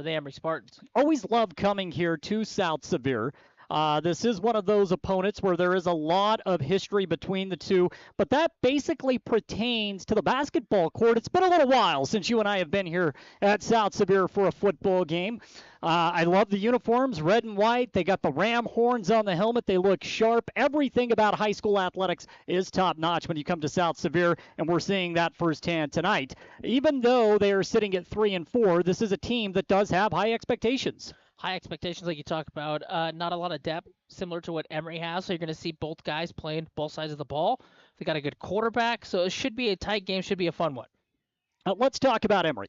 for the Emery Spartans. Always love coming here to South Sevier. This is one of those opponents where there is a lot of history between the two, but that basically pertains to the basketball court. It's been a little while since you and I have been here at South Sevier for a football game. I love the uniforms, red and white. They got the ram horns on the helmet. They look sharp. Everything about high school athletics is top-notch when you come to South Sevier, and we're seeing that firsthand tonight. Even though they are sitting at 3-4, this is a team that does have high expectations. High expectations, like you talked about. Not a lot of depth, similar to what Emery has. So you're going to see both guys playing both sides of the ball. They got a good quarterback, so it should be a tight game. Should be a fun one. Let's talk about Emery.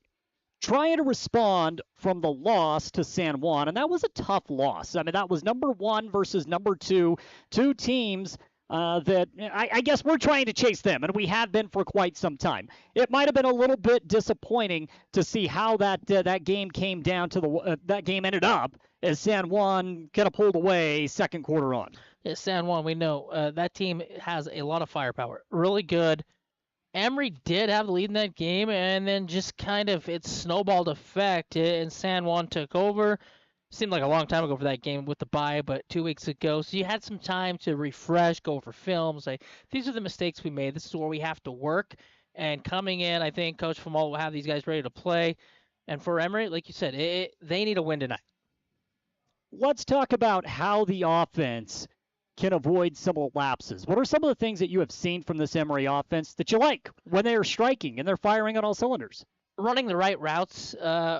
Trying to respond from the loss to San Juan, and that was a tough loss. I mean, that was number 1 versus number 2, two teams that I guess we're trying to chase them, and we have been for quite some time. It might have been a little bit disappointing to see how that game came down to that game ended up as San Juan kind of pulled away second quarter on. Yeah, San Juan, we know that team has a lot of firepower. Really good. Emery did have the lead in that game, and then just kind of it snowballed effect, and San Juan took over. Seemed like a long time ago for that game with the bye, but 2 weeks ago. So you had some time to refresh, go over film, say, these are the mistakes we made. This is where we have to work. And coming in, I think Coach Famal will have these guys ready to play. And for Emery, like you said, they need a win tonight. Let's talk about how the offense can avoid some of the lapses. What are some of the things that you have seen from this Emery offense that you like when they are striking and they're firing on all cylinders? Running the right routes,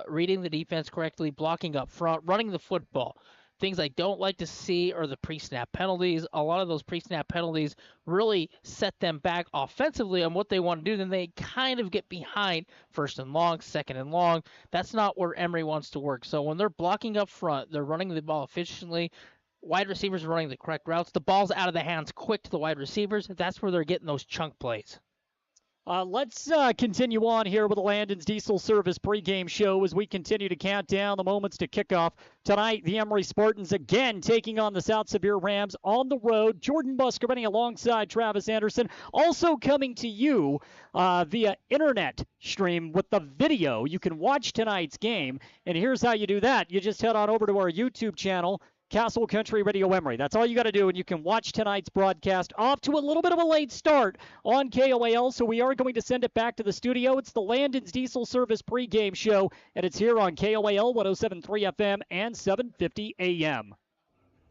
reading the defense correctly, blocking up front, running the football. Things I don't like to see are the pre-snap penalties. A lot of those pre-snap penalties really set them back offensively on what they want to do. Then they kind of get behind first and long, second and long. That's not where Emery wants to work. So when they're blocking up front, they're running the ball efficiently. Wide receivers are running the correct routes. The ball's out of the hands quick to the wide receivers. That's where they're getting those chunk plays. Let's continue on here with the Landon's Diesel Service pregame show as we continue to count down the moments to kickoff. Tonight, the Emery Spartans again taking on the South Sevier Rams on the road. Jordan Buscareni alongside Travis Anderson. Also coming to you via internet stream with the video. You can watch tonight's game. And here's how you do that. You just head on over to our YouTube channel, Castle Country Radio Emery. That's all you got to do, and you can watch tonight's broadcast off to a little bit of a late start on KOAL, so we are going to send it back to the studio. It's the Landon's Diesel Service pregame show, and it's here on KOAL 107.3 FM and 750 AM.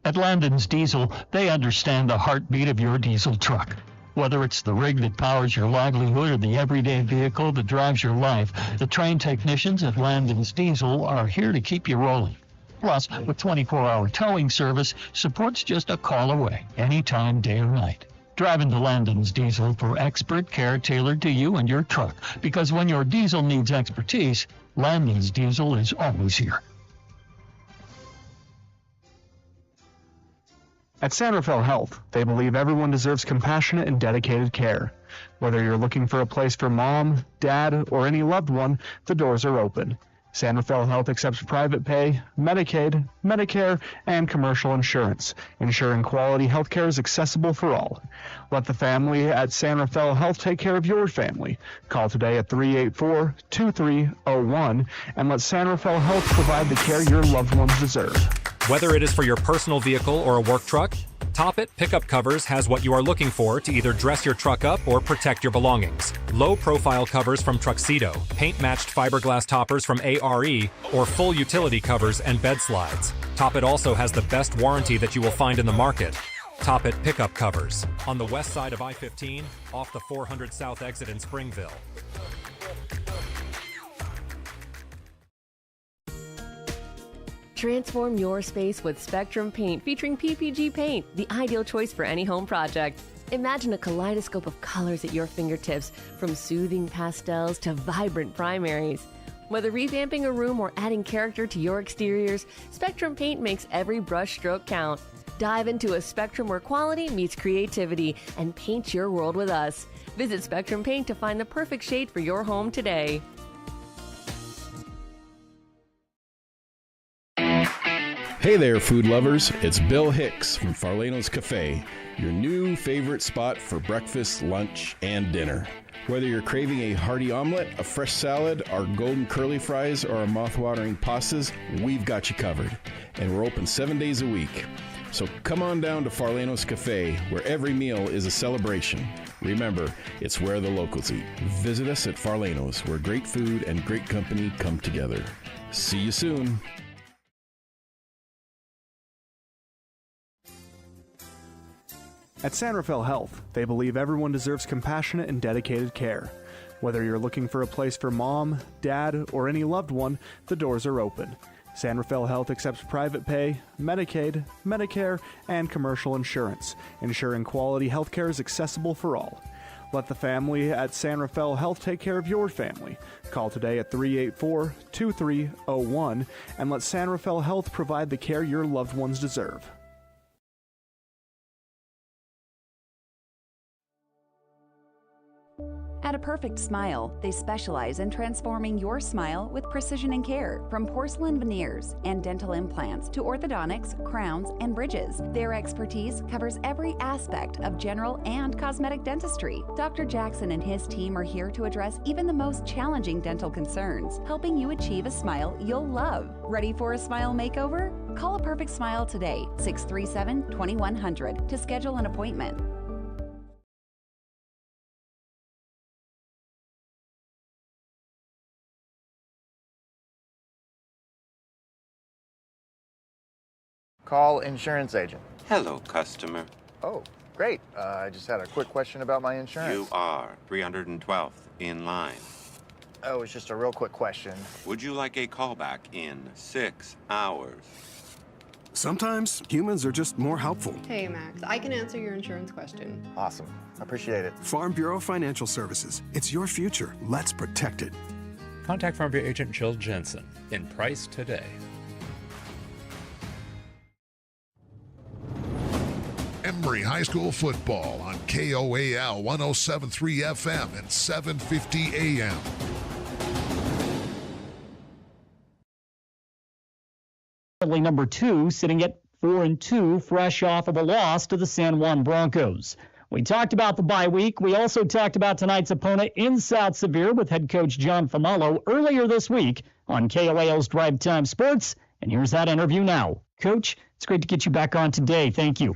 At Landon's Diesel, they understand the heartbeat of your diesel truck. Whether it's the rig that powers your livelihood or the everyday vehicle that drives your life, the trained technicians at Landon's Diesel are here to keep you rolling. Plus, with 24-hour towing service, support's just a call away, anytime, day or night. Drive into Landon's Diesel for expert care tailored to you and your truck, because when your diesel needs expertise, Landon's Diesel is always here. At San Rafael Health, they believe everyone deserves compassionate and dedicated care. Whether you're looking for a place for mom, dad, or any loved one, the doors are open. San Rafael Health accepts private pay, Medicaid, Medicare, and commercial insurance, ensuring quality health care is accessible for all. Let the family at San Rafael Health take care of your family. Call today at 384-2301 and let San Rafael Health provide the care your loved ones deserve. Whether it is for your personal vehicle or a work truck, Toppet Pickup Covers has what you are looking for to either dress your truck up or protect your belongings. Low-profile covers from Truxedo, paint-matched fiberglass toppers from ARE, or full utility covers and bed slides. Toppet also has the best warranty that you will find in the market. Toppet Pickup Covers, on the west side of I-15, off the 400 South exit in Springville. Transform your space with Spectrum Paint featuring PPG paint, the ideal choice for any home project. Imagine a kaleidoscope of colors at your fingertips, from soothing pastels to vibrant primaries. Whether revamping a room or adding character to your exteriors, Spectrum Paint makes every brush stroke count. Dive into a spectrum where quality meets creativity and paint your world with us. Visit Spectrum Paint to find the perfect shade for your home today. Hey there, food lovers. It's Bill Hicks from Farlano's Cafe, your new favorite spot for breakfast, lunch, and dinner. Whether you're craving a hearty omelet, a fresh salad, our golden curly fries, or our mouth-watering pastas, we've got you covered. And we're open 7 days a week. So come on down to Farlano's Cafe, where every meal is a celebration. Remember, it's where the locals eat. Visit us at Farlano's, where great food and great company come together. See you soon. At San Rafael Health, they believe everyone deserves compassionate and dedicated care. Whether you're looking for a place for mom, dad, or any loved one, the doors are open. San Rafael Health accepts private pay, Medicaid, Medicare, and commercial insurance, ensuring quality health care is accessible for all. Let the family at San Rafael Health take care of your family. Call today at 384-2301 and let San Rafael Health provide the care your loved ones deserve. At A Perfect Smile, they specialize in transforming your smile with precision and care. From porcelain veneers and dental implants to orthodontics, crowns, and bridges, their expertise covers every aspect of general and cosmetic dentistry. Dr. Jackson and his team are here to address even the most challenging dental concerns, helping you achieve a smile you'll love. Ready for a smile makeover? Call A Perfect Smile today, 637-2100, to schedule an appointment. Call insurance agent. Hello, customer. Oh, great. I just had a quick question about my insurance. You are 312th in line. Oh, it's just a real quick question. Would you like a callback in 6 hours? Sometimes humans are just more helpful. Hey, Max, I can answer your insurance question. Awesome. Appreciate it. Farm Bureau Financial Services. It's your future. Let's protect it. Contact Farm Bureau agent Jill Jensen in Price today. Emery High School football on KOAL 107.3 FM and 750 AM. Number 2, sitting at 4-2, fresh off of a loss to the San Juan Broncos. We talked about the bye week. We also talked about tonight's opponent in South Sevier with head coach John Famalo earlier this week on KOAL's Drive Time Sports. And here's that interview now. Coach, it's great to get you back on today. Thank you.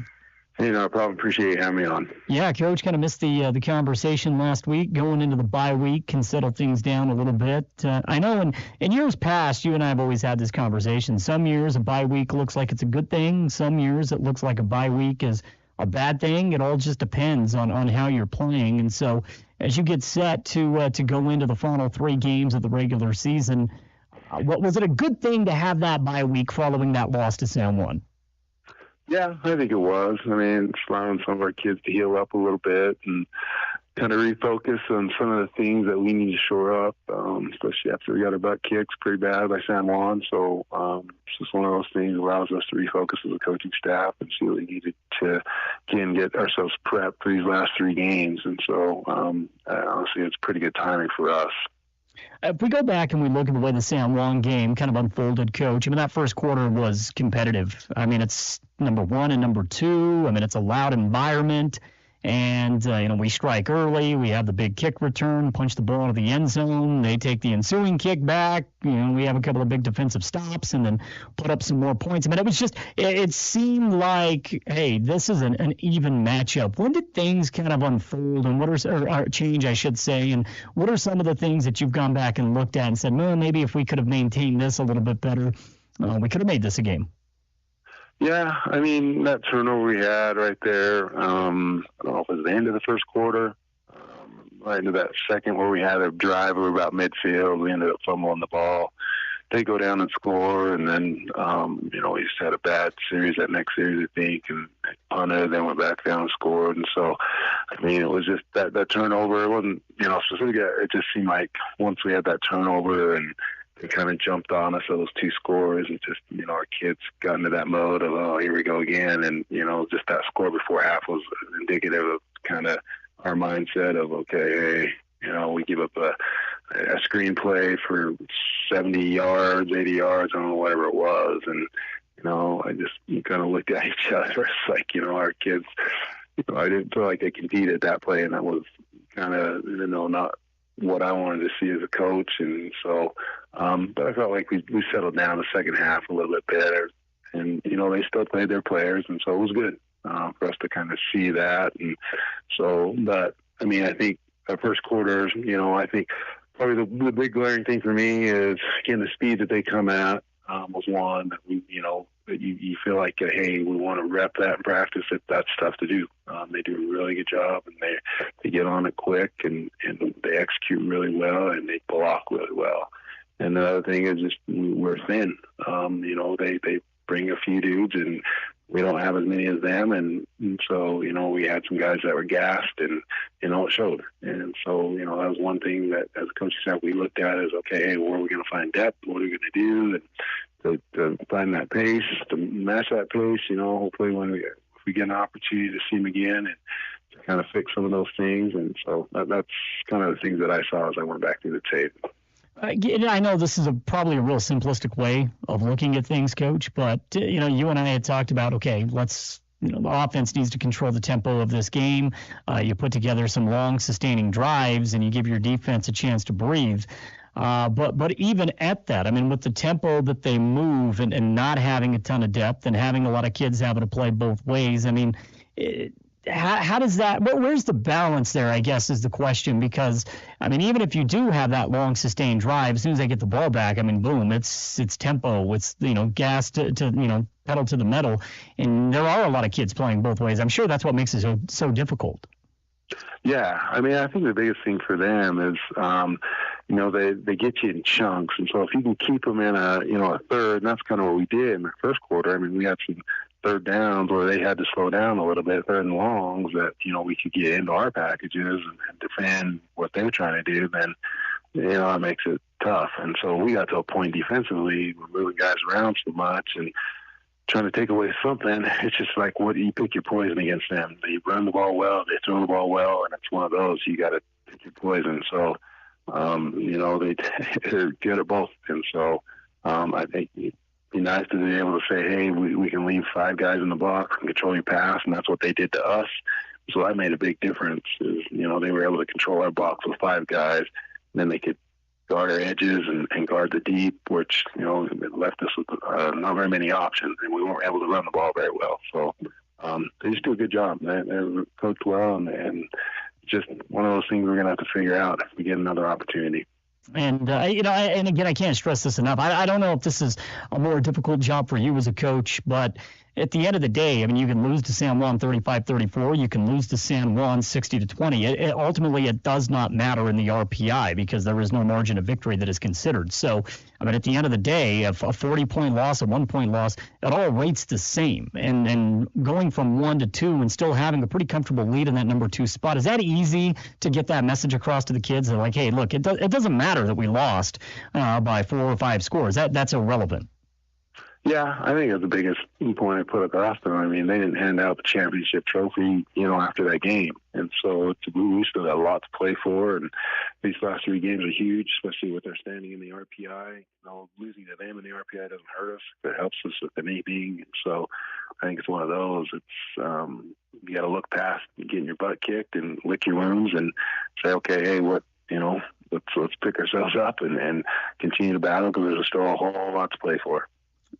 Hey, no problem. Appreciate you having me on. Yeah, Coach, kind of missed the conversation last week. Going into the bye week can settle things down a little bit. I know in years past, you and I have always had this conversation. Some years a bye week looks like it's a good thing. Some years it looks like a bye week is a bad thing. It all just depends on how you're playing. And so as you get set to go into the final 3 games of the regular season, was it a good thing to have that bye week following that loss to San Juan? Yeah, I think it was. I mean, it's allowing some of our kids to heal up a little bit and kind of refocus on some of the things that we need to shore up, especially after we got our butt kicked pretty bad by San Juan. So it's just one of those things that allows us to refocus as a coaching staff and see what we needed to, again, get ourselves prepped for these last 3 games. And so, honestly, it's pretty good timing for us. If we go back and we look at the way the San Juan game kind of unfolded, Coach, I mean, that first quarter was competitive. I mean, it's number 1 and number 2. I mean, it's a loud environment. And, we strike early. We have the big kick return, punch the ball into the end zone. They take the ensuing kick back. We have a couple of big defensive stops and then put up some more points. I mean, it was just, it seemed like, hey, this is an even matchup. When did things kind of unfold and or change, I should say, and what are some of the things that you've gone back and looked at and said, well, maybe if we could have maintained this a little bit better, we could have made this a game? Yeah, I mean, that turnover we had right there, I don't know if it was the end of the first quarter, right into that second where we had a drive, we were about midfield, we ended up fumbling the ball. They go down and score, and then, we just had a bad series, that next series, I think, and punted, then went back down and scored. And so, I mean, it was just that turnover. It wasn't, specific. It just seemed like once we had that turnover and it kind of jumped on us, those 2 scores, and just, our kids got into that mode of, oh, here we go again. And, just that score before half was indicative of kind of our mindset of, okay, hey, we give up a screenplay for 70 yards, 80 yards, I don't know, whatever it was. And, You kind of looked at each other. It's like, our kids, I didn't feel like they competed that play, and that was kind of, not what I wanted to see as a coach. And so, but I felt like we settled down the second half a little bit better, and, they still played their players, and so it was good for us to kind of see that. And so, but, I think the first quarter, I think probably the big glaring thing for me is, again, the speed that they come at was one that that you feel like, hey, we want to rep that in practice. That's tough to do. They do a really good job, and they get on it quick, and they execute really well, and they block really well. And the other thing is just we're thin. They bring a few dudes, and we don't have as many as them, and so we had some guys that were gassed, and it showed. And so that was one thing that as a coaching staff we looked at is, okay, hey, where are we going to find depth? What are we going to do? And to find that pace, to match that pace, hopefully if we get an opportunity to see them again and to kind of fix some of those things. And so that's kind of the things that I saw as I went back through the tape. I know this is probably a real simplistic way of looking at things, Coach, but, you and I had talked about, okay, let's, the offense needs to control the tempo of this game. You put together some long sustaining drives and you give your defense a chance to breathe. But even at that, with the tempo that they move and not having a ton of depth and having a lot of kids having to play both ways, how does that, where's the balance there, I guess, is the question, because, even if you do have that long sustained drive, as soon as they get the ball back, boom, it's tempo, it's, gas to pedal to the metal, and there are a lot of kids playing both ways. I'm sure that's what makes it so difficult. Yeah, I think the biggest thing for them is, they get you in chunks, and so if you can keep them in a third, and that's kind of what we did in the first quarter. We had some third downs where they had to slow down a little bit, third and longs, that we could get into our packages and defend what they're trying to do. Then it makes it tough, and so we got to a point defensively, we're moving guys around so much and trying to take away something. It's just like, what do you pick your poison against them? They run the ball well, they throw the ball well, and it's one of those you got to pick your poison. So they're good at both, and so I think it'd be nice to be able to say, hey, we can leave 5 guys in the box and control your pass, and that's what they did to us. So that made a big difference. Is they were able to control our box with 5 guys, and then they could guard our edges and guard the deep, which it left us with not very many options, and we weren't able to run the ball very well. So they just do a good job. They're coached well, and just one of those things we're going to have to figure out if we get another opportunity. And, and again, I can't stress this enough. I don't know if this is a more difficult job for you as a coach, but at the end of the day, you can lose to San Juan 35-34. You can lose to San Juan 60-20. Ultimately, it does not matter in the RPI because there is no margin of victory that is considered. So, at the end of the day, a 40-point loss, a 1-point loss, it all rates the same. And going from 1 to 2 and still having a pretty comfortable lead in that number 2 spot, is that easy to get that message across to the kids? They're like, hey, look, it doesn't matter that we lost by 4 or 5 scores. That's irrelevant. Yeah, I think that's the biggest point I put across them. They didn't hand out the championship trophy, after that game. And so we still got a lot to play for. And these last 3 games are huge, especially with their standing in the RPI. Losing to them in the RPI doesn't hurt us. It helps us with anything. And so I think it's one of those. It's you got to look past getting your butt kicked and lick your wounds and say, okay, hey, let's pick ourselves up and continue to battle, because there's still a whole lot to play for.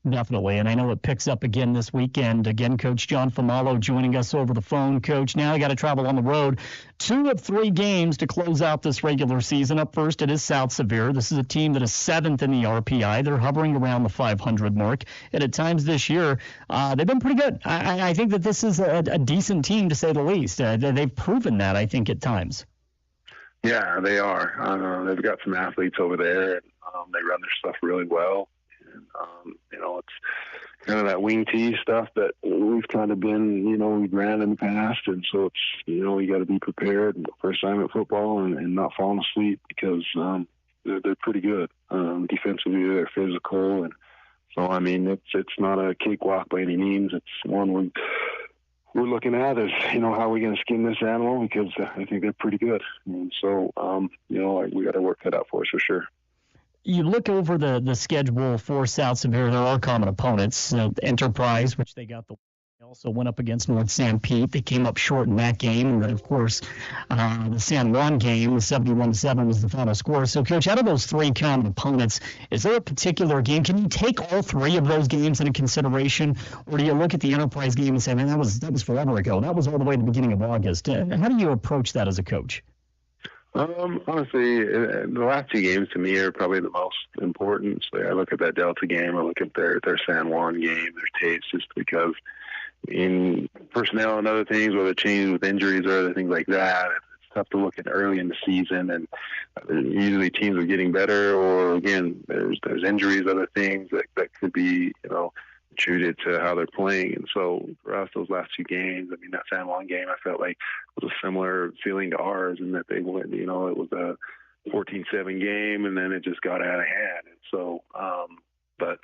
Definitely, and I know it picks up again this weekend. Again, Coach John Famalo joining us over the phone. Coach, now you got to travel on the road. 2 of 3 games to close out this regular season. Up first, it is South Sevier. This is a team that is 7th in the RPI. They're hovering around the 500 mark, and at times this year, they've been pretty good. I think that this is a decent team, to say the least. They've proven that, I think, at times. Yeah, they are. They've got some athletes over there, and they run their stuff really well. It's kind of that wing tee stuff that we've kind of been, we've ran in the past. And so it's, you got to be prepared for assignment football and not falling asleep, because they're pretty good. Defensively, they're physical. And so, it's not a cakewalk by any means. It's one we're looking at is, how are we going to skin this animal, because I think they're pretty good. And so, we got to work that out for us for sure. You look over the schedule for South Sevier, there are common opponents. Enterprise, which they got the also went up against North San Pete. They came up short in that game. And then, of course, the San Juan game, 71-7 was the final score. So, Coach, out of those three common opponents, is there a particular game? Can you take all three of those games into consideration? Or do you look at the Enterprise game and say, man, that was forever ago. That was all the way at the beginning of August. How do you approach that as a coach? Honestly, the last two games to me are probably the most important. So I look at that Delta game, I look at their San Juan game, their tapes, just because in personnel and other things, whether it changes with injuries or other things like that, it's tough to look at early in the season. And usually teams are getting better, or again, there's injuries, other things that could be, attributed to how they're playing. And so for us, those last two games, I mean, that San Juan game, I felt like was a similar feeling to ours, in that they went, it was a 14-7 game, and then it just got out of hand. And so, but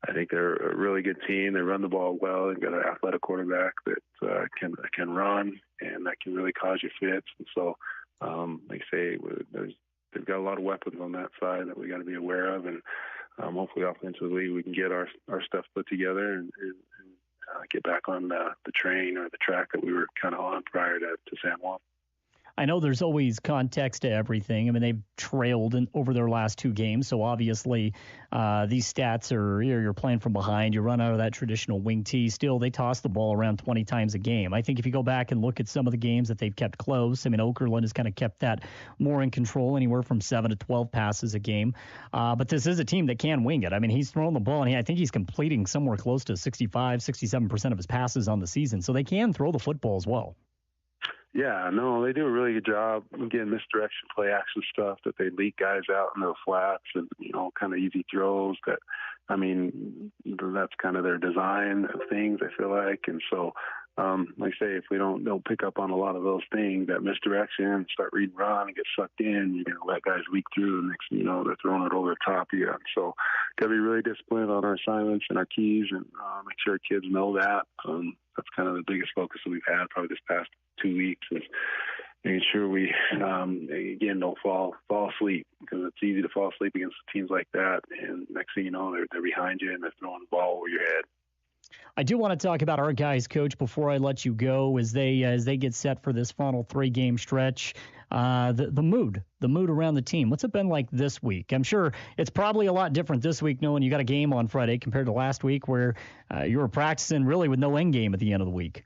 I think they're a really good team. They run the ball well. They've got an athletic quarterback that can run, and that can really cause you fits. And so, like I say, they've got a lot of weapons on that side that we got to be aware of. And hopefully offensively we can get our stuff put together and get back on the train or the track that we were kind of on prior to San Juan. I know there's always context to everything. I mean, they've trailed over their last two games, so obviously these stats are you're playing from behind. You run out of that traditional wing tee. Still, they toss the ball around 20 times a game. I think if you go back and look at some of the games that they've kept close, I mean, Okerlund has kind of kept that more in control, anywhere from 7 to 12 passes a game. But this is a team that can wing it. I mean, he's throwing the ball, and I think he's completing somewhere close to 65, 67% of his passes on the season. So they can throw the football as well. Yeah, no, they do a really good job. Again, misdirection, play action stuff that they leak guys out into the flats and, kind of easy throws that, I mean, that's kind of their design of things, I feel like. And so, like I say, if we don't pick up on a lot of those things, that misdirection, start read and run and get sucked in, you're going to let guys leak through, and next thing you know, they're throwing it over the top of you. And so got to be really disciplined on our assignments and our keys, and make sure our kids know that. That's kind of the biggest focus that we've had probably this past 2 weeks, is making sure we, again, don't fall asleep, because it's easy to fall asleep against teams like that. And next thing you know, they're behind you and they're throwing the ball over your head. I do want to talk about our guys, Coach, before I let you go, as they get set for this final 3-game stretch. The mood around the team. What's it been like this week? I'm sure it's probably a lot different this week, knowing you got a game on Friday compared to last week, where you were practicing really with no end game at the end of the week.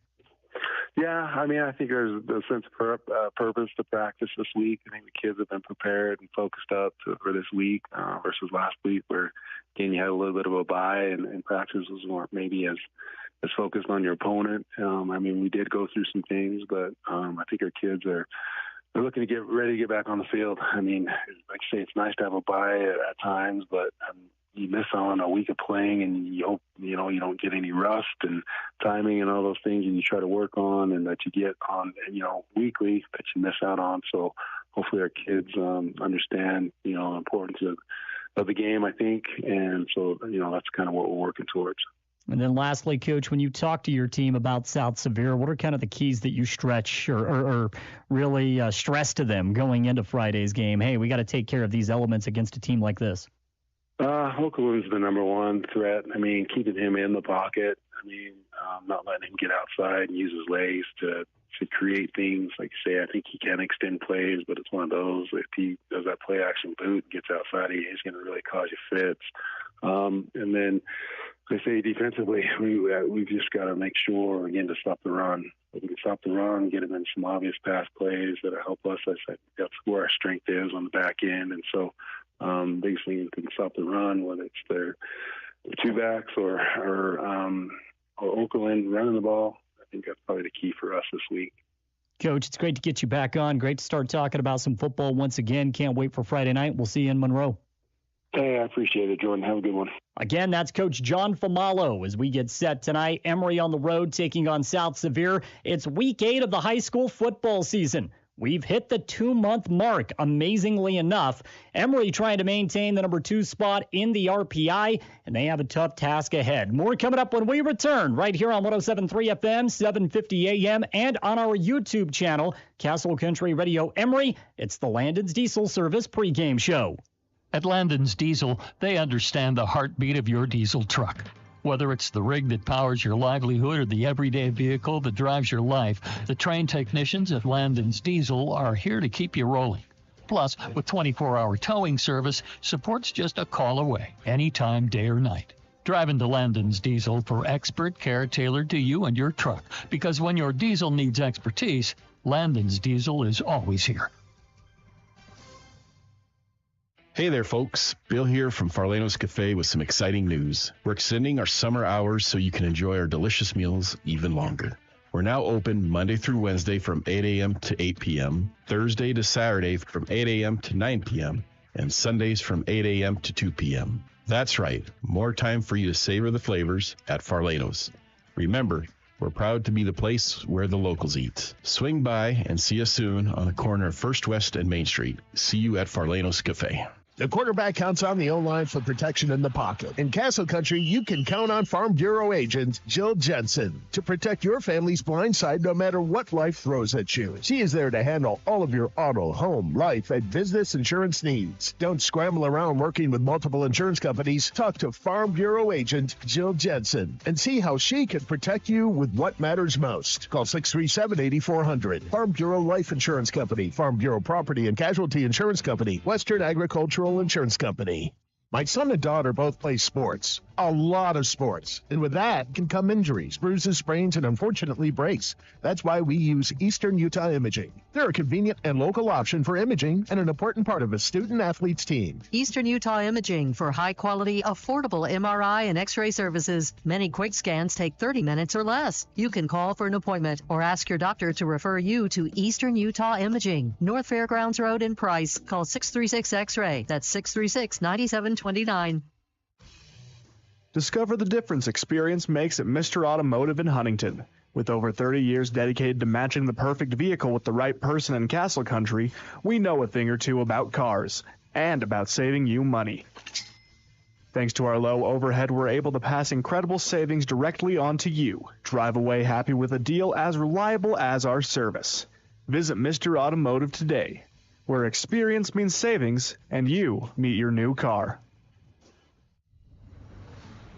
Yeah, I mean, I think there's a sense of purpose to practice this week. I think the kids have been prepared and focused up for this week versus last week, where, again, you had a little bit of a bye and practices weren't maybe as focused on your opponent. I mean, we did go through some things, but I think our kids are looking to get ready to get back on the field. I mean, like I say, it's nice to have a bye at times, but you miss on a week of playing, and you hope, you don't get any rust and timing and all those things, and you try to work on and that you get on, weekly, that you miss out on. So hopefully our kids understand, the importance of the game, I think. And so, that's kind of what we're working towards. And then lastly, Coach, when you talk to your team about South Sevier, what are kind of the keys that you stretch or really stress to them going into Friday's game? Hey, we got to take care of these elements against a team like this. Okerlund's the number one threat. I mean, keeping him in the pocket. I mean, not letting him get outside and use his legs to create things. Like you say, I think he can extend plays, but it's one of those, if he does that play action boot and gets outside, he's going to really cause you fits. And then, like I say, defensively, we've just got to make sure, again, to stop the run. If we can stop the run, get him in some obvious pass plays that'll help us. That's where our strength is on the back end. And so, biggest thing is to stop the run, whether it's their two backs or Okerlund running the ball. I think that's probably the key for us this week. Coach, it's great to get you back on. Great to start talking about some football once again. Can't wait for Friday night. We'll see you in Monroe. Hey, I appreciate it, Jordan. Have a good one. Again, that's Coach John Famalo as we get set tonight. Emery on the road taking on South Sevier. It's week 8 of the high school football season. We've hit the 2-month mark, amazingly enough. Emery trying to maintain the number 2 spot in the RPI, and they have a tough task ahead. More coming up when we return right here on 107.3 FM, 750 AM, and on our YouTube channel, Castle Country Radio Emery. It's the Landon's Diesel Service pregame show. At Landon's Diesel, they understand the heartbeat of your diesel truck. Whether it's the rig that powers your livelihood or the everyday vehicle that drives your life, the trained technicians at Landon's Diesel are here to keep you rolling. Plus, with 24-hour towing service, support's just a call away, anytime, day or night. Drive into Landon's Diesel for expert care tailored to you and your truck, because when your diesel needs expertise, Landon's Diesel is always here. Hey there, folks. Bill here from Farlano's Cafe with some exciting news. We're extending our summer hours so you can enjoy our delicious meals even longer. We're now open Monday through Wednesday from 8 a.m. to 8 p.m., Thursday to Saturday from 8 a.m. to 9 p.m., and Sundays from 8 a.m. to 2 p.m. That's right, more time for you to savor the flavors at Farlano's. Remember, we're proud to be the place where the locals eat. Swing by and see us soon on the corner of First West and Main Street. See you at Farlano's Cafe. The quarterback counts on the O-line for protection in the pocket. In Castle Country, you can count on Farm Bureau agent Jill Jensen to protect your family's blind side no matter what life throws at you. She is there to handle all of your auto, home, life, and business insurance needs. Don't scramble around working with multiple insurance companies. Talk to Farm Bureau agent Jill Jensen and see how she can protect you with what matters most. Call 637-8400. Farm Bureau Life Insurance Company, Farm Bureau Property and Casualty Insurance Company, Western Agricultural Insurance Company. My son and daughter both play sports, a lot of sports, and with that can come injuries, bruises, sprains, and unfortunately breaks. That's why we use Eastern Utah Imaging. They're a convenient and local option for imaging and an important part of a student-athlete's team. Eastern Utah Imaging for high-quality, affordable MRI and X-ray services. Many quick scans take 30 minutes or less. You can call for an appointment or ask your doctor to refer you to Eastern Utah Imaging, North Fairgrounds Road in Price. Call 636 X-ray. That's 636-9729. Discover the difference experience makes at Mr. Automotive in Huntington. With over 30 years dedicated to matching the perfect vehicle with the right person in Castle Country, we know a thing or two about cars and about saving you money. Thanks to our low overhead, we're able to pass incredible savings directly on to you. Drive away happy with a deal as reliable as our service. Visit Mr. Automotive today, where experience means savings and you meet your new car.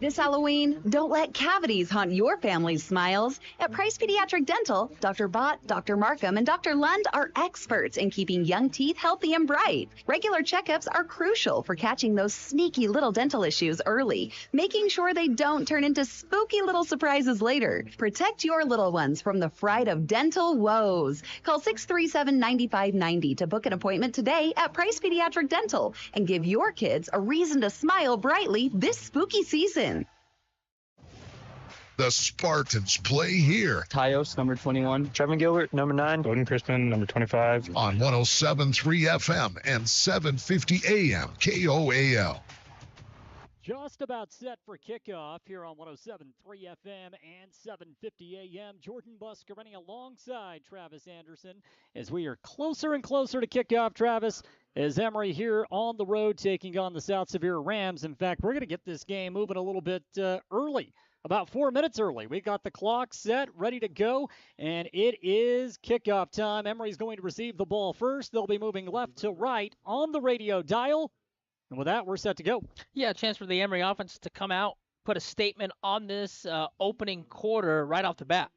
This Halloween, don't let cavities haunt your family's smiles. At Price Pediatric Dental, Dr. Bott, Dr. Markham, and Dr. Lund are experts in keeping young teeth healthy and bright. Regular checkups are crucial for catching those sneaky little dental issues early, making sure they don't turn into spooky little surprises later. Protect your little ones from the fright of dental woes. Call 637-9590 to book an appointment today at Price Pediatric Dental and give your kids a reason to smile brightly this spooky season. The Spartans play here. Tyos, number 21. Trevin Gilbert, number 9. Gordon Crispin, number 25. On 107.3 FM and 750 AM KOAL. Just about set for kickoff here on 107.3 FM and 750 AM. Jordan Buscarini alongside Travis Anderson as we are closer and closer to kickoff, Travis, as Emery here on the road taking on the South Sevier Rams. In fact, we're going to get this game moving a little bit early, about 4 minutes early. We got the clock set, ready to go, and it is kickoff time. Emery's going to receive the ball first. They'll be moving left to right on the radio dial. And with that, we're set to go. Yeah, a chance for the Emery offense to come out, put a statement on this opening quarter right off the bat.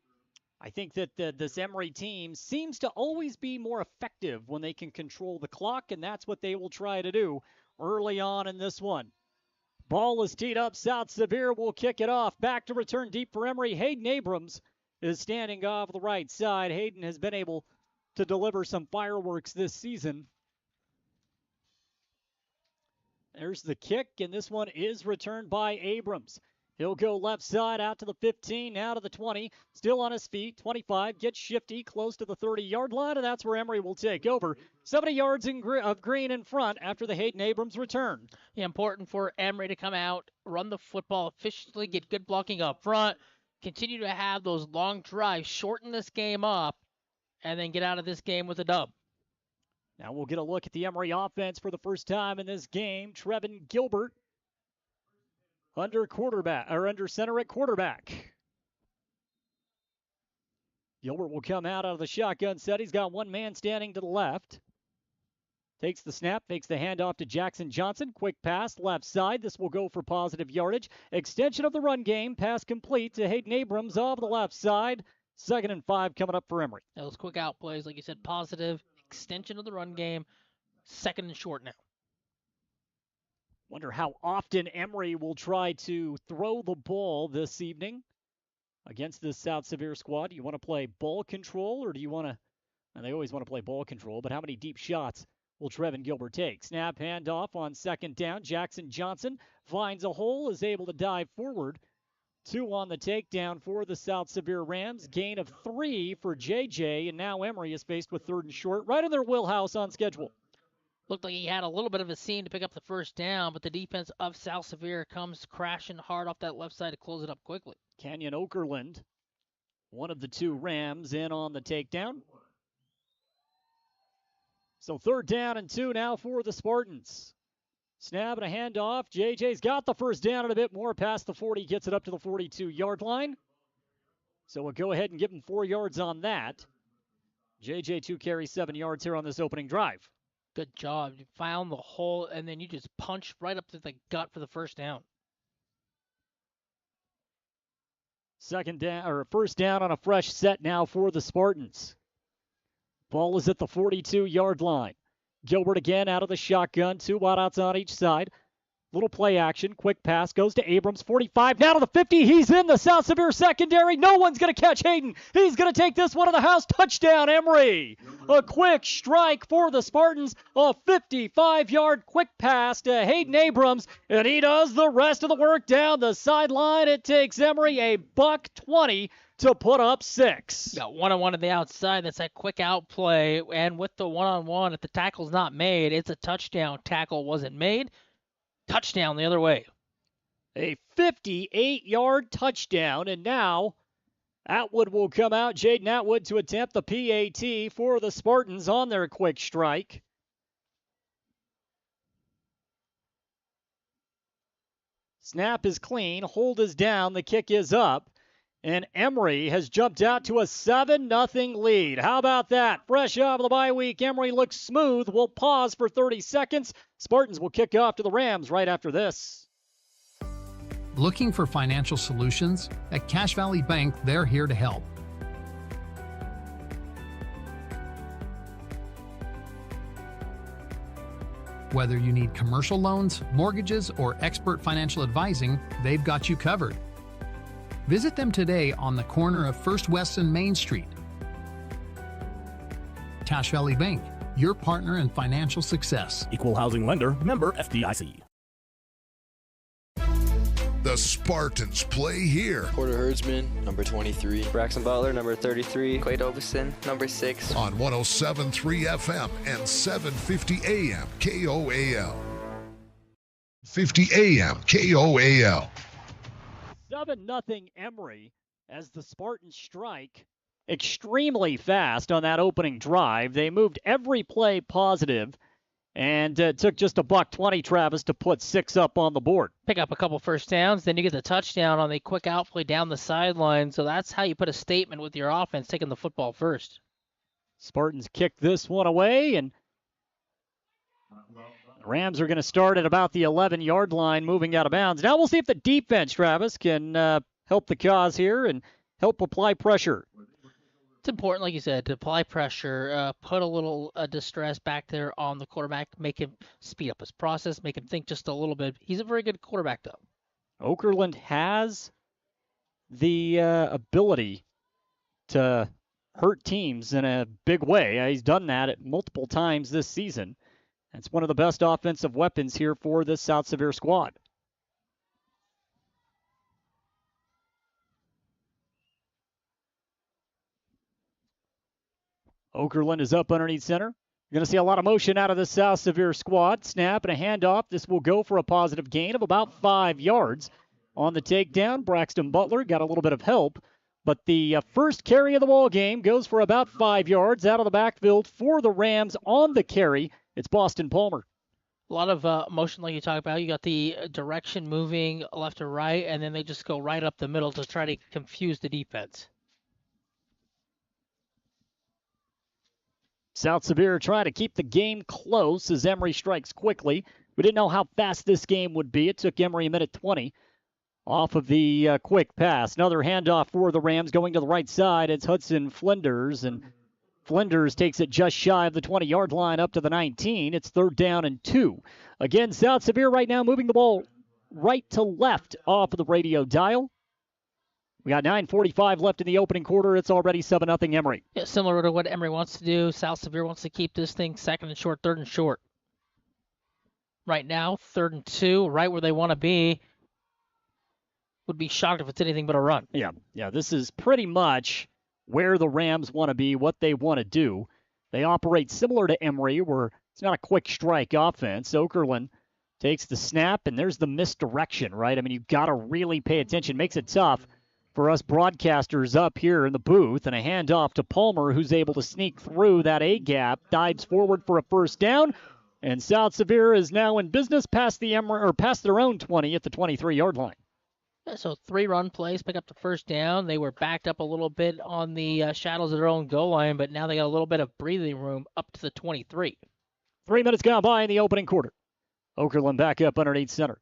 I think that this Emery team seems to always be more effective when they can control the clock, and that's what they will try to do early on in this one. Ball is teed up. South Sevier will kick it off. Back to return deep for Emery. Hayden Abrams is standing off the right side. Hayden has been able to deliver some fireworks this season. There's the kick, and this one is returned by Abrams. He'll go left side out to the 15, now to the 20. Still on his feet, 25, gets shifty, close to the 30-yard line, and that's where Emery will take over. 70 yards of green in front after the Hayden Abrams return. Yeah, important for Emery to come out, run the football efficiently, get good blocking up front, continue to have those long drives, shorten this game up, and then get out of this game with a dub. Now we'll get a look at the Emery offense for the first time in this game. Trevin Gilbert under center at quarterback. Gilbert will come out of the shotgun set. He's got one man standing to the left. Takes the snap, fakes the handoff to Jackson Johnson. Quick pass, left side. This will go for positive yardage. Extension of the run game. Pass complete to Hayden Abrams off the left side. 2nd and 5 coming up for Emery. Those quick out plays, like you said, positive. Extension of the run game. 2nd and short now. Wonder how often Emery will try to throw the ball this evening against this South Sevier squad. Do you want to play ball control, or do you want to... And they always want to play ball control, but how many deep shots will Trevin Gilbert take? Snap handoff on 2nd down. Jackson Johnson finds a hole, is able to dive forward. 2 on the takedown for the South Sevier Rams. Gain of 3 for JJ, and now Emery is faced with 3rd and short, right in their wheelhouse on schedule. Looked like he had a little bit of a seam to pick up the 1st down, but the defense of South Sevier comes crashing hard off that left side to close it up quickly. Kenyon Okerlund, one of the 2 Rams, in on the takedown. So 3rd down and 2 now for the Spartans. Snap and a handoff. JJ's got the 1st down and a bit more past the 40, gets it up to the 42-yard line. So we'll go ahead and give him 4 yards on that. JJ 2 carries 7 yards here on this opening drive. Good job. You found the hole, and then you just punched right up to the gut for the 1st down. 1st down on a fresh set now for the Spartans. Ball is at the 42-yard line. Gilbert again out of the shotgun. 2 wideouts on each side. Little play action. Quick pass goes to Abrams. 45 now to the 50. He's in the South Sevier secondary. No one's going to catch Hayden. He's going to take this one to the house. Touchdown, Emery. A quick strike for the Spartans. A 55-yard quick pass to Hayden Abrams. And he does the rest of the work down the sideline. It takes Emery a $120 to put up 6. Got one-on-one on the outside. That's that quick out play. And with the one-on-one, if the tackle's not made, it's a touchdown. Tackle wasn't made. Touchdown the other way. A 58-yard touchdown. And now Atwood will come out. Jaden Atwood to attempt the PAT for the Spartans on their quick strike. Snap is clean. Hold is down. The kick is up. And Emery has jumped out to a 7-0 lead. How about that? Fresh off of the bye week, Emery looks smooth. We'll pause for 30 seconds. Spartans will kick off to the Rams right after this. Looking for financial solutions? At Cache Valley Bank, they're here to help. Whether you need commercial loans, mortgages, or expert financial advising, they've got you covered. Visit them today on the corner of First West and Main Street. Cache Valley Bank, your partner in financial success. Equal housing lender, member FDIC. The Spartans play here. Porter Herdsman, number 23. Braxton Butler, number 33. Quade Ovison, number 6. On 107.3 FM and 750 AM KOAL. 50 AM KOAL. 7-0 Emery as the Spartans strike extremely fast on that opening drive. They moved every play positive, and it took just a $120, Travis, to put 6 up on the board. Pick up a couple 1st downs, then you get the touchdown on the quick out play down the sideline. So that's how you put a statement with your offense, taking the football first. Spartans kick this one away, and the Rams are going to start at about the 11-yard line, moving out of bounds. Now we'll see if the defense, Travis, can help the cause here and help apply pressure. It's important, like you said, to apply pressure, put a little distress back there on the quarterback, make him speed up his process, make him think just a little bit. He's a very good quarterback, though. Okerlund has the ability to hurt teams in a big way. He's done that at multiple times this season. It's one of the best offensive weapons here for this South Sevier squad. Okerlund is up underneath center. You're going to see a lot of motion out of the South Sevier squad. Snap and a handoff. This will go for a positive gain of about 5 yards. On the takedown, Braxton Butler got a little bit of help, but the first carry of the ball game goes for about 5 yards out of the backfield for the Rams on the carry. It's Boston Palmer. A lot of motion like you talked about. You got the direction moving left to right, and then they just go right up the middle to try to confuse the defense. South Sevier trying to keep the game close as Emery strikes quickly. We didn't know how fast this game would be. It took Emery a minute 20 off of the quick pass. Another handoff for the Rams going to the right side. It's Hudson Flinders, and Flinders takes it just shy of the 20-yard line up to the 19. It's 3rd down and 2. Again, South Sevier right now moving the ball right to left off of the radio dial. We got 9:45 left in the opening quarter. It's already 7-0 Emery. Yeah, similar to what Emery wants to do. South Sevier wants to keep this thing 2nd and short, 3rd and short. Right now, 3rd and 2, right where they want to be. Would be shocked if it's anything but a run. Yeah, this is pretty much where the Rams want to be, what they want to do. They operate similar to Emery, where it's not a quick strike offense. Okerlund takes the snap, and there's the misdirection, right? I mean, you've got to really pay attention. Makes it tough for us broadcasters up here in the booth, and a handoff to Palmer, who's able to sneak through that A-gap, dives forward for a 1st down, and South Sevier is now in business past their own 20 at the 23-yard line. Yeah, so 3 run plays, pick up the 1st down. They were backed up a little bit on the shadows of their own goal line, but now they got a little bit of breathing room up to the 23. 3 minutes gone by in the opening quarter. Okerlund back up underneath center.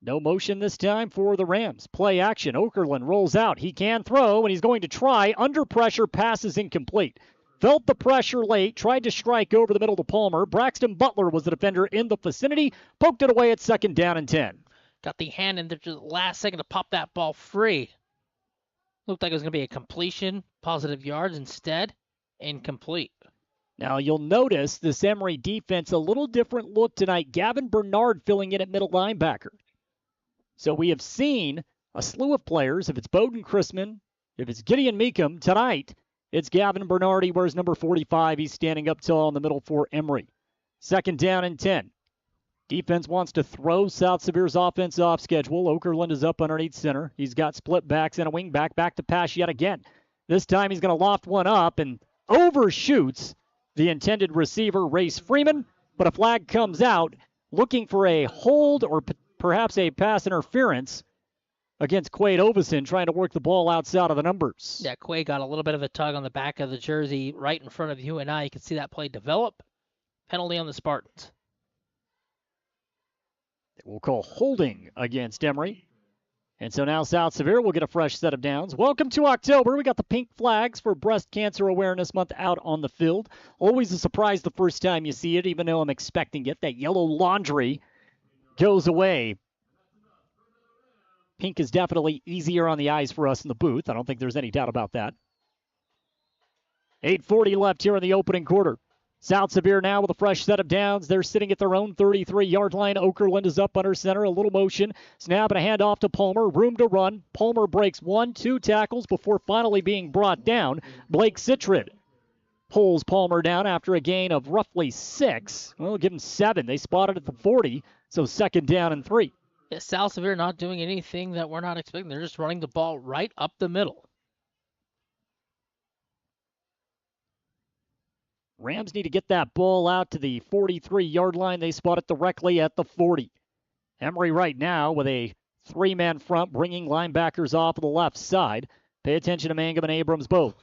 No motion this time for the Rams. Play action. Okerlund rolls out. He can throw, and he's going to try. Under pressure, pass is incomplete. Felt the pressure late, tried to strike over the middle to Palmer. Braxton Butler was the defender in the vicinity, poked it away at 2nd down and 10. Got the hand in there to the last second to pop that ball free. Looked like it was going to be a completion, positive yards. Instead, incomplete. Now, you'll notice this Emery defense, a little different look tonight. Gavin Bernard filling in at middle linebacker. So we have seen a slew of players. If it's Bowden Chrisman, if it's Gideon Meekum, tonight it's Gavin Bernard. He wears number 45. He's standing up tall in the middle for Emery. 2nd down and 10. Defense wants to throw South Sevier's offense off schedule. Okerlund is up underneath center. He's got split backs and a wing back to pass yet again. This time he's going to loft one up and overshoots the intended receiver, Race Freeman, but a flag comes out looking for a hold or perhaps a pass interference against Quade Ovison, trying to work the ball outside of the numbers. Yeah, Quade got a little bit of a tug on the back of the jersey right in front of you and I. You can see that play develop. Penalty on the Spartans. We'll call holding against Emery. And so now South Sevier will get a fresh set of downs. Welcome to October. We got the pink flags for Breast Cancer Awareness Month out on the field. Always a surprise the first time you see it, even though I'm expecting it. That yellow laundry goes away. Pink is definitely easier on the eyes for us in the booth. I don't think there's any doubt about that. 8:40 left here in the opening quarter. South Sevier now with a fresh set of downs. They're sitting at their own 33-yard line. Okerlund is up under center. A little motion. Snap and a handoff to Palmer. Room to run. Palmer breaks 1-2 tackles before finally being brought down. Blake Citrid pulls Palmer down after a gain of roughly 6. Well, give him 7. They spotted at the 40, so 2nd down and 3. Yeah, South Sevier not doing anything that we're not expecting. They're just running the ball right up the middle. Rams need to get that ball out to the 43-yard line. They spot it directly at the 40. Emery right now with a 3-man front, bringing linebackers off of the left side. Pay attention to Mangum and Abrams both.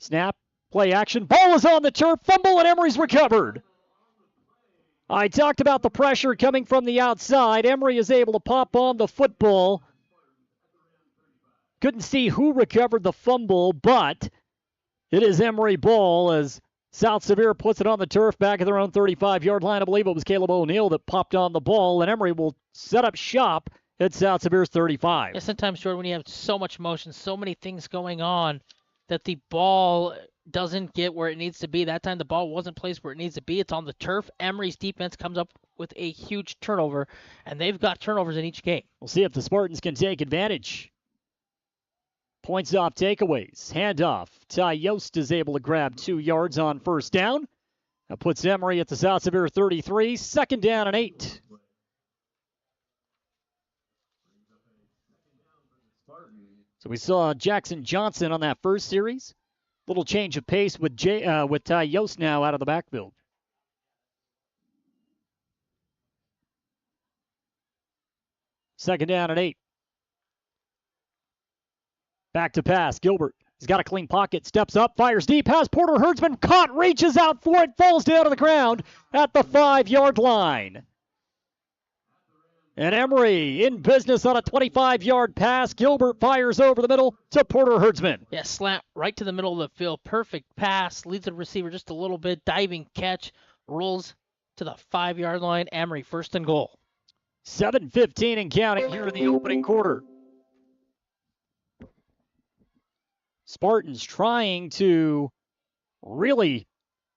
Snap, play action. Ball is on the turf. Fumble, and Emery's recovered. I talked about the pressure coming from the outside. Emery is able to pop on the football. Couldn't see who recovered the fumble, but it is Emery ball as South Sevier puts it on the turf back at their own 35-yard line. I believe it was Caleb O'Neill that popped on the ball, and Emery will set up shop at South Sevier's 35. Yeah, sometimes, Jordan, when you have so much motion, so many things going on, that the ball doesn't get where it needs to be. That time the ball wasn't placed where it needs to be. It's on the turf. Emery's defense comes up with a huge turnover, and they've got turnovers in each game. We'll see if the Spartans can take advantage. Points off takeaways. Handoff. Ty Yost is able to grab 2 yards on 1st down. That puts Emery at the South Sevier 33. 2nd down and 8. So we saw Jackson Johnson on that first series. Little change of pace with Ty Yost now out of the backfield. Second down and 8. Back to pass. Gilbert He's got a clean pocket, steps up, fires deep, has Porter Herdsman caught, reaches out for it, falls down to the ground at the 5-yard line. And Emery in business on a 25-yard pass. Gilbert fires over the middle to Porter Herdsman. Yeah, slant right to the middle of the field. Perfect pass. Leads the receiver just a little bit. Diving catch. Rolls to the 5-yard line. Emery, 1st and goal. 7:15 and counting here in the opening quarter. Spartans trying to really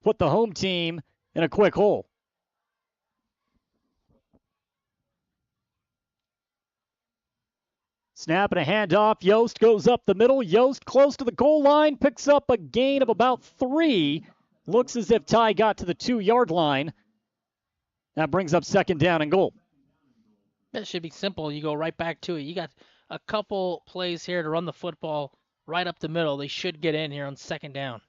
put the home team in a quick hole. Snap and a handoff. Yost goes up the middle. Yost close to the goal line. Picks up a gain of about 3. Looks as if Ty got to the 2-yard line. That brings up 2nd down and goal. That should be simple. You go right back to it. You got a couple plays here to run the football right up the middle. They should get in here on 2nd down.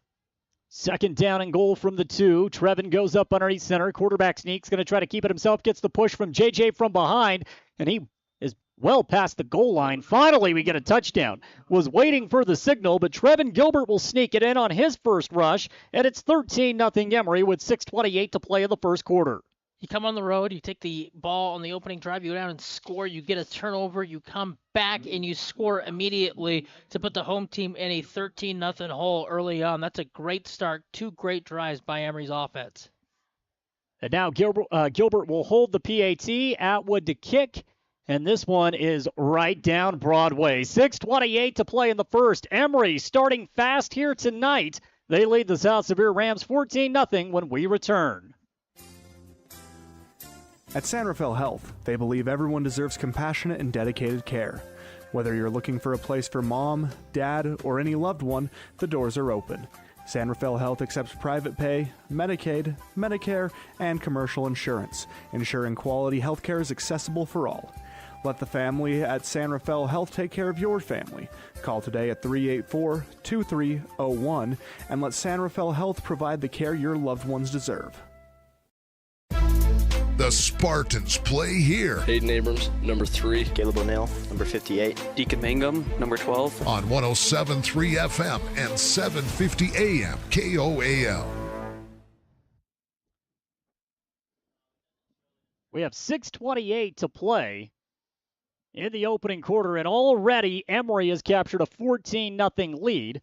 2nd down and goal from the 2. Trevin goes up underneath center. Quarterback sneaks. Going to try to keep it himself. Gets the push from JJ from behind. And he is well past the goal line. Finally, we get a touchdown. Was waiting for the signal, but Trevin Gilbert will sneak it in on his first rush. And it's 13-0 Emery with 6:28 to play in the first quarter. You come on the road, you take the ball on the opening drive, you go down and score, you get a turnover, you come back and you score immediately to put the home team in a 13-0 hole early on. That's a great start. 2 great drives by Emery's offense. And now Gilbert will hold the PAT. Atwood to kick. And this one is right down Broadway. 6:28 to play in the first. Emery starting fast here tonight. They lead the South Sevier Rams 14-0 when we return. At San Rafael Health, they believe everyone deserves compassionate and dedicated care. Whether you're looking for a place for mom, dad, or any loved one, the doors are open. San Rafael Health accepts private pay, Medicaid, Medicare, and commercial insurance, ensuring quality health care is accessible for all. Let the family at San Rafael Health take care of your family. Call today at 384-2301 and let San Rafael Health provide the care your loved ones deserve. The Spartans play here. Aiden Abrams, number 3. Caleb O'Neill, number 58. Deacon Mangum, number 12. On 107.3 FM and 750 AM KOAL. We have 6:28 to play in the opening quarter, and already Emery has captured a 14-0 lead.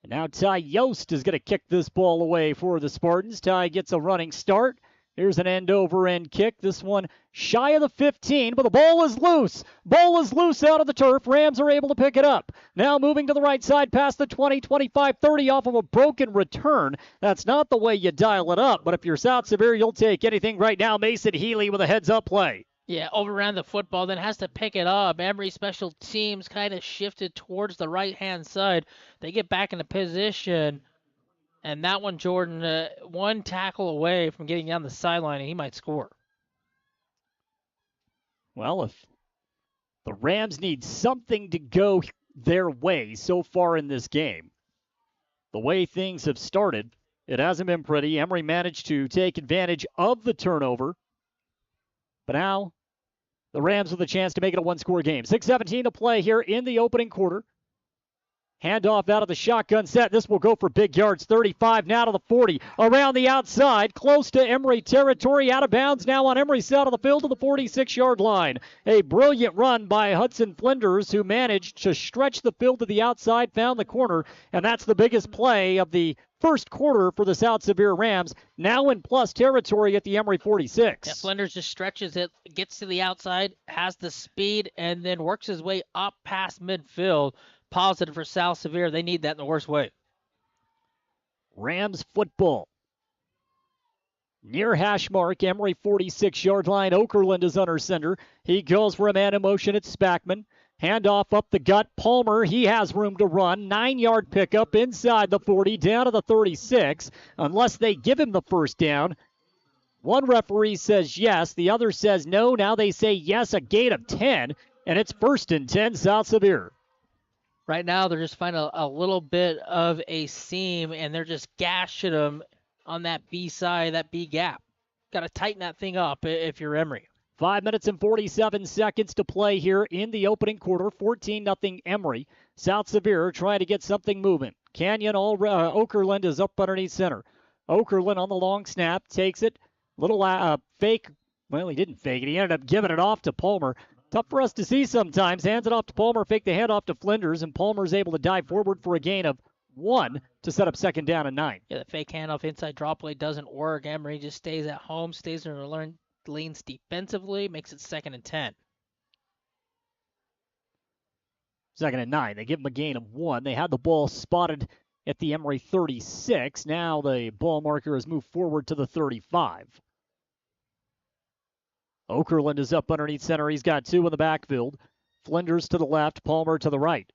And now Ty Yost is going to kick this ball away for the Spartans. Ty gets a running start. Here's an end-over-end kick. This one shy of the 15, but the ball is loose. Ball is loose out of the turf. Rams are able to pick it up. Now moving to the right side past the 20, 25, 30 off of a broken return. That's not the way you dial it up, but if you're South Sevier, you'll take anything right now. Mason Healy with a heads-up play. Yeah, overran the football, then has to pick it up. Emery special teams kind of shifted towards the right-hand side. They get back into position. And that one, Jordan, one tackle away from getting down the sideline, and he might score. Well, if the Rams need something to go their way so far in this game, the way things have started, it hasn't been pretty. Emery managed to take advantage of the turnover. But now the Rams with a chance to make it a one-score game. 6:17 to play here in the opening quarter. Handoff out of the shotgun set. This will go for big yards. 35 now to the 40. Around the outside, close to Emery territory. Out of bounds now on Emery's side of the field to the 46-yard line. A brilliant run by Hudson Flinders, who managed to stretch the field to the outside, found the corner, and that's the biggest play of the first quarter for the South Sevier Rams, now in plus territory at the Emery 46. Yeah, Flinders just stretches it, gets to the outside, has the speed, and then works his way up past midfield. Positive for South Sevier. They need that in the worst way. Rams football. Near hash mark, Emery 46-yard line. Okerlund is under center. He goes for a man in motion. It's Spackman. Handoff up the gut. Palmer, he has room to run. 9-yard pickup inside the 40, down to the 36. Unless they give him the first down. One referee says yes. The other says no. Now they say yes, a gain of 10. And it's 1st and 10, South Sevier. Right now, they're just finding a little bit of a seam, and they're just gashing them on that B side, that B gap. Got to tighten that thing up if you're Emery. 5 minutes and 47 seconds to play here in the opening quarter. 14-0 Emery. South Sevier trying to get something moving. Okerlund is up underneath center. Okerlund on the long snap, takes it. Little fake. Well, he didn't fake it. He ended up giving it off to Palmer. Tough for us to see sometimes. Hands it off to Palmer, fake the handoff to Flinders, and Palmer's able to dive forward for a gain of 1 to set up second down and 9. Yeah, the fake handoff inside drop play doesn't work. Emery just stays at home, stays in the lanes defensively, makes it 2nd and 10. 2nd and 9. They give him a gain of 1. They had the ball spotted at the Emery 36. Now the ball marker has moved forward to the 35. Okerlund is up underneath center. He's got 2 in the backfield. Flinders to the left, Palmer to the right.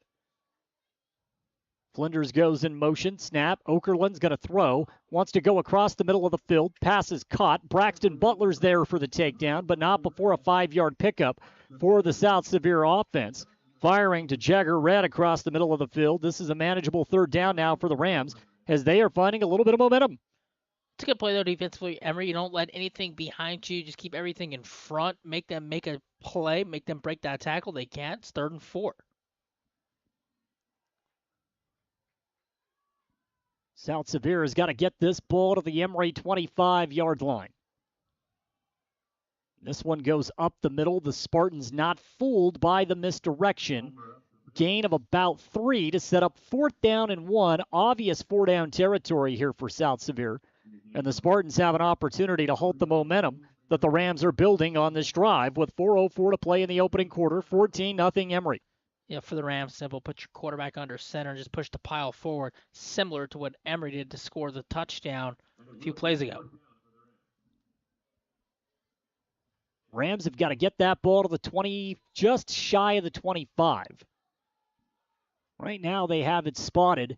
Flinders goes in motion. Snap. Okerlund's going to throw. Wants to go across the middle of the field. Pass is caught. Braxton Butler's there for the takedown, but not before a 5-yard pickup for the South Sevier offense. Firing to Jagger Red across the middle of the field. This is a manageable 3rd down now for the Rams as they are finding a little bit of momentum. It's a good play, though, defensively. Emery, you don't let anything behind you. Just keep everything in front. Make them make a play. Make them break that tackle. They can't. It's 3rd and 4. South Sevier has got to get this ball to the Emery 25-yard line. This one goes up the middle. The Spartans not fooled by the misdirection. Gain of about 3 to set up 4th down and 1. Obvious 4-down territory here for South Sevier. And the Spartans have an opportunity to halt the momentum that the Rams are building on this drive with 4:04 to play in the opening quarter. 14-0 Emery. Yeah, for the Rams, simple. Put your quarterback under center and just push the pile forward, similar to what Emery did to score the touchdown a few plays ago. Rams have got to get that ball to the 20, just shy of the 25. Right now they have it spotted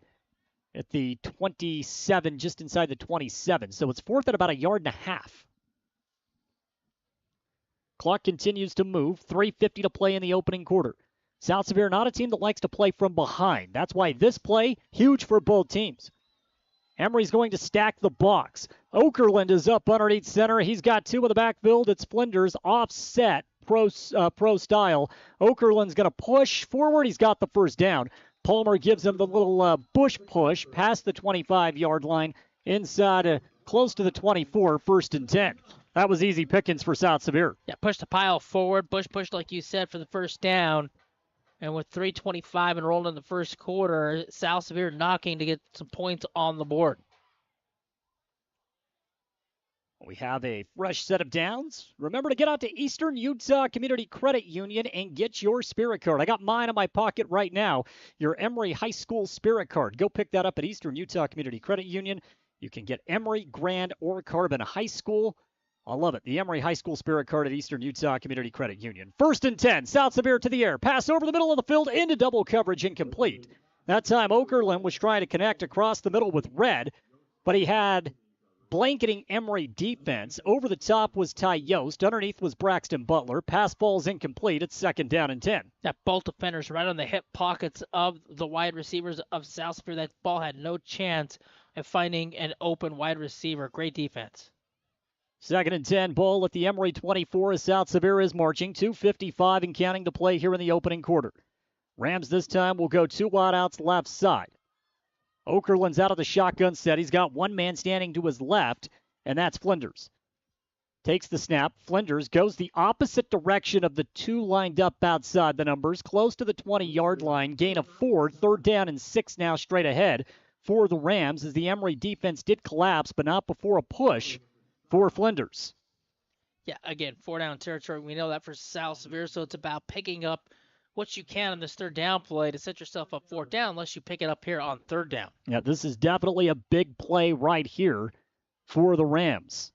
at the 27, just inside the 27. So it's 4th at about 1.5 yards. Clock continues to move. 3:50 to play in the opening quarter. South Sevier not a team that likes to play from behind. That's why this play, huge for both teams. Emery's going to stack the box. Okerlund is up underneath center. He's got 2 in the backfield. It's Flinders offset, pro style. Okerlund's going to push forward. He's got the 1st down. Palmer gives him the little bush push past the 25-yard line inside close to the 24, 1st and 10. That was easy pickings for South Sevier. Yeah, push the pile forward. Bush pushed, like you said, for the 1st down. And with 3:25 enrolled in the 1st quarter, South Sevier knocking to get some points on the board. We have a fresh set of downs. Remember to get out to Eastern Utah Community Credit Union and get your Spirit Card. I got mine in my pocket right now, your Emery High School Spirit Card. Go pick that up at Eastern Utah Community Credit Union. You can get Emery, Grand, or Carbon High School. I love it. The Emery High School Spirit Card at Eastern Utah Community Credit Union. 1st and 10. South Sevier to the air. Pass over the middle of the field into double coverage, incomplete. That time Okerlund was trying to connect across the middle with Red, but he had blanketing Emery defense. Over the top was Ty Yost. Underneath was Braxton Butler. Pass ball's incomplete. It's 2nd down and 10. That both defenders right on the hip pockets of the wide receivers of South Sevier. That ball had no chance of finding an open wide receiver. Great defense. 2nd and 10, ball at the Emery 24 as South Sevier is marching. 2:55 and counting to play here in the opening quarter. Rams this time will go 2 wide outs left side. Okerlund's out of the shotgun set. He's got 1 man standing to his left, and that's Flinders. Takes the snap. Flinders goes the opposite direction of the 2 lined up outside the numbers, close to the 20-yard line. Gain of 4, 3rd down and 6 now straight ahead for the Rams as the Emery defense did collapse, but not before a push for Flinders. Yeah, again, 4-down territory. We know that for South Sevier, so it's about picking up what you can on this 3rd down play to set yourself up 4th down unless you pick it up here on 3rd down. Yeah, this is definitely a big play right here for the Rams.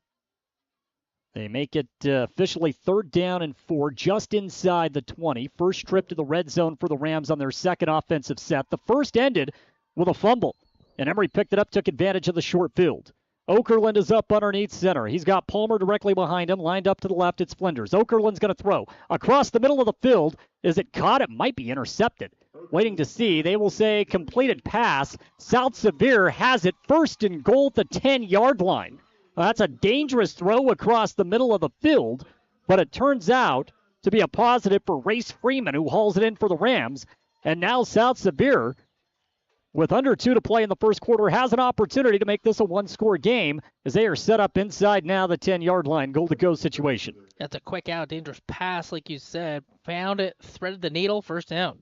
They make it officially 3rd down and 4, just inside the 20. First trip to the red zone for the Rams on their 2nd offensive set. The first ended with a fumble, and Emery picked it up, took advantage of the short field. Okerlund is up underneath center. He's got Palmer directly behind him. Lined up to the left, it's Flinders. Okerlund's going to throw. Across the middle of the field. Is it caught? It might be intercepted. Waiting to see. They will say completed pass. South Sevier has it 1st and goal at the 10-yard line. That's a dangerous throw across the middle of the field. but it turns out to be a positive for Race Freeman, who hauls it in for the Rams. And now South Sevier, with under 2 to play in the first quarter, has an opportunity to make this a one-score game as they are set up inside now the 10-yard line, goal-to-go situation. That's a quick out, dangerous pass, like you said. Found it, threaded the needle, first down.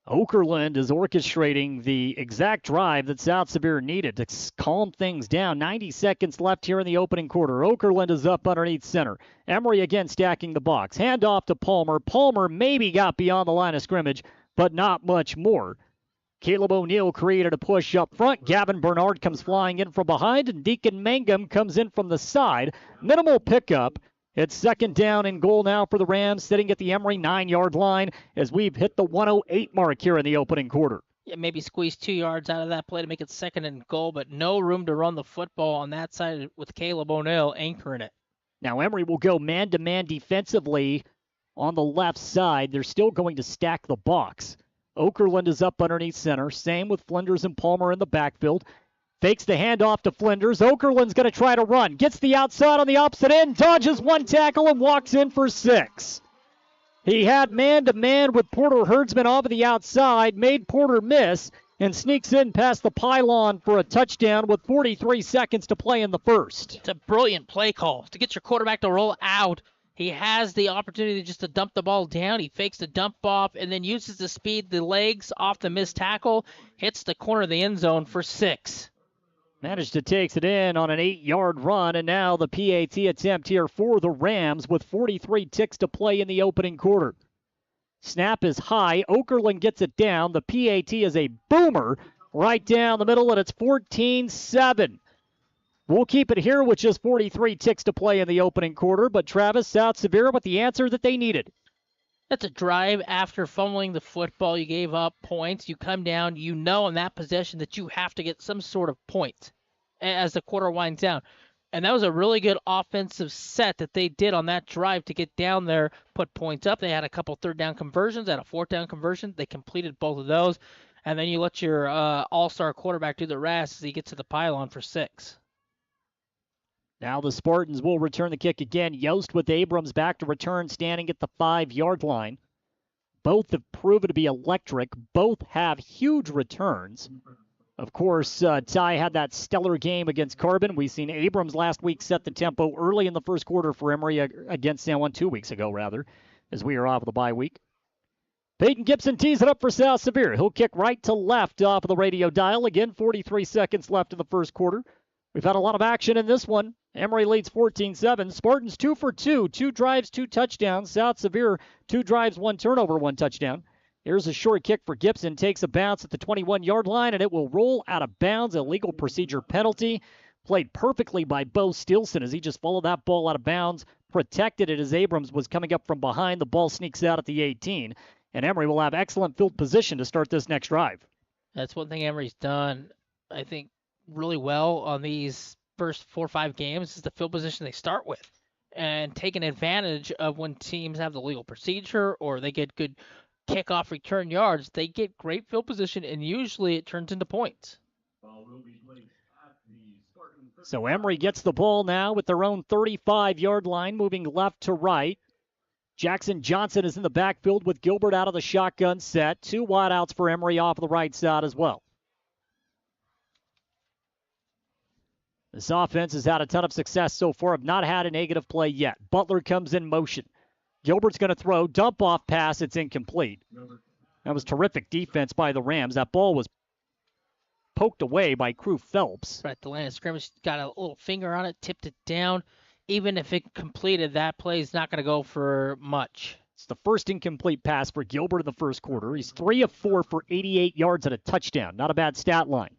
Okerlund is orchestrating the exact drive that South Sevier needed to calm things down. 90 seconds left here in the opening quarter. Okerlund is up underneath center. Emery again stacking the box. Hand off to Palmer. Palmer maybe got beyond the line of scrimmage, but not much more. Caleb O'Neill created a push up front. Gavin Bernard comes flying in from behind, and Deacon Mangum comes in from the side. Minimal pickup. It's second down and goal now for the Rams, sitting at the Emery 9-yard line as we've hit the 1:08 mark here in the opening quarter. Yeah, maybe squeeze 2 yards out of that play to make it second and goal, but no room to run the football on that side with Caleb O'Neill anchoring it. Now Emery will go man-to-man defensively on the left side. They're still going to stack the box. Okerlund is up underneath center. Same with Flinders and Palmer in the backfield. Fakes the handoff to Flinders. Okerlund's going to try to run. Gets the outside on the opposite end. Dodges one tackle and walks in for 6. He had man-to-man with Porter Herdsman off of the outside. Made Porter miss and sneaks in past the pylon for a touchdown with 43 seconds to play in the first. It's a brilliant play call to get your quarterback to roll out. He has the opportunity just to dump the ball down. He fakes the dump off and then uses the speed, the legs off the missed tackle. Hits the corner of the end zone for 6. Managed to take it in on an 8-yard run, and now the PAT attempt here for the Rams with 43 ticks to play in the opening quarter. Snap is high. Okerlund gets it down. The PAT is a boomer right down the middle, and it's 14-7. We'll keep it here with just 43 ticks to play in the opening quarter, but Travis, South Sevier with the answer that they needed. That's a drive after fumbling the football. You gave up points. You come down. You know in that possession that you have to get some sort of point as the quarter winds down. And that was a really good offensive set that they did on that drive to get down there, put points up. They had a couple third down conversions, had a fourth down conversion. They completed both of those. And then you let your all-star quarterback do the rest as he gets to the pylon for 6. Now the Spartans will return the kick again. Yost with Abrams back to return, standing at the 5-yard line. Both have proven to be electric. Both have huge returns. Of course, Ty had that stellar game against Carbon. We've seen Abrams last week set the tempo early in the first quarter for Emery against San Juan 2 weeks ago, rather, as we are off of the bye week. Peyton Gibson tees it up for South Sevier. He'll kick right to left off of the radio dial. Again, 43 seconds left in the first quarter. We've had a lot of action in this one. Emery leads 14-7. Spartans 2 for 2. 2 drives, 2 touchdowns. South Sevier 2 drives, 1 turnover, 1 touchdown. Here's a short kick for Gibson. Takes a bounce at the 21-yard line, and it will roll out of bounds. A legal procedure penalty. Played perfectly by Bo Stilson as he just followed that ball out of bounds. Protected it as Abrams was coming up from behind. The ball sneaks out at the 18. And Emery will have excellent field position to start this next drive. That's one thing Emery's done, I think, really well on these first 4 or 5 games is the field position they start with and taking advantage of when teams have the legal procedure or they get good kickoff return yards. They get great field position, and usually it turns into points. So Emery gets the ball now with their own 35-yard line, moving left to right. Jackson Johnson is in the backfield with Gilbert out of the shotgun set. 2 wideouts for Emery off the right side as well. This offense has had a ton of success so far. Have not had a negative play yet. Butler comes in motion. Gilbert's going to throw. Dump off pass. It's incomplete. That was terrific defense by the Rams. That ball was poked away by Crew Phelps. Right, the line of scrimmage got a little finger on it, tipped it down. Even if it completed, that play is not going to go for much. It's the first incomplete pass for Gilbert in the first quarter. He's 3 of 4 for 88 yards and a touchdown. Not a bad stat line.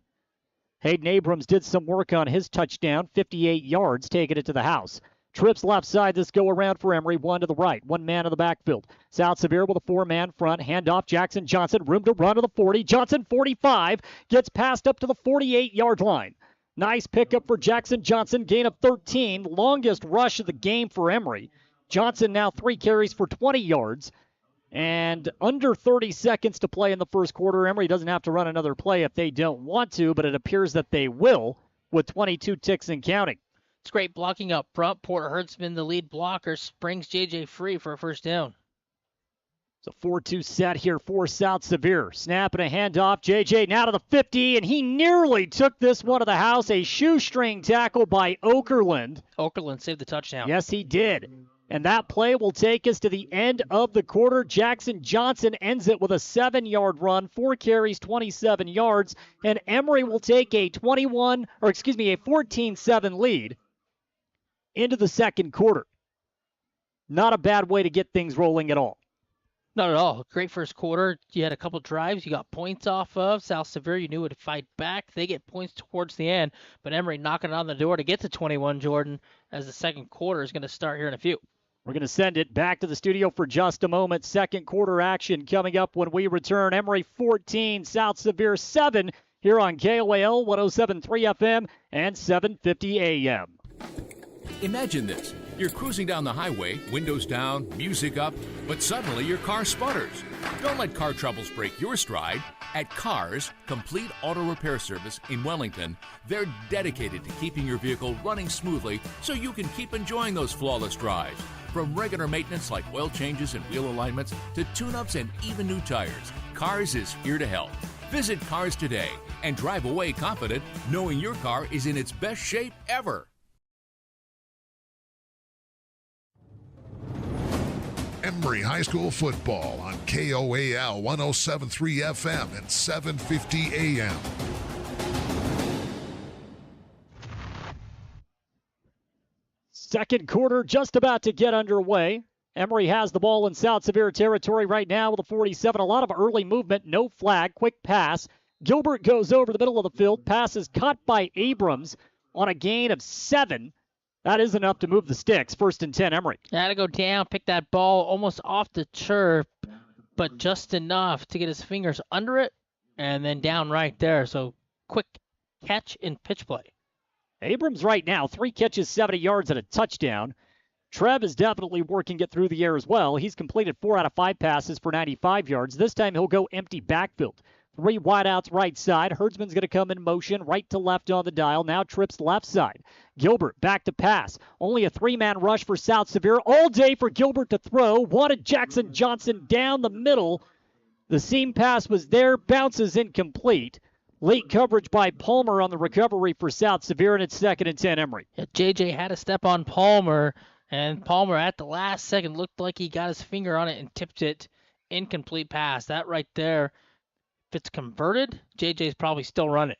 Hayden Abrams did some work on his touchdown, 58 yards, taking it to the house. Trips left side this go around for Emery, 1 to the right, 1 man in the backfield. South Sevier with a 4-man front, handoff Jackson Johnson, room to run to the 40. Johnson 45, gets passed up to the 48-yard line. Nice pickup for Jackson Johnson, gain of 13, longest rush of the game for Emery. Johnson now 3 carries for 20 yards. And under 30 seconds to play in the first quarter. Emery doesn't have to run another play if they don't want to, but it appears that they will with 22 ticks and counting. It's great blocking up front. Porter Hertzman, the lead blocker, springs J.J. free for a first down. It's a 4-2 set here for South Sevier. Snap and a handoff. J.J. now to the 50, and he nearly took this one to the house. A shoestring tackle by Okerlund. Okerlund saved the touchdown. Yes, he did. And that play will take us to the end of the quarter. Jackson Johnson ends it with a 7-yard run, 4 carries, 27 yards, and Emery will take a 14-7 lead into the second quarter. Not a bad way to get things rolling at all. Not at all. Great first quarter. You had a couple drives you got points off of. South Sevier, you knew would fight back. They get points towards the end, but Emery knocking on the door to get to 21, Jordan, as the second quarter is going to start here in a few. We're going to send it back to the studio for just a moment. Second quarter action coming up when we return. Emery 14, South Sevier 7 here on KOAL 107.3 FM and 750 AM. Imagine this. You're cruising down the highway, windows down, music up, but suddenly your car sputters. Don't let car troubles break your stride. At Cars, Complete Auto Repair Service in Wellington, they're dedicated to keeping your vehicle running smoothly so you can keep enjoying those flawless drives. From regular maintenance like oil changes and wheel alignments to tune-ups and even new tires, Cars is here to help. Visit Cars today and drive away confident knowing your car is in its best shape ever. Emery High School football on KOAL 107.3 FM and 750 AM. Second quarter just about to get underway. Emery has the ball in South Sevier territory right now with a 47. A lot of early movement, no flag, quick pass. Gilbert goes over the middle of the field. Pass is caught by Abrams on a gain of 7. That is enough to move the sticks. 1st and 10, Emery. Had to go down, pick that ball almost off the turf, but just enough to get his fingers under it and then down right there. So quick catch and pitch play. Abrams right now, 3 catches, 70 yards, and a touchdown. Trev is definitely working it through the air as well. He's completed 4 out of 5 passes for 95 yards. This time he'll go empty backfield. 3 wideouts right side. Herdsman's going to come in motion right to left on the dial. Now trips left side. Gilbert back to pass. Only a 3-man rush for South Sevier. All day for Gilbert to throw. Wanted Jackson Johnson down the middle. The seam pass was there. Bounces incomplete. Late coverage by Palmer on the recovery for South Sevier, and it's 2nd and 10, Emery. Yeah, JJ had to step on Palmer, and Palmer at the last second looked like he got his finger on it and tipped it. Incomplete pass. That right there. If it's converted, JJ's probably still running.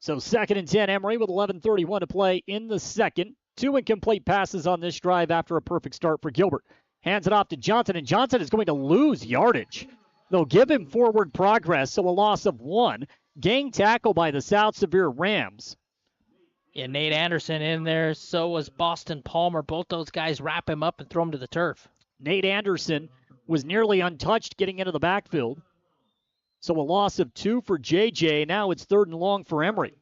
So 2nd and 10, Emery with 11:31 to play in the second. 2 incomplete passes on this drive after a perfect start for Gilbert. Hands it off to Johnson, and Johnson is going to lose yardage. They'll give him forward progress, so a loss of 1. Gang tackle by the South Sevier Rams. Yeah, Nate Anderson in there. So was Boston Palmer. Both those guys wrap him up and throw him to the turf. Nate Anderson was nearly untouched getting into the backfield. So a loss of 2 for JJ. Now it's 3rd and long for Emery.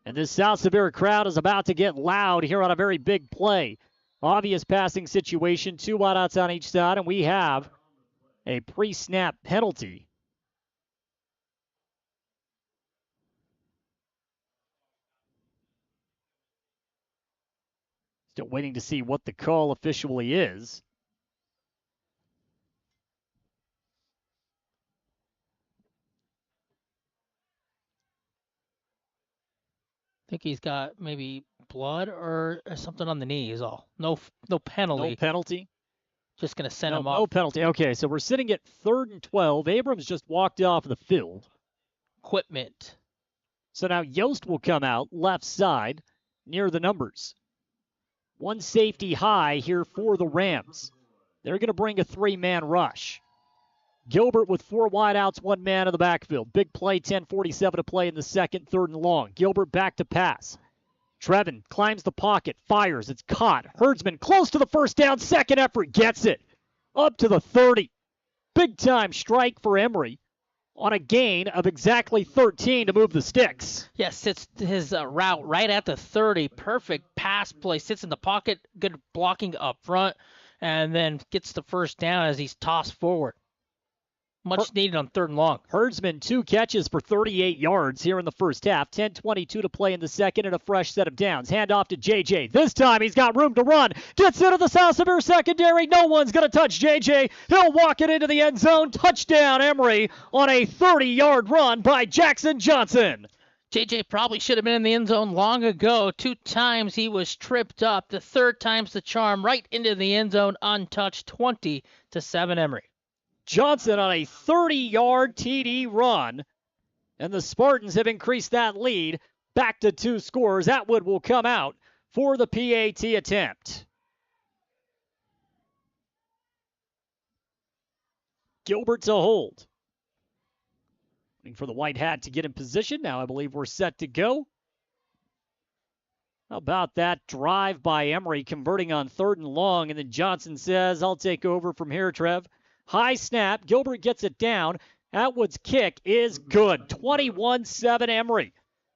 And this South Sevier crowd is about to get loud here on a very big play. Obvious passing situation, 2 wideouts on each side, and we have a pre-snap penalty. Still waiting to see what the call officially is. I think he's got maybe blood or something on the knee is all. No penalty. No penalty? Just going to send him off. No penalty. Okay, so we're sitting at 3rd and 12. Abrams just walked off the field. Equipment. So now Yost will come out left side near the numbers. 1 safety high here for the Rams. They're going to bring a 3-man rush. Gilbert with 4 wideouts, 1 man in the backfield. Big play, 10:47 to play in the second, 3rd and long. Gilbert back to pass. Trevin climbs the pocket, fires, it's caught. Herdsman close to the first down, second effort, gets it. Up to the 30. Big time strike for Emery on a gain of exactly 13 to move the sticks. Yes, sits his route right at the 30. Perfect pass play, sits in the pocket, good blocking up front, and then gets the first down as he's tossed forward. Much needed on 3rd and long. Herdsman, 2 catches for 38 yards here in the first half. 10:22 to play in the second and a fresh set of downs. Hand off to J.J. This time he's got room to run. Gets into the South Sevier secondary. No one's going to touch J.J. He'll walk it into the end zone. Touchdown, Emery, on a 30-yard run by Jackson Johnson. J.J. probably should have been in the end zone long ago. 2 times he was tripped up. The 3rd time's the charm, right into the end zone untouched. 20-7 Emery. Johnson on a 30-yard TD run, and the Spartans have increased that lead back to 2 scores. Atwood will come out for the PAT attempt. Gilbert's a hold. Waiting for the white hat to get in position. Now I believe we're set to go. How about that drive by Emery converting on 3rd and long, and then Johnson says, I'll take over from here, Trev. High snap. Gilbert gets it down. Atwood's kick is good. 21-7 Emery.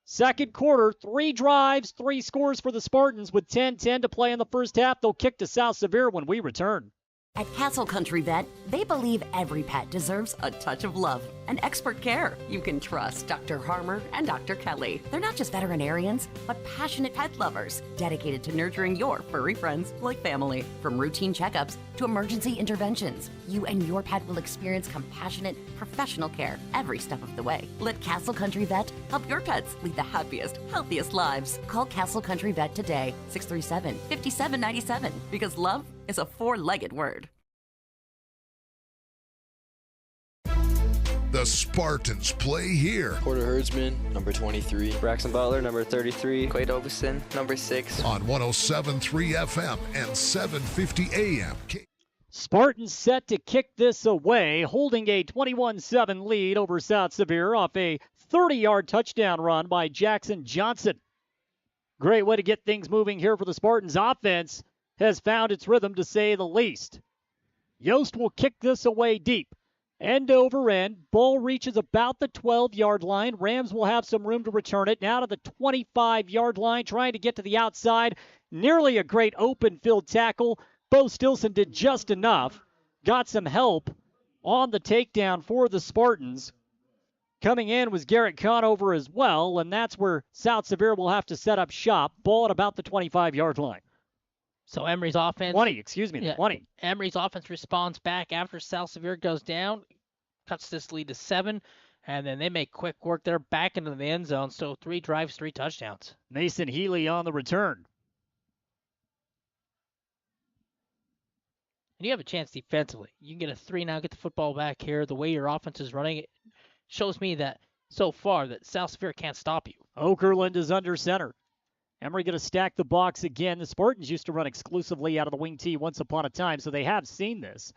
Second quarter, 3 drives, 3 scores for the Spartans with 10:10 to play in the first half. They'll kick to South Sevier when we return. At Castle Country Vet, they believe every pet deserves a touch of love and expert care. You can trust Dr. Harmer and Dr. Kelly. They're not just veterinarians, but passionate pet lovers, dedicated to nurturing your furry friends like family. From routine checkups to emergency interventions, you and your pet will experience compassionate, professional care every step of the way. Let Castle Country Vet help your pets lead the happiest, healthiest lives. Call Castle Country Vet today, 637-5797, because love is a 4-legged word. The Spartans play here. Porter Herdsman, number 23. Braxton Butler, number 33. Quade Overson, number 6. On 107.3 FM and 750 AM. Spartans set to kick this away, holding a 21-7 lead over South Sevier off a 30-yard touchdown run by Jackson Johnson. Great way to get things moving here for the Spartans. Offense has found its rhythm, to say the least. Yost will kick this away deep. End over end. Ball reaches about the 12-yard line. Rams will have some room to return it. Now to the 25-yard line, trying to get to the outside. Nearly a great open field tackle. Bo Stilson did just enough. Got some help on the takedown for the Spartans. Coming in was Garrett Conover as well, and that's where South Sevier will have to set up shop. Ball at about the 25-yard line. So Emery's offense... 20. Emery's offense responds back after South Sevier goes down, cuts this lead to 7, and then they make quick work. They're back into the end zone, so 3 drives, 3 touchdowns. Mason Healy on the return. And you have a chance defensively. You can get a 3 now, get the football back here. The way your offense is running, it shows me that so far that South Sevier can't stop you. Okerlund is under center. Emery going to stack the box again. The Spartans used to run exclusively out of the wing tee once upon a time, so they have seen this.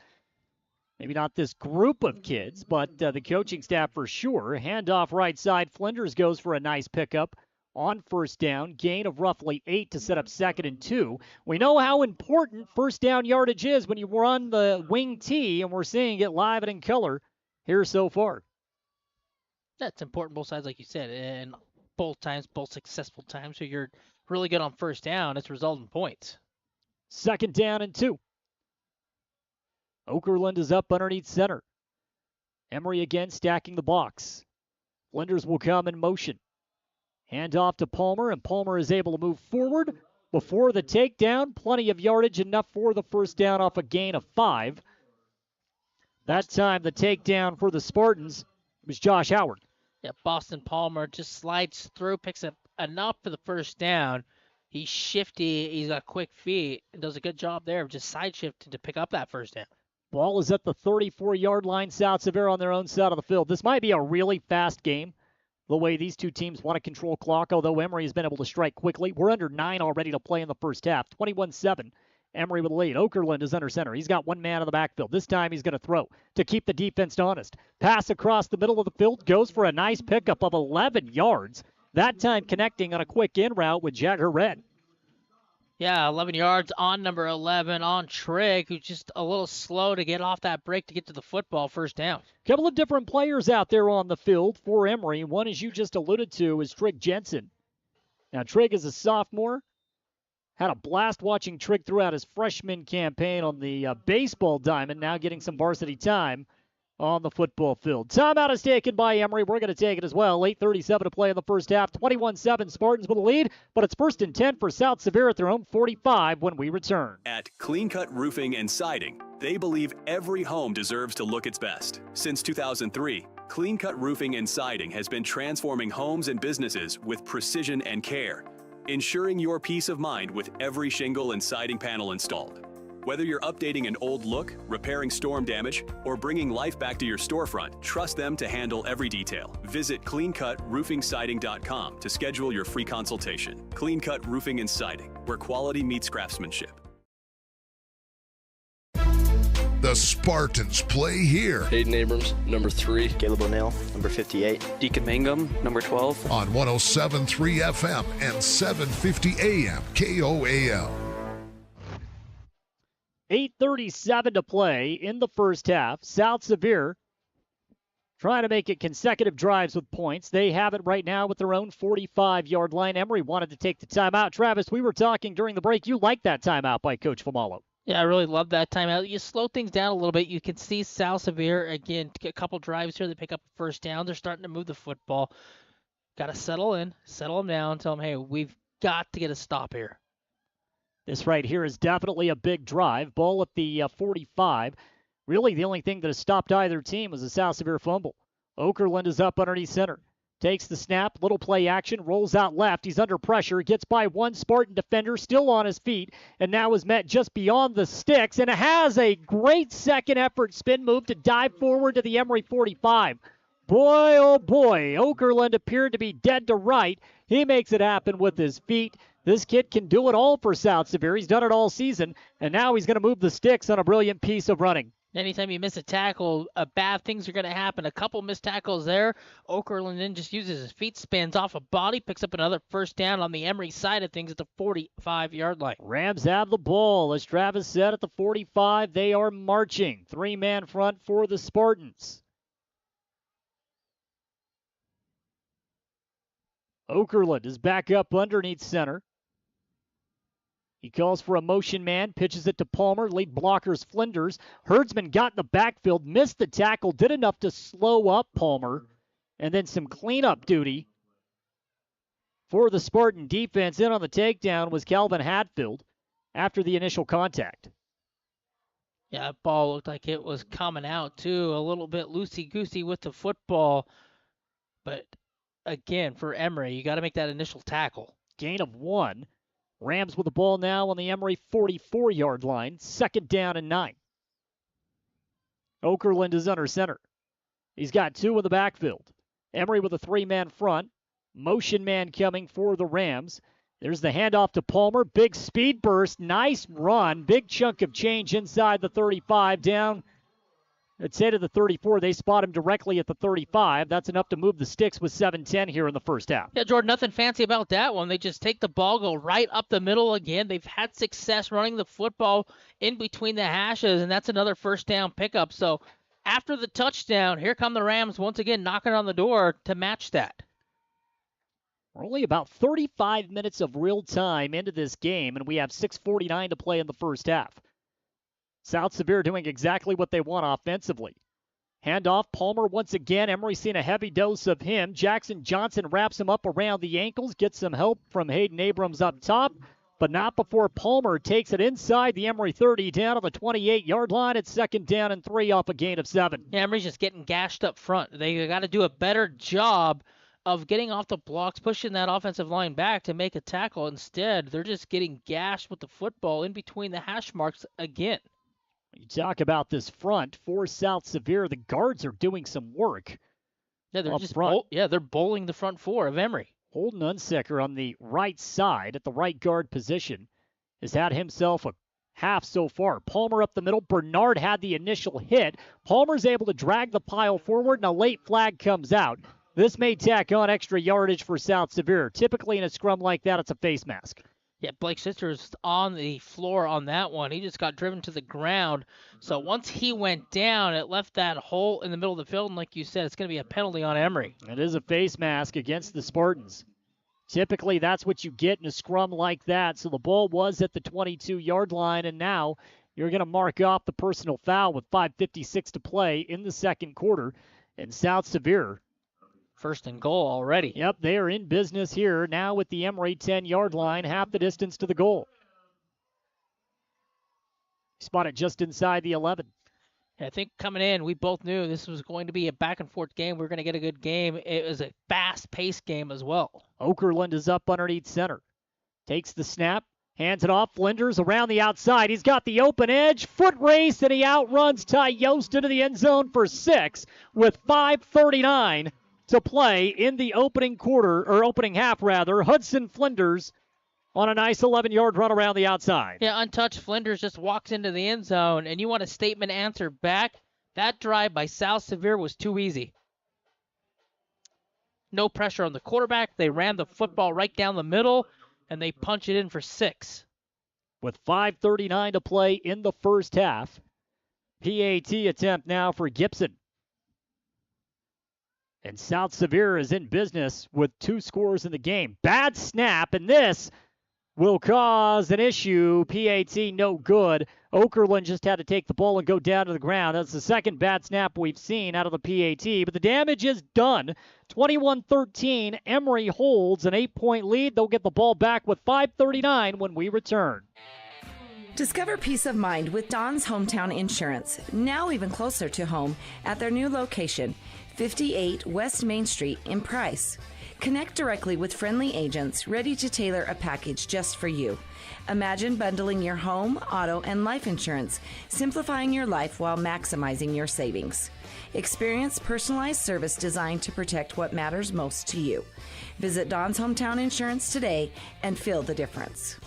Maybe not this group of kids, but the coaching staff for sure. Handoff right side. Flinders goes for a nice pickup on first down. Gain of roughly 8 to set up 2nd and 2. We know how important first down yardage is when you run the wing tee, and we're seeing it live and in color here so far. That's important both sides, like you said, and both times, both successful times. So you're really good on first down. It's resulting in points. 2nd down and 2. Okerlund is up underneath center. Emery again stacking the box. Flinders will come in motion. Hand off to Palmer, and Palmer is able to move forward before the takedown. Plenty of yardage, enough for the first down off a gain of 5. That time the takedown for the Spartans was Josh Howard. Yeah, Boston Palmer just slides through, picks up enough for the first down. He's shifty. He's got quick feet. And does a good job there of just side shifting to pick up that first down. Ball is at the 34-yard line. South Sevier on their own side of the field. This might be a really fast game, the way these two teams want to control clock, although Emery has been able to strike quickly. We're under 9 already to play in the first half. 21-7. Emery with the lead. Okerlund is under center. He's got one man in the backfield. This time he's going to throw to keep the defense honest. Pass across the middle of the field. Goes for a nice pickup of 11 yards. That time connecting on a quick in route with Jagger Red. Yeah, 11 yards on number 11 on Trigg, who's just a little slow to get off that break to get to the football. First down. A couple of different players out there on the field for Emery. One, as you just alluded to, is Trigg Jensen. Now, Trigg is a sophomore. Had a blast watching Trigg throughout his freshman campaign on the baseball diamond, now getting some varsity time. on the football field. Timeout is taken by Emery. We're going to take it as well. 8:37 to play in the first half. 21-7 Spartans with a lead, but it's 1st and 10 for South Sevier at their own 45 when we return. At Clean Cut Roofing and Siding, they believe every home deserves to look its best. Since 2003, Clean Cut Roofing and Siding has been transforming homes and businesses with precision and care, ensuring your peace of mind with every shingle and siding panel installed. Whether you're updating an old look, repairing storm damage, or bringing life back to your storefront, trust them to handle every detail. Visit cleancutroofingsiding.com to schedule your free consultation. Clean Cut Roofing and Siding, where quality meets craftsmanship. The Spartans play here. Hayden Abrams, number 3. Caleb O'Neill, number 58. Deacon Mangum, number 12. On 107.3 FM and 750 AM KOAL. 8:37 to play in the first half. South Sevier trying to make it consecutive drives with points. They have it right now with their own 45-yard line. Emery wanted to take the timeout. Travis, we were talking during the break. You liked that timeout by Coach Famalo. Yeah, I really love that timeout. You slow things down a little bit. You can see South Sevier, again, a couple drives here. They pick up a first down. They're starting to move the football. Got to settle them down, tell them, hey, we've got to get a stop here. This right here is definitely a big drive. Ball at the 45. Really, the only thing that has stopped either team was a South Sevier fumble. Okerlund is up underneath center. Takes the snap, little play action, rolls out left. He's under pressure. Gets by one Spartan defender, still on his feet, and now is met just beyond the sticks, and has a great second effort spin move to dive forward to the Emery 45. Boy, oh boy, Okerlund appeared to be dead to right. He makes it happen with his feet. This kid can do it all for South Sevier. He's done it all season, and now he's going to move the sticks on a brilliant piece of running. Anytime you miss a tackle, bad things are going to happen. A couple missed tackles there. Okerlund then just uses his feet, spans off a body, picks up another first down on the Emery side of things at the 45-yard line. Rams have the ball. As Travis said, at the 45, they are marching. 3-man front for the Spartans. Okerlund is back up underneath center. He calls for a motion man, pitches it to Palmer. Lead blockers Flinders. Herdsman got in the backfield, missed the tackle, did enough to slow up Palmer. And then some cleanup duty for the Spartan defense. In on the takedown was Calvin Hatfield after the initial contact. Yeah, that ball looked like it was coming out, too. A little bit loosey-goosey with the football. But, again, for Emery, you got to make that initial tackle. Gain of 1. Rams with the ball now on the Emery 44-yard line. 2nd down and 9. Okerlund is under center. He's got 2 in the backfield. Emery with a 3-man front. Motion man coming for the Rams. There's the handoff to Palmer. Big speed burst. Nice run. Big chunk of change inside the 35 down. Let's say to the 34. They spot him directly at the 35. That's enough to move the sticks with 7:10 here in the first half. Yeah, Jordan, nothing fancy about that one. They just take the ball, go right up the middle again. They've had success running the football in between the hashes, and that's another first down pickup. So after the touchdown, here come the Rams once again knocking on the door to match that. We're only about 35 minutes of real time into this game, and we have 6:49 to play in the first half. South Sevier doing exactly what they want offensively. Handoff, Palmer once again. Emery seeing a heavy dose of him. Jackson Johnson wraps him up around the ankles, gets some help from Hayden Abrams up top, but not before Palmer takes it inside the Emery 30 down on the 28-yard line. It's 2nd down and 3 off a gain of 7. Yeah, Emery's just getting gashed up front. They got to do a better job of getting off the blocks, pushing that offensive line back to make a tackle. Instead, they're just getting gashed with the football in between the hash marks again. You talk about this front for South Sevier. The guards are doing some work. Yeah, they're just they're bowling the front four of Emery. Holden Unsecker on the right side at the right guard position has had himself a half so far. Palmer up the middle. Bernard had the initial hit. Palmer's able to drag the pile forward, and a late flag comes out. This may tack on extra yardage for South Sevier. Typically in a scrum like that, it's a face mask. Yeah, Blake Sister's on the floor on that one. He just got driven to the ground. So once he went down, it left that hole in the middle of the field. And like you said, it's going to be a penalty on Emery. It is a face mask against the Spartans. Typically, that's what you get in a scrum like that. So the ball was at the 22-yard line, and now You're going to mark off the personal foul with 5:56 to play in the second quarter. And South Sevier, first and goal already. Yep, they are in business here now with the Emery 10-yard line, half the distance to the goal. Spot it just inside the 11. I think coming in, we both knew this was going to be a back-and-forth game. We were going to get a good game. It was a fast-paced game as well. Okerlund is up underneath center. Takes the snap, hands it off. Flinders around the outside. He's got the open edge. Foot race, and he outruns Ty Yost into the end zone for 6 with 5:39 to play in the opening half. Hudson Flinders on a nice 11-yard run around the outside. Yeah, untouched. Flinders just walks into the end zone, and you want a statement answer back. That drive by South Sevier was too easy. No pressure on the quarterback. They ran the football right down the middle, and they punch it in for 6. With 5:39 to play in the first half. PAT attempt now for Gibson. And South Sevier is in business with 2 scores in the game. Bad snap, and this will cause an issue. PAT no good. Okerlund just had to take the ball and go down to the ground. That's the second bad snap we've seen out of the PAT, but the damage is done. 21-13, Emery holds an 8-point lead. They'll get the ball back with 5:39 when we return. Discover peace of mind with Don's Hometown Insurance, now even closer to home at their new location, 58 West Main Street in Price. Connect directly with friendly agents ready to tailor a package just for you. Imagine bundling your home, auto, and life insurance, simplifying your life while maximizing your savings. Experience personalized service designed to protect what matters most to you. Visit Don's Hometown Insurance today and feel the difference.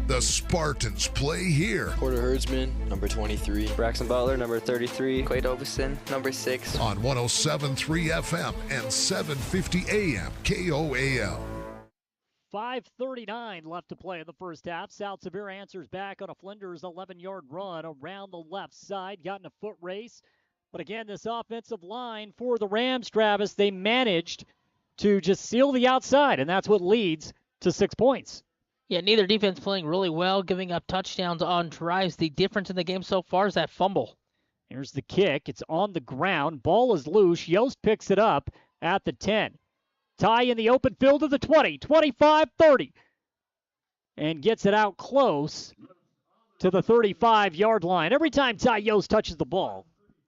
The Spartans play here. Porter Herdsman, number 23. Braxton Butler, number 33. Quade Overson, number 6. On 107.3 FM and 750 AM KOAL. 5:39 left to play in the first half. South Sevier answers back on a Flinders 11-yard run around the left side. Got in a foot race. But again, this offensive line for the Rams, Travis, they managed to just seal the outside, and that's what leads to 6 points. Yeah, neither defense playing really well, giving up touchdowns on drives. The difference in the game so far is that fumble. Here's the kick. It's on the ground. Ball is loose. Yost picks it up at the 10. Ty in the open field to the 20, 25, 30. And gets it out close to the 35-yard line. Every time Ty Yost touches the ball,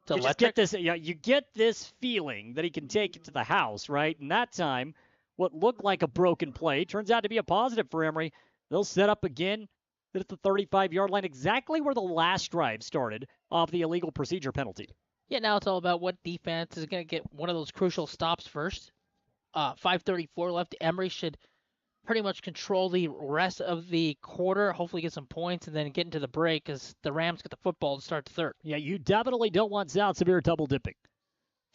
you just get this, you get this feeling that he can take it to the house, right? And that time, what looked like a broken play turns out to be a positive for Emery. They'll set up again at the 35-yard line, exactly where the last drive started off the illegal procedure penalty. Yeah, now it's all about what defense is going to get one of those crucial stops first. 5:34 left. Emery should pretty much control the rest of the quarter, hopefully get some points, and then get into the break because the Rams get the football to start the third. Yeah, you definitely don't want South Sevier double dipping.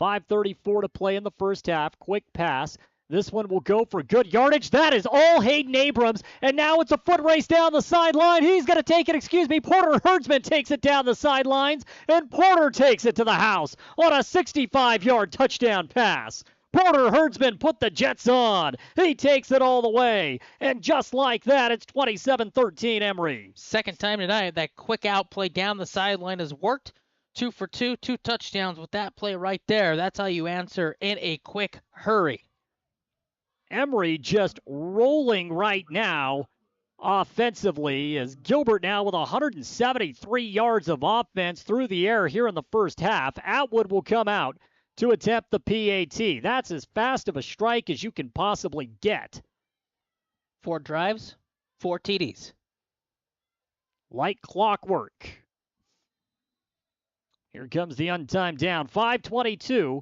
5:34 to play in the first half. Quick pass. This one will go for good yardage. That is all Hayden Abrams. And now it's a foot race down the sideline. He's going to take it. Porter Herdsman takes it down the sidelines. And Porter takes it to the house on a 65-yard touchdown pass. Porter Herdsman put the Jets on. He takes it all the way. And just like that, it's 27-13 Emery. Second time tonight, that quick out play down the sideline has worked. 2 for 2, 2 touchdowns with that play right there. That's how you answer in a quick hurry. Emery just rolling right now offensively as Gilbert now with 173 yards of offense through the air here in the first half. Atwood will come out to attempt the PAT. That's as fast of a strike as you can possibly get. 4 drives, 4 TDs. Like clockwork. Here comes the untimed down. 5:22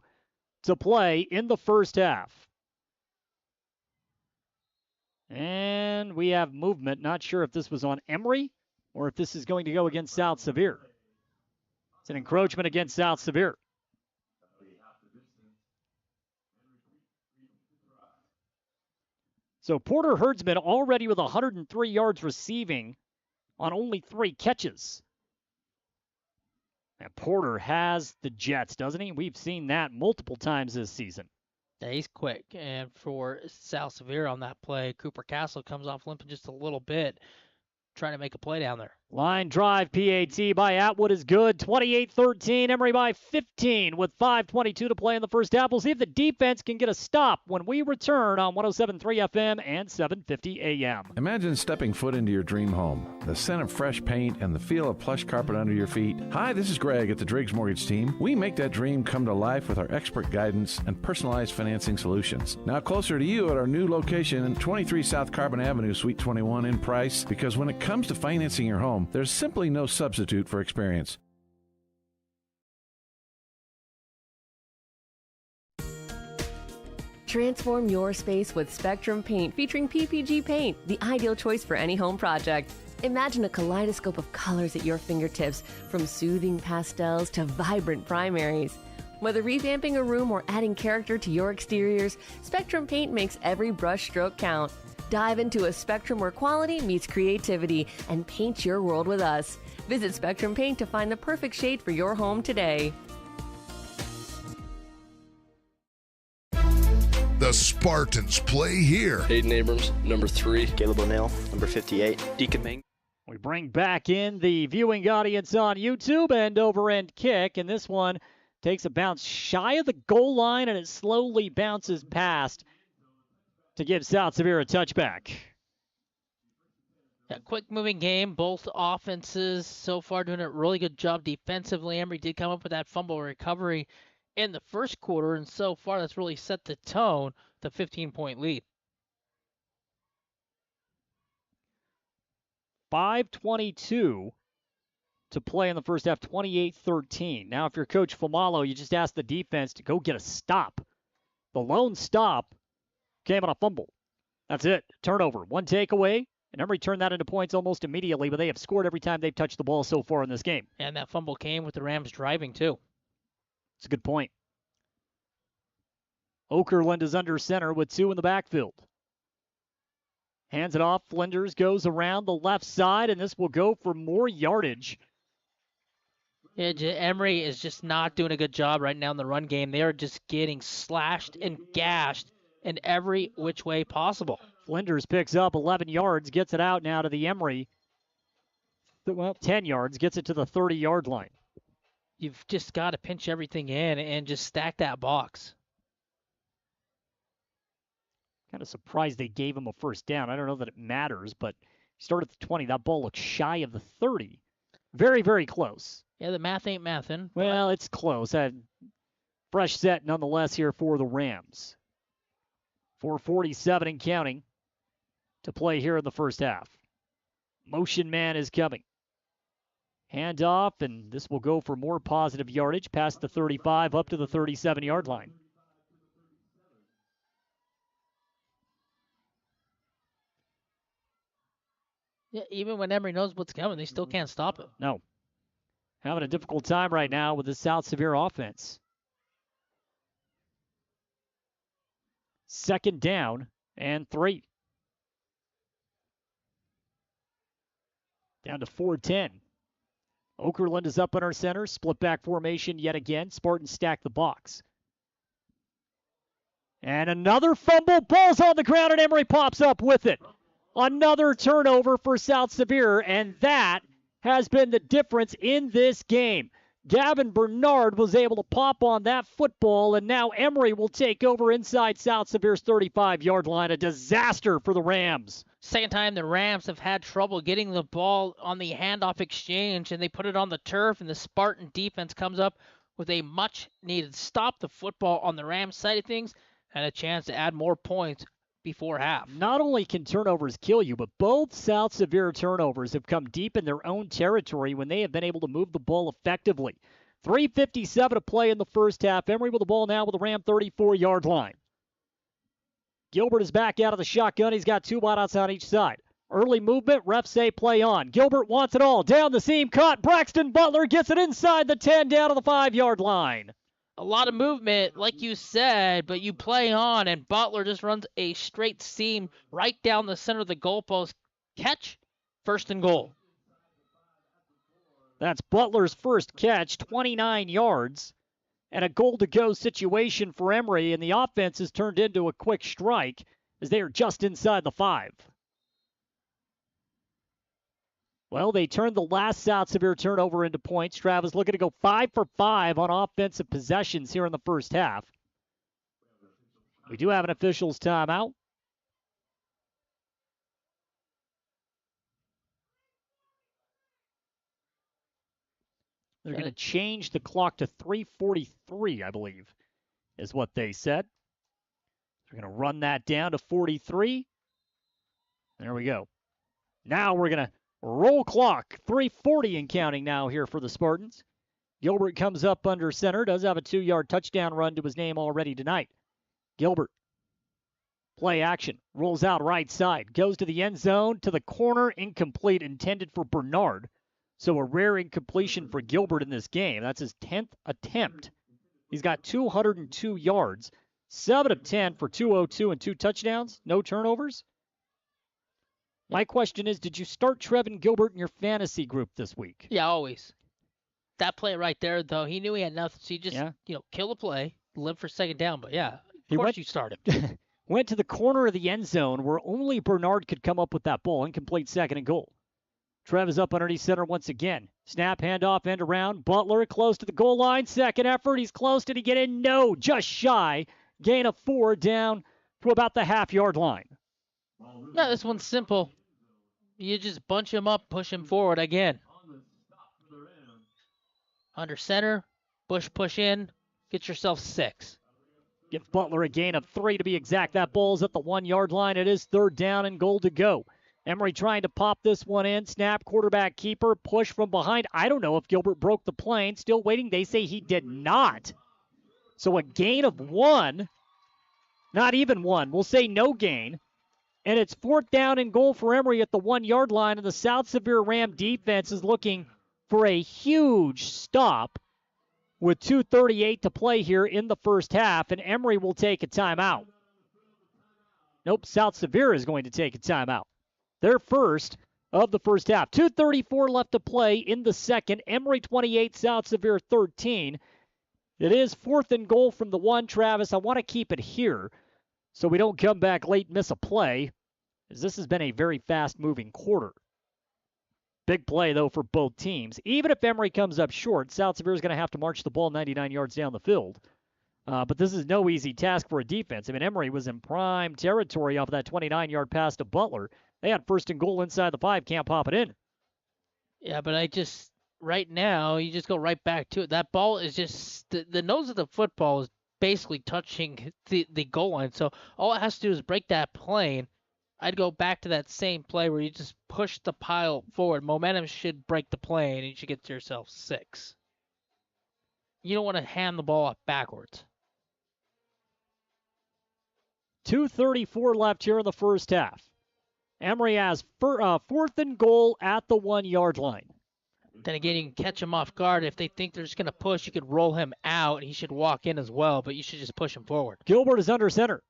to play in the first half. And we have movement. Not sure if this was on Emery or if this is going to go against South Sevier. It's an encroachment against South Sevier. So Porter Herdsman already with 103 yards receiving on only 3 catches. And Porter has the Jets, doesn't he? We've seen that multiple times this season. Yeah, he's quick. And for South Sevier on that play, Cooper Castle comes off limping just a little bit. trying to make a play down there. Line drive PAT by Atwood is good. 28-13. Emery by 15 with 5:22 to play in the first half. We'll see if the defense can get a stop when we return on 107.3 FM and 750 AM. Imagine stepping foot into your dream home. The scent of fresh paint and the feel of plush carpet under your feet. Hi, this is Greg at the Driggs Mortgage Team. We make that dream come to life with our expert guidance and personalized financing solutions. Now closer to you at our new location in 23 South Carbon Avenue, Suite 21 in Price, because when it comes to financing your home, there's simply no substitute for experience. Transform your space with Spectrum Paint featuring PPG paint, the ideal choice for any home project. Imagine a kaleidoscope of colors at your fingertips, from soothing pastels to vibrant primaries. Whether revamping a room or adding character to your exteriors, Spectrum Paint makes every brush stroke count. Dive into a spectrum where quality meets creativity and paint your world with us. Visit Spectrum Paint to find the perfect shade for your home today. The Spartans play here. Hayden Abrams, number 3. Caleb O'Neill, number 58. Deacon Ming. We bring back in the viewing audience on YouTube. End over end kick, and this one takes a bounce shy of the goal line, and it slowly bounces past to give South Sevier a touchback. Yeah, quick moving game. Both offenses so far doing a really good job defensively. Emery did come up with that fumble recovery in the first quarter, and so far that's really set the tone, the 15-point lead. 5:22 to play in the first half, 28-13. Now, if you're Coach Famalo, you just ask the defense to go get a stop. The lone stop came on a fumble. That's it. Turnover. One takeaway, and Emery turned that into points almost immediately, but they have scored every time they've touched the ball so far in this game. And that fumble came with the Rams driving, too. It's a good point. Okerlund is under center with 2 in the backfield. Hands it off. Flinders goes around the left side, and this will go for more yardage. Yeah, Emery is just not doing a good job right now in the run game. They are just getting slashed and gashed in every which way possible. Flinders picks up 11 yards, gets it out now to the Emery. 10 yards, gets it to the 30-yard line. You've just got to pinch everything in and just stack that box. Kind of surprised they gave him a first down. I don't know that it matters, but he started at the 20. That ball looks shy of the 30. Very, very close. Yeah, the math ain't mathin'. Well, it's close. Fresh set nonetheless here for the Rams. 4:47 and counting to play here in the first half. Motion man is coming. Hand off, and this will go for more positive yardage past the 35 up to the 37-yard line. Yeah, even when Emery knows what's coming, they still can't stop it. No. Having a difficult time right now with the South Sevier offense. 2nd down and 3. Down to 4:10. Okerlund is up in our center. Split back formation yet again. Spartans stack the box. And another fumble. Ball's on the ground, and Emery pops up with it. Another turnover for South Sevier, and that has been the difference in this game. Gavin Bernard was able to pop on that football, and now Emery will take over inside South Sevier's 35-yard line. A disaster for the Rams. Second time the Rams have had trouble getting the ball on the handoff exchange, and they put it on the turf, and the Spartan defense comes up with a much-needed stop the football on the Rams side of things and a chance to add more points before half. Not only can turnovers kill you, but both South Sevier turnovers have come deep in their own territory when they have been able to move the ball effectively. 3:57 to play in the first half. Emery with the ball now with the Ram 34-yard line. Gilbert is back out of the shotgun. He's got 2 wideouts on each side. Early movement, refs say play on. Gilbert wants it all. Down the seam, caught. Braxton Butler gets it inside the 10, down to the 5-yard line. A lot of movement, like you said, but you play on, and Butler just runs a straight seam right down the center of the goalpost. Catch, 1st and goal. That's Butler's first catch, 29 yards, and a goal-to-go situation for Emery, and the offense has turned into a quick strike as they are just inside the 5. Well, they turned the last South Sevier turnover into points. Travis looking to go 5 for 5 on offensive possessions here in the first half. We do have an official's timeout. They're going to change the clock to 3:43, I believe, is what they said. They're going to run that down to 43. There we go. Now we're going to roll clock. 3:40 and counting now here for the Spartans. Gilbert comes up under center. Does have a 2-yard touchdown run to his name already tonight. Gilbert. Play action. Rolls out right side. Goes to the end zone. To the corner. Incomplete. Intended for Bernard. So a rare incompletion for Gilbert in this game. That's his 10th attempt. He's got 202 yards. 7 of 10 for 202 and 2 touchdowns. No turnovers. My question is, did you start Trevin Gilbert in your fantasy group this week? Yeah, always. That play right there, though, he knew he had nothing, so he just, kill the play, live for second down. But, yeah, of course you start him. Went to the corner of the end zone where only Bernard could come up with that ball. Incomplete, 2nd and goal. Trev is up underneath center once again. Snap, handoff, end around. Butler close to the goal line. 2nd effort. He's close. Did he get in? No, just shy. Gain of 4 down to about the half-yard line. No, this one's simple. You just bunch him up, push him forward again. Under center, push in, get yourself 6. Give Butler a gain of 3 to be exact. That ball's at the 1-yard line. It is 3rd down and goal to go. Emery trying to pop this one in. Snap, quarterback keeper, push from behind. I don't know if Gilbert broke the plane. Still waiting. They say he did not. So a gain of 1. Not even 1. We'll say no gain. And it's 4th down and goal for Emery at the 1-yard line. And the South Sevier Ram defense is looking for a huge stop with 2:38 to play here in the first half. And Emery will take a timeout. Nope, South Sevier is going to take a timeout. Their first of the first half. 2:34 left to play in the second. Emery 28, South Sevier 13. It is 4th and goal from the 1, Travis. I want to keep it here so we don't come back late and miss a play, as this has been a very fast-moving quarter. Big play, though, for both teams. Even if Emery comes up short, South Sevier is going to have to march the ball 99 yards down the field. But this is no easy task for a defense. I mean, Emery was in prime territory off of that 29-yard pass to Butler. They had 1st and goal inside the 5. Can't pop it in. Yeah, but right now, you just go right back to it. That ball is just, the nose of the football is basically touching the goal line. So all it has to do is break that plane. I'd go back to that same play where you just push the pile forward. Momentum should break the plane, and you should get to yourself 6. You don't want to hand the ball off backwards. 2:34 left here in the first half. Emery has 4th and goal at the 1-yard line. Then again, you can catch him off guard. If they think they're just going to push, you could roll him out. He should walk in as well, but you should just push him forward. Gilbert is under center.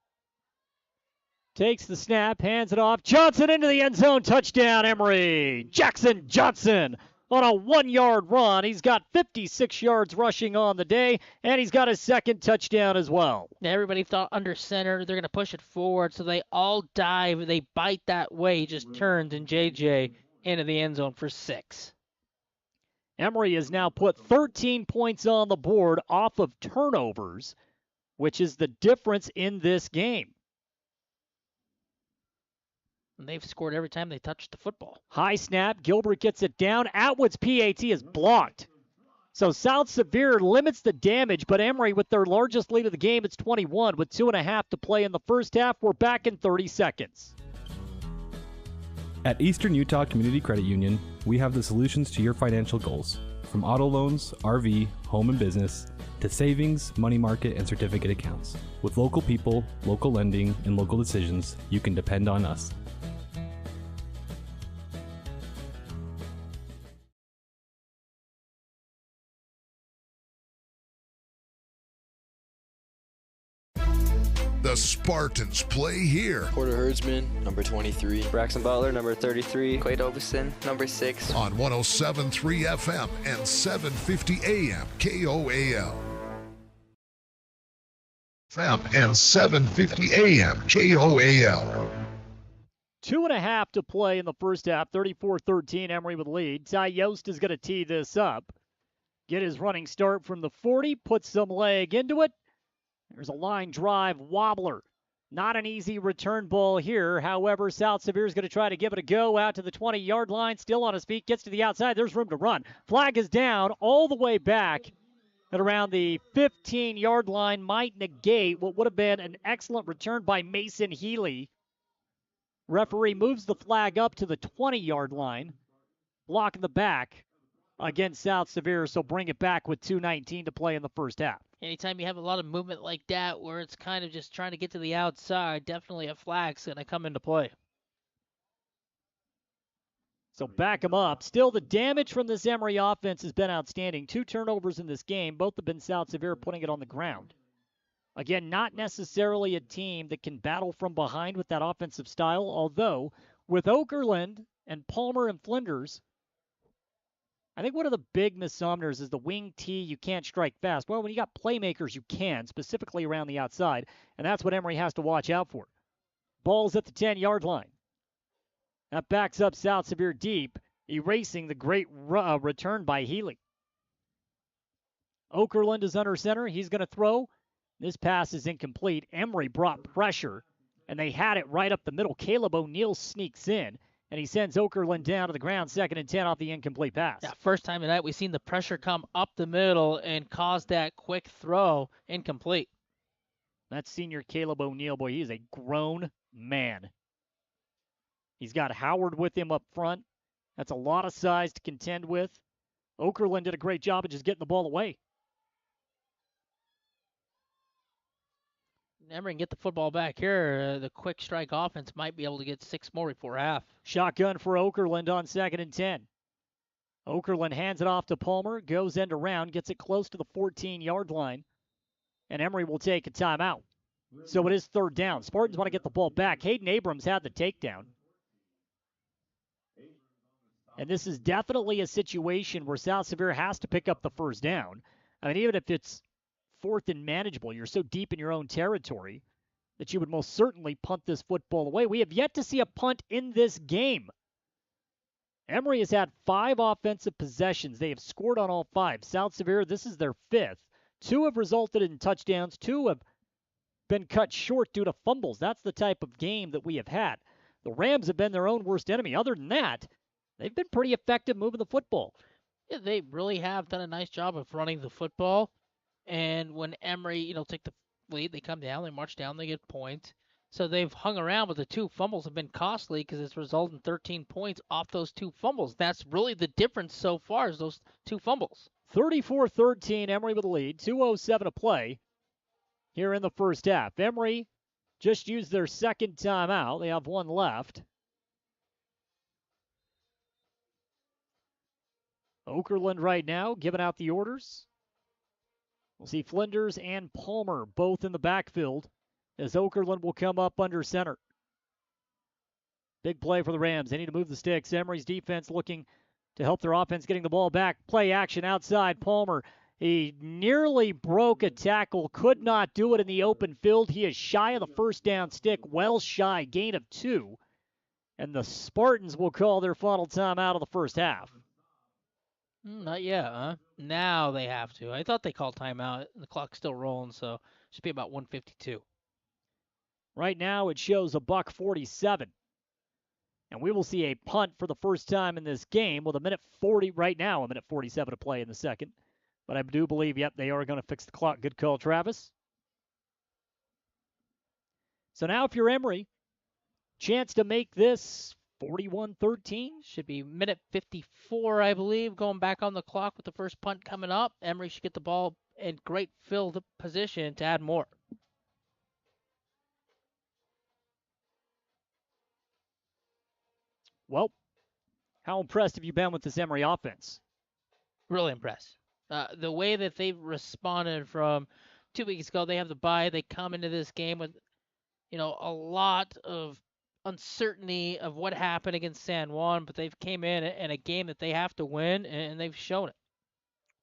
Takes the snap, hands it off. Johnson into the end zone. Touchdown, Emery. Jackson Johnson on a 1-yard run. He's got 56 yards rushing on the day, and he's got his 2nd touchdown as well. Everybody thought under center, they're going to push it forward, so they all dive. They bite that way. He just turns, and JJ into the end zone for 6. Emery has now put 13 points on the board off of turnovers, which is the difference in this game. And they've scored every time they touch the football. High snap. Gilbert gets it down. Atwood's PAT is blocked. So South Sevier limits the damage, but Emery with their largest lead of the game, it's 21 with 2.5 to play in the first half. We're back in 30 seconds. At Eastern Utah Community Credit Union, we have the solutions to your financial goals. From auto loans, RV, home and business, to savings, money market, and certificate accounts. With local people, local lending, and local decisions, you can depend on us. The Spartans play here. Porter Herdsman, number 23. Braxton Butler, number 33. Quade Ovison, number 6. On 107.3 FM and 750 AM KOAL. FM and 750 AM KOAL. 2.5 to play in the first half. 34-13, Emery with lead. Ty Yost is going to tee this up. Get his running start from the 40, put some leg into it. There's a line drive wobbler. Not an easy return ball here. However, South Sevier is going to try to give it a go out to the 20-yard line. Still on his feet, gets to the outside. There's room to run. Flag is down all the way back at around the 15-yard line. Might negate what would have been an excellent return by Mason Healy. Referee moves the flag up to the 20-yard line, blocking the back against South Sevier, so bring it back with 2:19 to play in the first half. Anytime you have a lot of movement like that where it's kind of just trying to get to the outside, definitely a flag's going to come into play. So back him up. Still, the damage from this Emery offense has been outstanding. 2 turnovers in this game. Both have been South Sevier putting it on the ground. Again, not necessarily a team that can battle from behind with that offensive style, although with Okerlund and Palmer and Flinders, I think one of the big misnomers is the wing T, you can't strike fast. Well, when you got playmakers, you can, specifically around the outside, and that's what Emery has to watch out for. Ball's at the 10-yard line. That backs up South Sevier deep, erasing the great return by Healy. Okerlund is under center. He's going to throw. This pass is incomplete. Emery brought pressure, and they had it right up the middle. Caleb O'Neill sneaks in, and he sends Okerlund down to the ground, 2nd and 10 off the incomplete pass. Yeah, first time tonight we've seen the pressure come up the middle and cause that quick throw incomplete. That's senior Caleb O'Neill. Boy, he is a grown man. He's got Howard with him up front. That's a lot of size to contend with. Okerlund did a great job of just getting the ball away. Emery can get the football back here. The quick strike offense might be able to get 6 more before half. Shotgun for Okerlund on 2nd and 10. Okerlund hands it off to Palmer, goes end around, gets it close to the 14-yard line, and Emery will take a timeout. So it is 3rd down. Spartans want to get the ball back. Hayden Abrams had the takedown. And this is definitely a situation where South Sevier has to pick up the 1st down. I mean, even if it's 4th and manageable, you're so deep in your own territory that you would most certainly punt this football away. We have yet to see a punt in this game. Emery has had 5 offensive possessions. They have scored on all 5. South Sevier, this is their 5th. 2 have resulted in touchdowns. 2 have been cut short due to fumbles. That's the type of game that we have had. The Rams have been their own worst enemy. Other than that, they've been pretty effective moving the football. Yeah, they really have done a nice job of running the football. And when Emery, take the lead, they come down, they march down, they get points. So they've hung around, but the 2 fumbles have been costly because it's resulted in 13 points off those 2 fumbles. That's really the difference so far is those 2 fumbles. 34-13, Emery with the lead. 2:07 to play here in the first half. Emery just used their 2nd timeout. They have 1 left. Okerlund right now giving out the orders. We'll see Flinders and Palmer both in the backfield as Okerlund will come up under center. Big play for the Rams. They need to move the sticks. Emery's defense looking to help their offense getting the ball back. Play action outside. Palmer, he nearly broke a tackle. Could not do it in the open field. He is shy of the 1st down stick. Well shy. Gain of 2. And the Spartans will call their final timeout of the first half. Not yet, huh? Now they have to. I thought they called timeout. The clock's still rolling, so it should be about 1:52. Right now it shows $1:47. And we will see a punt for the first time in this game with a minute 40 right now, a minute 47 to play in the second. But I do believe, yep, they are going to fix the clock. Good call, Travis. So now if you're Emery, chance to make this 41-13. Should be minute 54, I believe, going back on the clock with the first punt coming up. Emery should get the ball in great field position to add more. Well, how impressed have you been with this Emery offense? Really impressed. The way that they've responded from 2 weeks ago, they have the bye. They come into this game with, a lot of uncertainty of what happened against San Juan, but they've came in a game that they have to win, and they've shown it.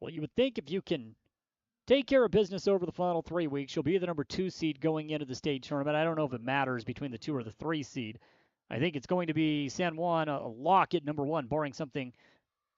Well, you would think if you can take care of business over the final 3 weeks, you'll be the number 2 seed going into the state tournament. I don't know if it matters between the 2 or the 3 seed. I think it's going to be San Juan a lock at number 1, barring something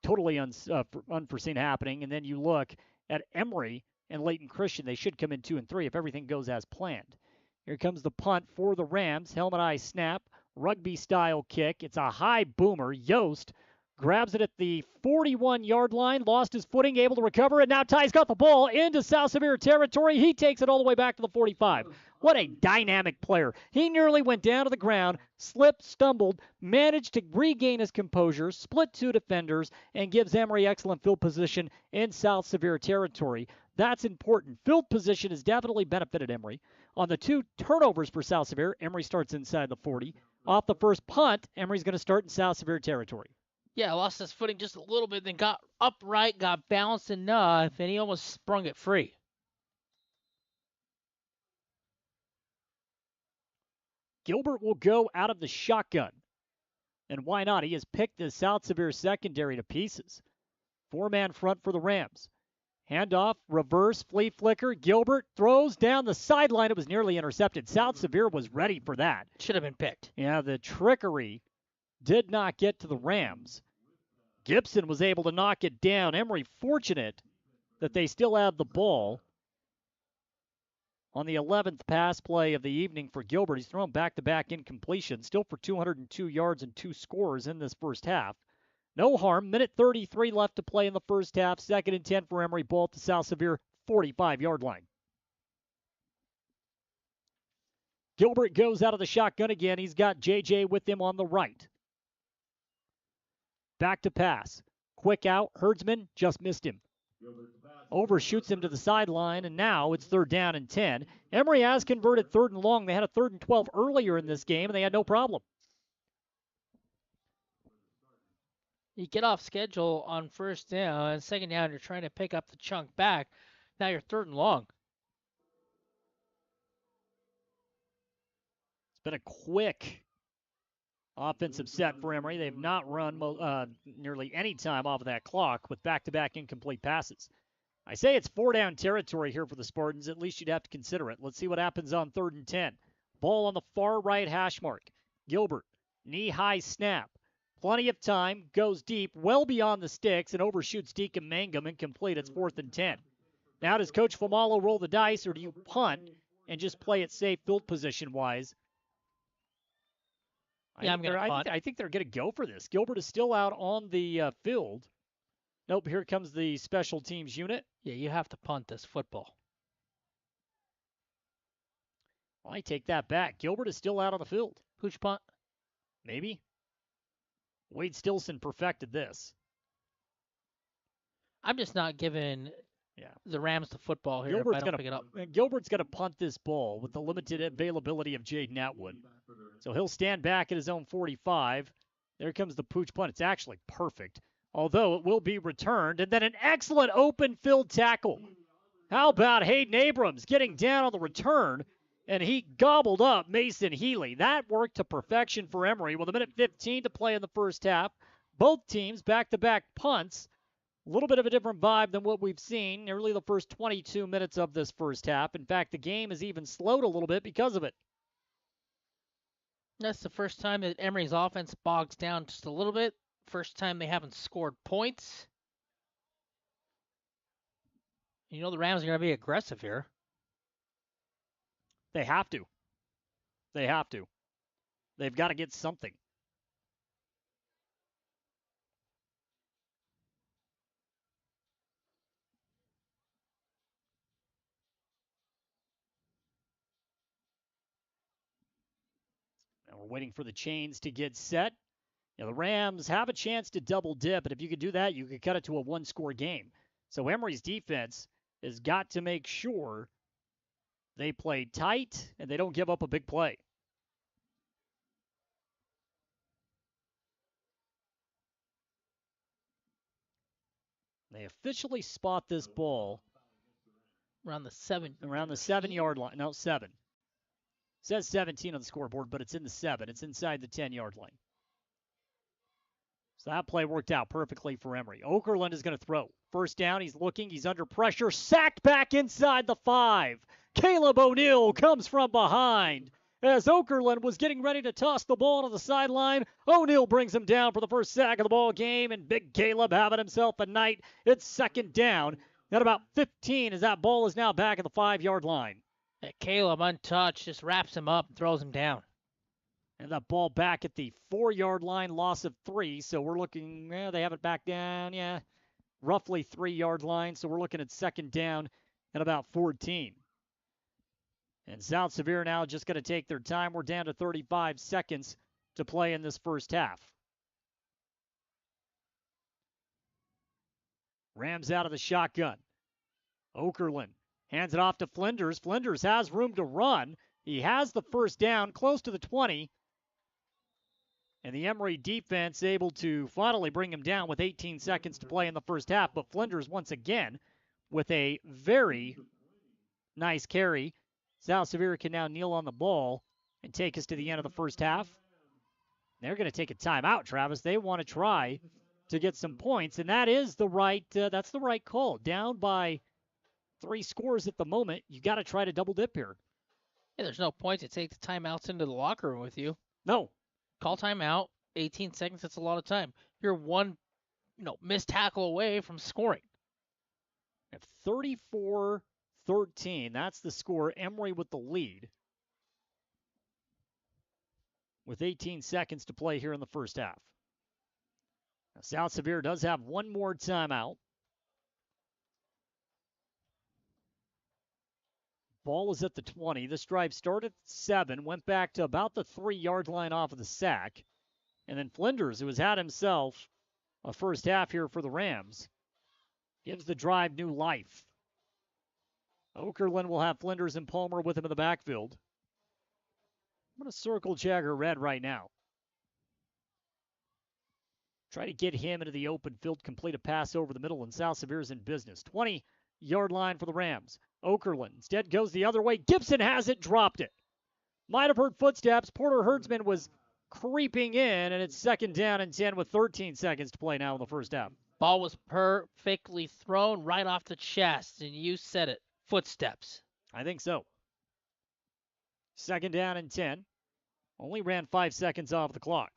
totally unforeseen happening. And then you look at Emery and Leighton Christian. They should come in 2 and 3 if everything goes as planned. Here comes the punt for the Rams. Helmet eye snap, rugby-style kick. It's a high boomer. Yost grabs it at the 41-yard line, lost his footing, able to recover, and now Ty's got the ball into South Sevier territory. He takes it all the way back to the 45. What a dynamic player. He nearly went down to the ground, slipped, stumbled, managed to regain his composure, split 2 defenders, and gives Emery excellent field position in South Sevier territory. That's important. Field position has definitely benefited Emery. On the 2 turnovers for South Sevier, Emery starts inside the 40. Off the first punt, Emery's going to start in South Sevier territory. Yeah, lost his footing just a little bit, then got upright, got balanced enough, and he almost sprung it free. Gilbert will go out of the shotgun. And why not? He has picked the South Sevier secondary to pieces. 4-man front for the Rams. Handoff, reverse, flea flicker. Gilbert throws down the sideline. It was nearly intercepted. South Sevier was ready for that. Should have been picked. Yeah, the trickery did not get to the Rams. Gibson was able to knock it down. Emery fortunate that they still have the ball. On the 11th pass play of the evening for Gilbert, he's thrown back-to-back incompletion, still for 202 yards and 2 scores in this first half. No harm. Minute 33 left to play in the first half. 2nd and 10 for Emery, ball at the South Sevier 45-yard line. Gilbert goes out of the shotgun again. He's got J.J. with him on the right. Back to pass. Quick out. Herdsman just missed him. Overshoots him to the sideline, and now it's 3rd down and 10. Emery has converted 3rd and long. They had a 3rd and 12 earlier in this game, and they had no problem. You get off schedule on 1st down, and 2nd down, you're trying to pick up the chunk back. Now you're 3rd and long. It's been a quick offensive set for Emery. They've not run nearly any time off of that clock with back-to-back incomplete passes. I say it's 4-down territory here for the Spartans. At least you'd have to consider it. Let's see what happens on 3rd and 10. Ball on the far right hash mark. Gilbert, knee-high snap. Plenty of time, goes deep, well beyond the sticks, and overshoots Deacon Mangum, incomplete. It's 4th and 10. Now does Coach Famalo roll the dice, or do you punt and just play it safe field position-wise? Yeah, I'm going to punt. I think they're going to go for this. Gilbert is still out on the field. Nope, here comes the special teams unit. Yeah, you have to punt this football. Well, I take that back. Gilbert is still out on the field. Pooch punt? Maybe. Wade Stilson perfected this. I'm just not giving the Rams the football here if I don't pick it up. Gilbert's going to punt this ball with the limited availability of Jaden Atwood. So he'll stand back at his own 45. There comes the Pooch punt. It's actually perfect, although it will be returned. And then an excellent open field tackle. How about Hayden Abrams getting down on the return, and he gobbled up Mason Healy. That worked to perfection for Emery with 1:15 to play in the first half. Both teams back-to-back punts. A little bit of a different vibe than what we've seen nearly the first 22 minutes of this first half. In fact, the game is even slowed a little bit because of it. That's the first time that Emery's offense bogs down just a little bit. First time they haven't scored points. You know the Rams are going to be aggressive here. They have to. They have to. They've got to get something. Now we're waiting for the chains to get set. The Rams have a chance to double dip, and if you could do that, you could cut it to a one-score game. So Emery's defense has got to make sure they play tight and they don't give up a big play. They officially spot this ball around the 7-yard line. No, 7. It says 17 on the scoreboard, but it's in the 7. It's inside the 10-yard line. So that play worked out perfectly for Emery. Okerlund is going to throw. First down, he's looking, he's under pressure, sacked back inside the 5. Caleb O'Neill comes from behind as Okerlund was getting ready to toss the ball to the sideline. O'Neal brings him down for the first sack of the ball game, and Big Caleb having himself a night. It's second down at about 15 as that ball is now back at the 5-yard line. Yeah, Caleb, untouched, just wraps him up and throws him down. And that ball back at the 4-yard line, loss of 3. So we're looking, they have it back down, roughly 3-yard line. So we're looking at second down at about 14. And South Sevier now just going to take their time. We're down to 35 seconds to play in this first half. Rams out of the shotgun. Okerlund hands it off to Flinders. Flinders has room to run. He has the first down close to the 20. And the Emery defense able to finally bring him down with 18 seconds to play in the first half. But Flinders once again with a very nice carry. South Sevier can now kneel on the ball and take us to the end of the first half. They're going to take a timeout, Travis. They want to try to get some points, and that is the right call. Down by 3 scores at the moment. You got to try to double dip here. Yeah, there's no point to take the timeouts into the locker room with you. No. Call timeout. 18 seconds, that's a lot of time. You're one, missed tackle away from scoring. At 34-13, that's the score. Emery with the lead. With 18 seconds to play here in the first half. Now, South Sevier does have one more timeout. Ball is at the 20. This drive started at 7, went back to about the 3-yard line off of the sack. And then Flinders, who has had himself a first half here for the Rams, gives the drive new life. Okerlund will have Flinders and Palmer with him in the backfield. I'm going to circle Jagger Red right now. Try to get him into the open field, complete a pass over the middle, and South Sevier's in business. 20-yard line for the Rams. Okerlund instead goes the other way. Gibson has it, dropped it. Might have heard footsteps. Porter Herdsman was creeping in, and it's second down and 10 with 13 seconds to play now in the first half. Ball was perfectly thrown right off the chest, and you said it. Footsteps. I think so. Second down and 10. Only ran 5 seconds off the clock.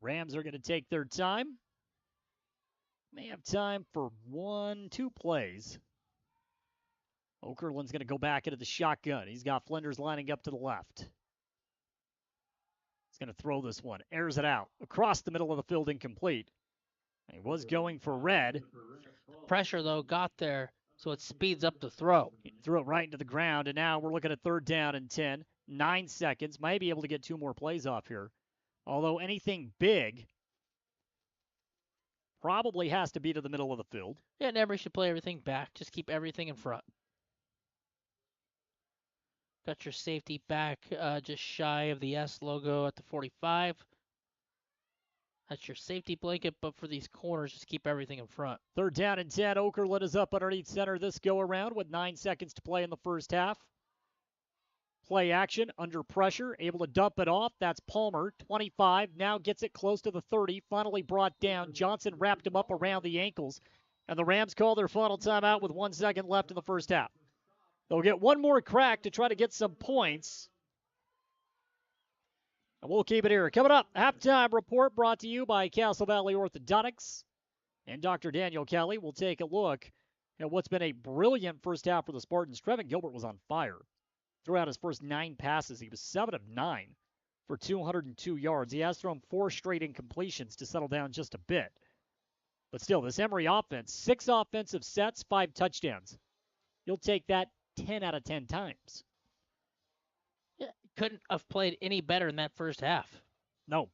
Rams are going to take their time. May have time for 1-2 plays. Okerlund's going to go back into the shotgun. He's got Flinders lining up to the left. He's going to throw this one. Airs it out. Across the middle of the field, incomplete. He was going for Red. The pressure, though, got there, so it speeds up the throw. He threw it right into the ground, and now we're looking at third down and 10. 9 seconds. Might be able to get 2 more plays off here. Although anything big probably has to be to the middle of the field. Yeah, Emery should play everything back. Just keep everything in front. Got your safety back just shy of the S logo at the 45. That's your safety blanket, but for these corners, just keep everything in front. Third down and 10. Okerlund is up underneath center this go around with 9 seconds to play in the first half. Play action, under pressure, able to dump it off. That's Palmer, 25, now gets it close to the 30, finally brought down. Johnson wrapped him up around the ankles, and the Rams call their final timeout with 1 second left in the first half. They'll get one more crack to try to get some points, and we'll keep it here. Coming up, halftime report brought to you by Castle Valley Orthodontics and Dr. Daniel Kelly. We'll take a look at what's been a brilliant first half for the Spartans. Trevin Gilbert was on fire. Threw out his first 9 passes. He was 7 of 9 for 202 yards. He has thrown 4 straight incompletions to settle down just a bit. But still, this Emery offense, 6 offensive sets, 5 touchdowns. You'll take that 10 out of 10 times. Yeah, couldn't have played any better in that first half. No.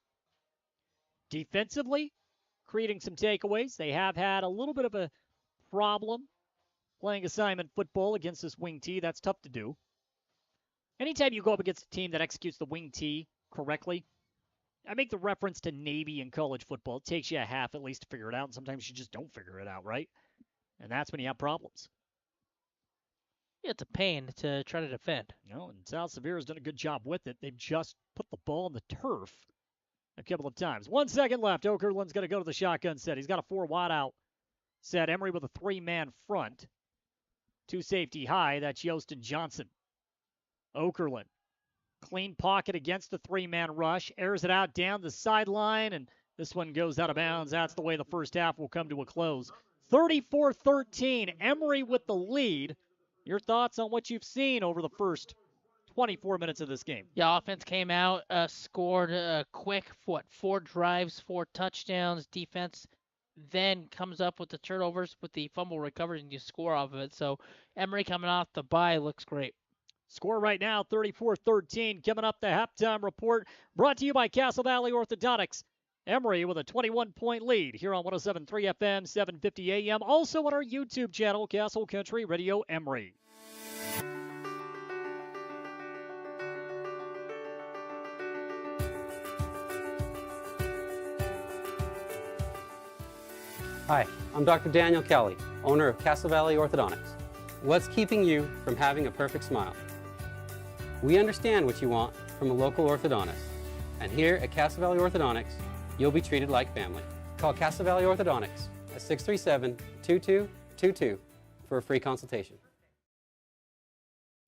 Defensively, creating some takeaways. They have had a little bit of a problem playing assignment football against this wing T. That's tough to do. Anytime you go up against a team that executes the wing T correctly, I make the reference to Navy in college football. It takes you a half at least to figure it out, and sometimes you just don't figure it out, right? And that's when you have problems. It's a pain to try to defend. No, and South Sevier has done a good job with it. They've just put the ball on the turf a couple of times. 1 second left. Okerlund's going to go to the shotgun set. He's got a 4 wide out set. Emery with a 3-man front. 2 safety high. That's Yost and Johnson. Okerlund. Clean pocket against the 3-man rush. Airs it out down the sideline, and this one goes out of bounds. That's the way the first half will come to a close. 34-13. Emery with the lead. Your thoughts on what you've seen over the first 24 minutes of this game? Yeah, offense came out, scored quick, 4 drives, 4 touchdowns. Defense then comes up with the turnovers, with the fumble recoveries, and you score off of it. So Emery coming off the bye looks great. Score right now, 34-13. Coming up, the halftime report brought to you by Castle Valley Orthodontics. Emery with a 21-point lead here on 107.3 FM, 750 AM. Also on our YouTube channel, Castle Country Radio Emery. Hi, I'm Dr. Daniel Kelly, owner of Castle Valley Orthodontics. What's keeping you from having a perfect smile? We understand what you want from a local orthodontist, and here at Castle Valley Orthodontics, you'll be treated like family. Call Castle Valley Orthodontics at 637-2222 for a free consultation.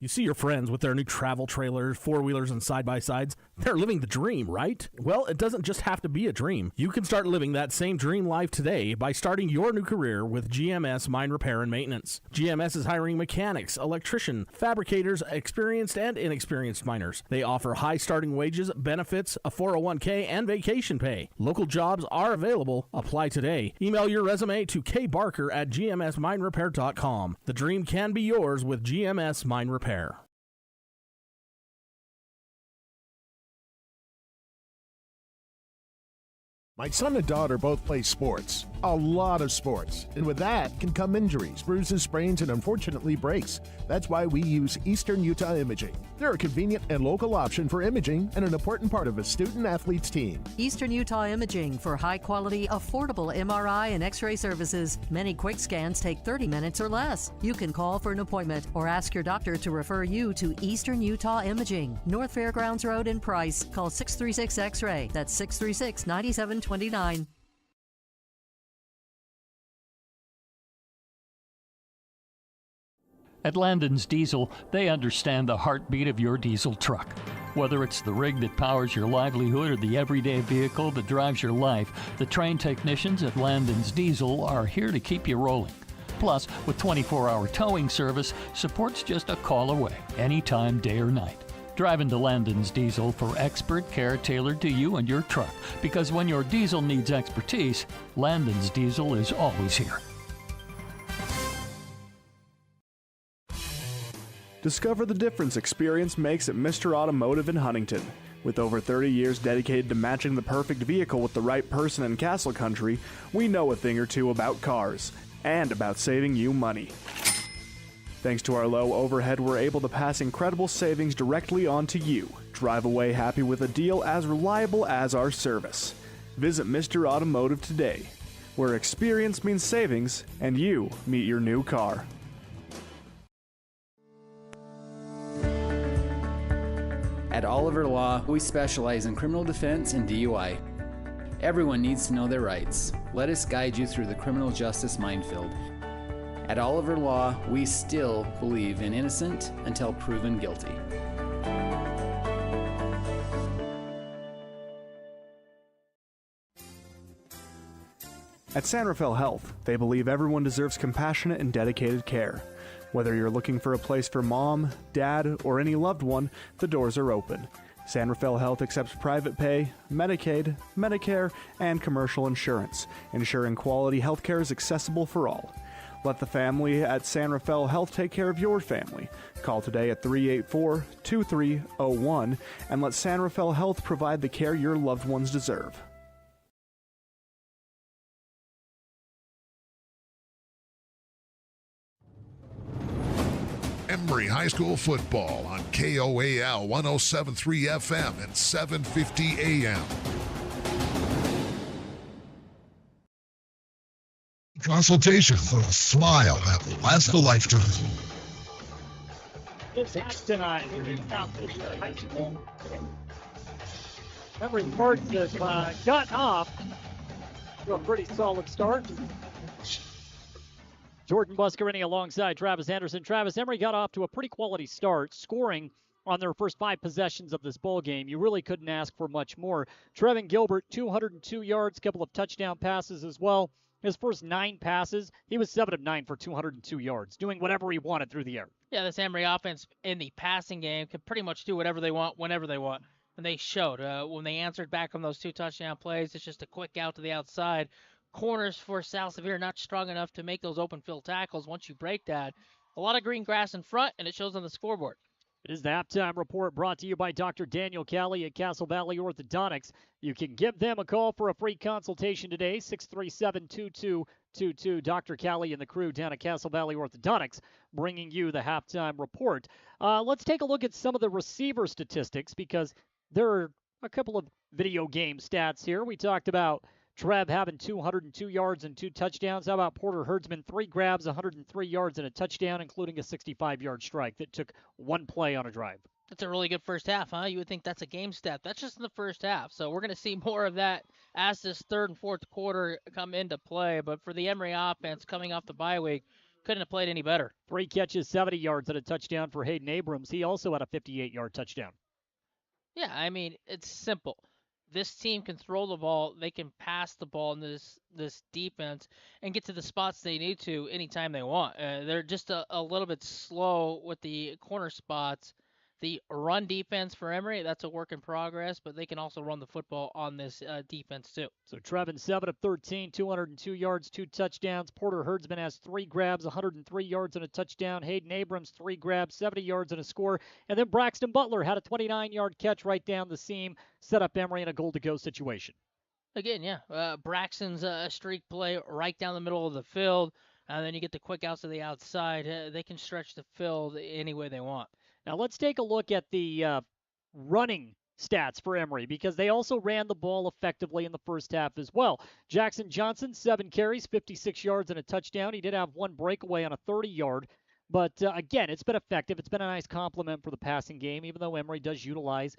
You see your friends with their new travel trailers, four-wheelers, and side-by-sides. They're living the dream, right? Well, it doesn't just have to be a dream. You can start living that same dream life today by starting your new career with GMS Mine Repair and Maintenance. GMS is hiring mechanics, electricians, fabricators, experienced and inexperienced miners. They offer high starting wages, benefits, a 401k, and vacation pay. Local jobs are available. Apply today. Email your resume to kbarker@gmsminerepair.com. The dream can be yours with GMS Mine Repair. My son and daughter both play sports, a lot of sports, and with that can come injuries, bruises, sprains, and unfortunately breaks. That's why we use Eastern Utah Imaging. They're a convenient and local option for imaging and an important part of a student-athlete's team. Eastern Utah Imaging for high-quality, affordable MRI and X-ray services. Many quick scans take 30 minutes or less. You can call for an appointment or ask your doctor to refer you to Eastern Utah Imaging, North Fairgrounds Road in Price. Call 636 X-ray. That's 636-9729. At Landon's Diesel, they understand the heartbeat of your diesel truck. Whether it's the rig that powers your livelihood or the everyday vehicle that drives your life, the trained technicians at Landon's Diesel are here to keep you rolling. Plus, with 24-hour towing service, support's just a call away, anytime, day or night. Drive into Landon's Diesel for expert care tailored to you and your truck, because when your diesel needs expertise, Landon's Diesel is always here. Discover the difference experience makes at Mr. Automotive in Huntington. With over 30 years dedicated to matching the perfect vehicle with the right person in Castle Country, we know a thing or two about cars and about saving you money. Thanks to our low overhead, we're able to pass incredible savings directly on to you. Drive away happy with a deal as reliable as our service. Visit Mr. Automotive today, where experience means savings and you meet your new car. At Oliver Law, we specialize in criminal defense and DUI. Everyone needs to know their rights. Let us guide you through the criminal justice minefield. At Oliver Law, we still believe in innocent until proven guilty. At San Rafael Health, they believe everyone deserves compassionate and dedicated care. Whether you're looking for a place for mom, dad, or any loved one, the doors are open. San Rafael Health accepts private pay, Medicaid, Medicare, and commercial insurance, ensuring quality health care is accessible for all. Let the family at San Rafael Health take care of your family. Call today at 384-2301 and let San Rafael Health provide the care your loved ones deserve. Emery High School football on KOAL 107.3 FM and 750 AM. Consultation for a smile that will last a lifetime. 6-9. Emery Spartans have gotten off to a pretty solid start. Jordan Buscarini alongside Travis Anderson. Travis, Emery got off to a pretty quality start, scoring on their first 5 possessions of this ball game. You really couldn't ask for much more. Trevin Gilbert, 202 yards, couple of touchdown passes as well. His first 9 passes, he was 7 of 9 for 202 yards, doing whatever he wanted through the air. Yeah, this Emery offense in the passing game can pretty much do whatever they want, whenever they want. And they showed. When they answered back on those 2 touchdown plays, it's just a quick out to the outside. Corners for South Sevier not strong enough to make those open field tackles. Once you break that, a lot of green grass in front, and it shows on the scoreboard. It is the halftime report brought to you by Dr. Daniel Callie at Castle Valley Orthodontics. You can give them a call for a free consultation today, 637-2222. Dr. Callie and the crew down at Castle Valley Orthodontics bringing you the halftime report. Let's take a look at some of the receiver statistics because there are a couple of video game stats here. We talked about Trev having 202 yards and 2 touchdowns. How about Porter Herdsman? 3 grabs, 103 yards and a touchdown, including a 65-yard strike that took 1 play on a drive. That's a really good first half, huh? You would think that's a game stat. That's just in the first half. So we're going to see more of that as this third and fourth quarter come into play. But for the Emery offense coming off the bye week, couldn't have played any better. 3 catches, 70 yards and a touchdown for Hayden Abrams. He also had a 58-yard touchdown. Yeah, I mean, it's simple. This team can throw the ball, they can pass the ball in this defense and get to the spots they need to anytime they want. They're just a little bit slow with the corner spots. The run defense for Emery, that's a work in progress, but they can also run the football on this defense too. So Trevin, 7 of 13, 202 yards, 2 touchdowns. Porter Herdsman has 3 grabs, 103 yards and a touchdown. Hayden Abrams, 3 grabs, 70 yards and a score. And then Braxton Butler had a 29-yard catch right down the seam, set up Emery in a goal-to-go situation. Again, yeah, Braxton's streak play right down the middle of the field, and then you get the quick outs to the outside. They can stretch the field any way they want. Now let's take a look at the running stats for Emery because they also ran the ball effectively in the first half as well. Jackson Johnson, 7 carries, 56 yards and a touchdown. He did have 1 breakaway on a 30-yard. But again, it's been effective. It's been a nice compliment for the passing game, even though Emery does utilize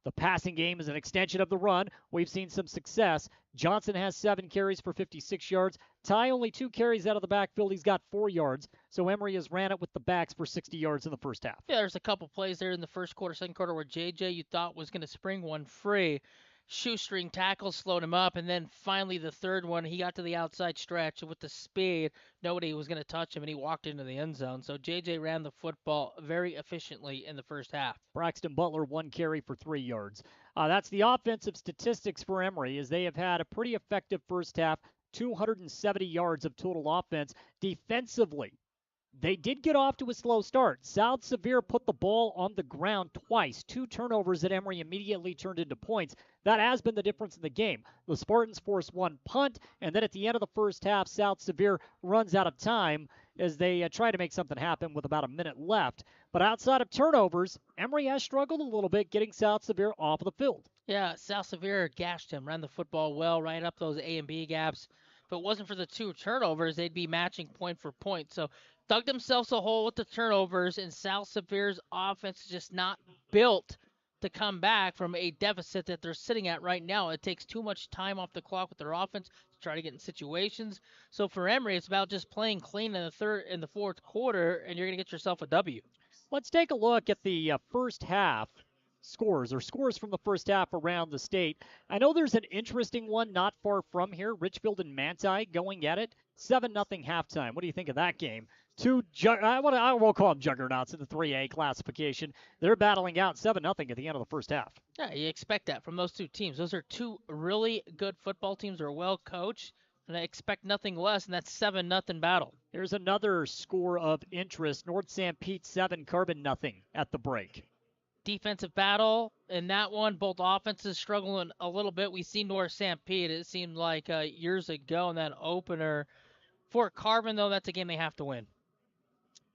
the passing game as an extension of the run. We've seen some success. Johnson has 7 carries for 56 yards. Ty only 2 carries out of the backfield. He's got 4 yards. So Emery has ran it with the backs for 60 yards in the first half. Yeah, there's a couple plays there in the first quarter, second quarter where JJ you thought was going to spring one free. Shoestring tackles slowed him up, and then finally the third one, he got to the outside stretch with the speed. Nobody was going to touch him, and he walked into the end zone. So JJ ran the football very efficiently in the first half. Braxton Butler, 1 carry for 3 yards. That's the offensive statistics for Emery, as they have had a pretty effective first half, 270 yards of total offense. Defensively, they did get off to a slow start. South Sevier put the ball on the ground twice, 2 turnovers that Emery immediately turned into points. That has been the difference in the game. The Spartans forced 1 punt, and then at the end of the first half, South Sevier runs out of time as they try to make something happen with about a minute left. But outside of turnovers, Emery has struggled a little bit getting South Sevier off of the field. Yeah, South Sevier gashed him, ran the football well, right up those A and B gaps. If it wasn't for the 2 turnovers, they'd be matching point for point. So dug themselves a hole with the turnovers, and South Sevier's offense is just not built to come back from a deficit that they're sitting at right now. It takes too much time off the clock with their offense to try to get in situations. So for Emery, it's about just playing clean in the third and the fourth quarter, and you're going to get yourself a W. Let's take a look at the first half scores from the first half around the state. I know there's an interesting one not far from here, Richfield and Manti going at it. 7-0 halftime. What do you think of that game? I won't call them juggernauts in the 3A classification. They're battling out 7-0 at the end of the first half. Yeah, you expect that from those 2 teams. Those are 2 really good football teams that are well coached, and I expect nothing less, and that's 7-0 battle. Here's another score of interest. North St. Pete 7, Carbon 0 at the break. Defensive battle in that one, both offenses struggling a little bit. We see North St. Pete, it seemed like years ago in that opener. For Carbon, though, that's a game they have to win.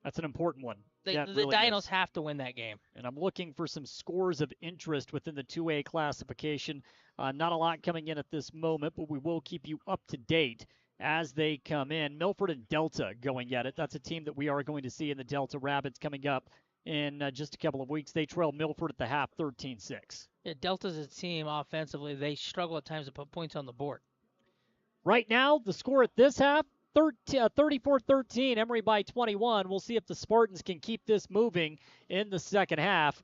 That's an important one. The Dinos have to win that game. And I'm looking for some scores of interest within the 2A classification. Not a lot coming in at this moment, but we will keep you up to date as they come in. Milford and Delta going at it. That's a team that we are going to see in the Delta Rapids coming up in just a couple of weeks. They trail Milford at the half 13-6. Yeah, Delta's a team offensively. They struggle at times to put points on the board. Right now, the score at this half, 34-13, Emery by 21. We'll see if the Spartans can keep this moving in the second half.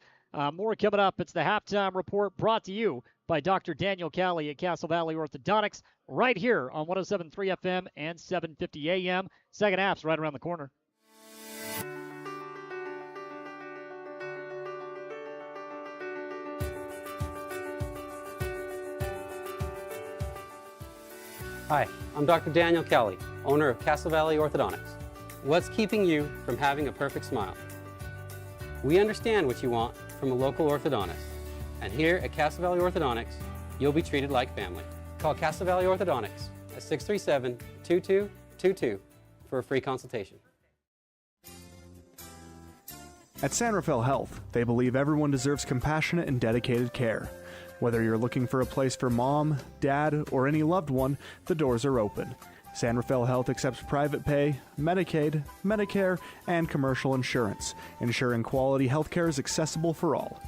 More coming up. It's the halftime report brought to you by Dr. Daniel Callie at Castle Valley Orthodontics right here on 107.3 FM and 750 AM. Second half's right around the corner. Hi, I'm Dr. Daniel Kelly, owner of Castle Valley Orthodontics. What's keeping you from having a perfect smile? We understand what you want from a local orthodontist. And here at Castle Valley Orthodontics, you'll be treated like family. Call Castle Valley Orthodontics at 637-2222 for a free consultation. At San Rafael Health, they believe everyone deserves compassionate and dedicated care. Whether you're looking for a place for mom, dad, or any loved one, the doors are open. San Rafael Health accepts private pay, Medicaid, Medicare, and commercial insurance, ensuring quality health care is accessible for all.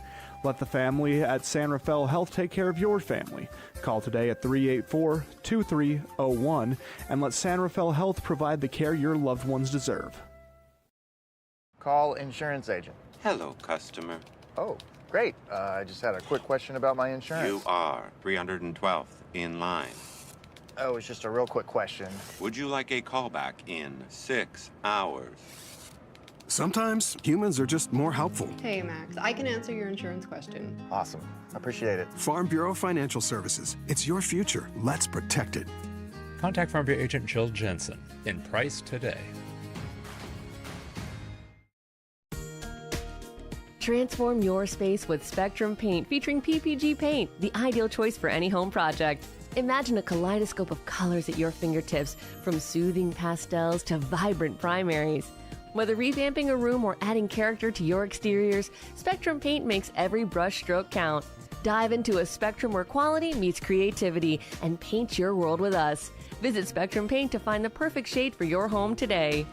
Let the family at San Rafael Health take care of your family. Call today at 384-2301 and let San Rafael Health provide the care your loved ones deserve. Call insurance agent. Hello, customer. Oh, great. I just had a quick question about my insurance. You are 312th in line. Oh, it's just a real quick question. Would you like a callback in 6 hours? Sometimes humans are just more helpful. Hey, Max, I can answer your insurance question. Awesome. Appreciate it. Farm Bureau Financial Services. It's your future. Let's protect it. Contact Farm Bureau agent Jill Jensen in Price today. Transform your space with Spectrum Paint featuring PPG paint, the ideal choice for any home project. Imagine a kaleidoscope of colors at your fingertips, from soothing pastels to vibrant primaries. Whether revamping a room or adding character to your exteriors, Spectrum Paint makes every brush stroke count. Dive into a spectrum where quality meets creativity and paint your world with us. Visit Spectrum Paint to find the perfect shade for your home today.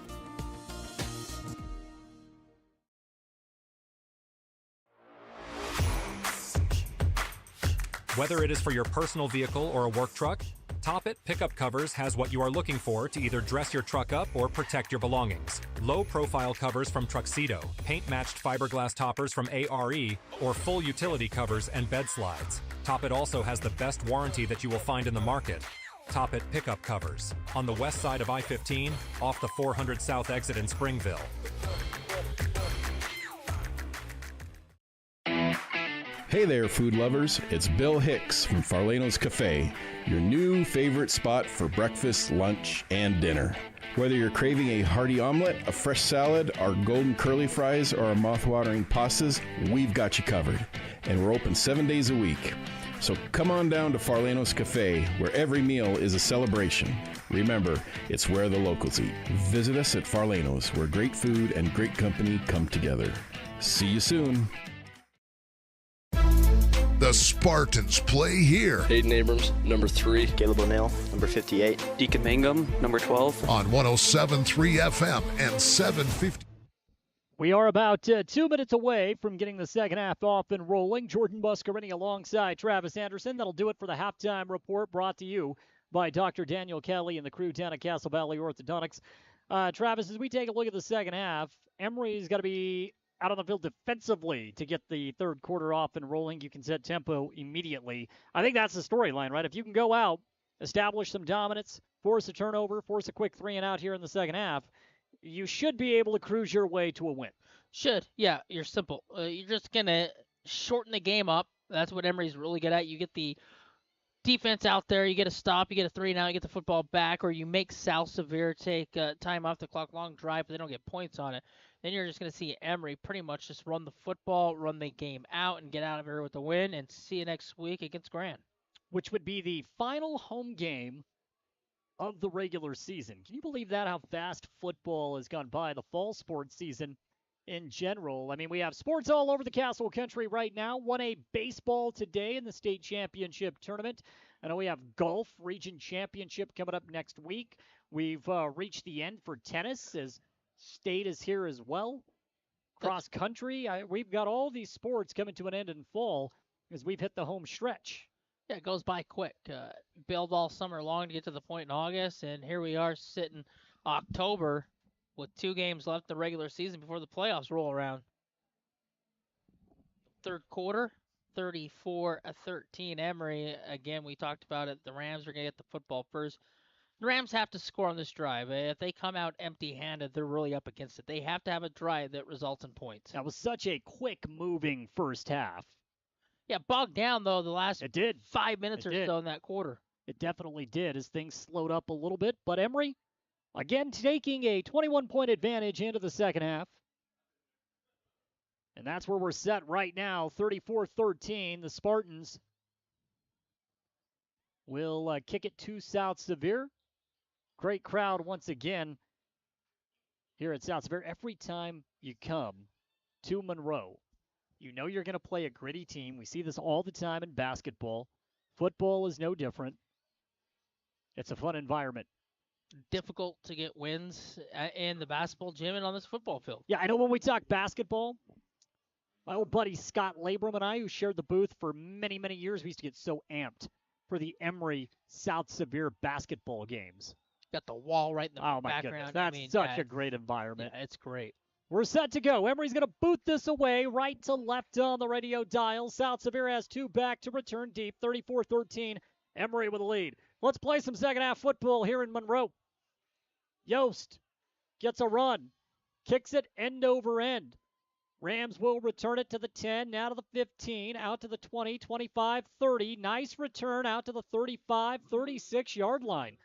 Whether it is for your personal vehicle or a work truck, Toppet Pickup Covers has what you are looking for to either dress your truck up or protect your belongings. Low-profile covers from Truxedo, paint-matched fiberglass toppers from ARE, or full utility covers and bed slides. Toppet also has the best warranty that you will find in the market. Toppet Pickup Covers, on the west side of I-15, off the 400 South exit in Springville. Hey there, food lovers. It's Bill Hicks from Farlano's Cafe, your new favorite spot for breakfast, lunch, and dinner. Whether you're craving a hearty omelet, a fresh salad, our golden curly fries, or our mouth-watering pastas, we've got you covered. And we're open 7 days a week. So come on down to Farlano's Cafe, where every meal is a celebration. Remember, it's where the locals eat. Visit us at Farlano's, where great food and great company come together. See you soon. The Spartans play here. Hayden Abrams, number 3. Caleb O'Neill, number 58. Deacon Mangum, number 12. On 107.3 FM and 750. We are about 2 minutes away from getting the second half off and rolling. Jordan Buscarini alongside Travis Anderson. That'll do it for the halftime report brought to you by Dr. Daniel Kelly and the crew down at Castle Valley Orthodontics. Travis, as we take a look at the second half, Emery's got to be out on the field defensively to get the third quarter off and rolling. You can set tempo immediately. I think that's the storyline, right? If you can go out, establish some dominance, force a turnover, force a quick 3-and-out here in the second half, you should be able to cruise your way to a win. Should. Yeah, you're simple. You're just going to shorten the game up. That's what Emery's really good at. You get the defense out there, you get a stop, you get a 3-and-out, you get the football back, or you make South Sevier take time off the clock, long drive, but they don't get points on it. Then you're just going to see Emery pretty much just run the football, run the game out, and get out of here with a win, and see you next week against Grand. Which would be the final home game of the regular season. Can you believe that, how fast football has gone by, the fall sports season in general? I mean, we have sports all over the Castle Country right now. 1A baseball today in the state championship tournament. I know we have golf region championship coming up next week. We've reached the end for tennis as state is here as well. cross country. We've got all these sports coming to an end in fall as we've hit the home stretch. Yeah, it goes by quick. Build all summer long to get to the point in August, and here we are sitting October with 2 games left the regular season before the playoffs roll around. Third quarter, 34-13. Emery, again, we talked about it. The Rams are going to get the football first. The Rams have to score on this drive. If they come out empty-handed, they're really up against it. They have to have a drive that results in points. That was such a quick-moving first half. Yeah, bogged down, though, the last it did. 5 minutes or so in that quarter. It definitely did as things slowed up a little bit. But Emery, again, taking a 21-point advantage into the second half. And that's where we're set right now, 34-13. The Spartans will kick it to South Sevier. Great crowd once again here at South Sevier. Every time you come to Monroe, you know you're going to play a gritty team. We see this all the time in basketball. Football is no different. It's a fun environment. Difficult to get wins in the basketball gym and on this football field. Yeah, I know when we talk basketball, my old buddy Scott Labram and I, who shared the booth for many, many years, we used to get so amped for the Emery South Sevier basketball games. Got the wall right in the background. Oh, my goodness. That's such a great environment. Yeah, it's great. We're set to go. Emery's going to boot this away right to left on the radio dial. South Sevier has 2 back to return deep. 34-13. Emery with a lead. Let's play some second half football here in Monroe. Yost gets a run. Kicks it end over end. Rams will return it to the 10, now to the 15, out to the 20, 25, 30. Nice return out to the 35, 36-yard line.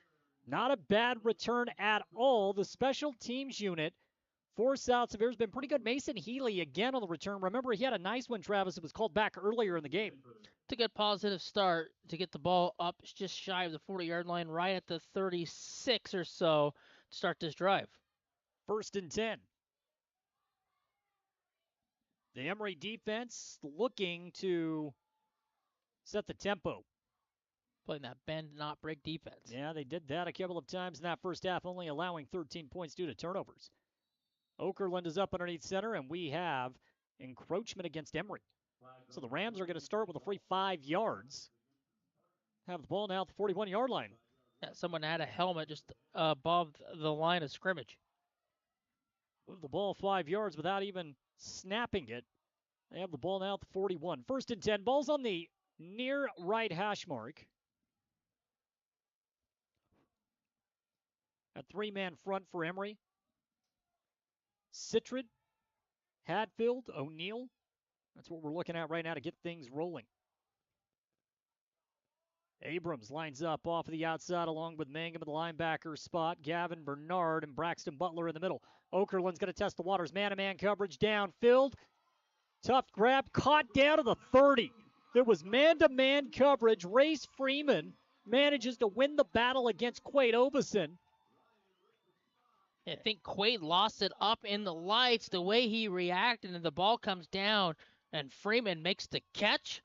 Not a bad return at all. The special teams unit for South Sevier has been pretty good. Mason Healy again on the return. Remember, he had a nice one, Travis. It was called back earlier in the game. To get positive start, to get the ball up just shy of the 40-yard line, right at the 36 or so to start this drive. 1st and 10. The Emery defense looking to set the tempo. Playing that bend, not break defense. Yeah, they did that a couple of times in that first half, only allowing 13 points due to turnovers. Okerlund is up underneath center, and we have encroachment against Emery. So the Rams are going to start with a free 5 yards. Have the ball now at the 41-yard line. Yeah, someone had a helmet just above the line of scrimmage. Move the ball 5 yards without even snapping it. They have the ball now at the 41. 1st and 10. Ball's on the near right hash mark. A 3-man front for Emery. Citrid, Hadfield, O'Neill. That's what we're looking at right now to get things rolling. Abrams lines up off of the outside along with Mangum in the linebacker spot. Gavin Bernard and Braxton Butler in the middle. Okerlund's going to test the waters. Man-to-man coverage downfield. Tough grab. Caught down to the 30. There was man-to-man coverage. Race Freeman manages to win the battle against Quade Obeson. I think Quade lost it up in the lights. The way he reacted, and the ball comes down, and Freeman makes the catch.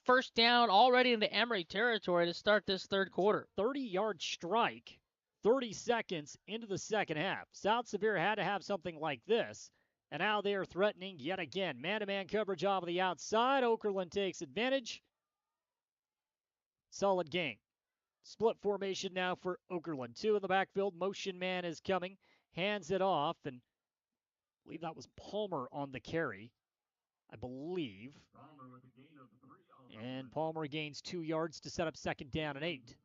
1st down already into Emery territory to start this third quarter. 30-yard strike, 30 seconds into the second half. South Sevier had to have something like this, and now they are threatening yet again. Man-to-man coverage off of the outside. Okerlund takes advantage. Solid gain. Split formation now for Okerlund. 2 in the backfield. Motion man is coming. Hands it off, and I believe that was Palmer on the carry. I believe. And Palmer gains 2 yards to set up 2nd down and 8.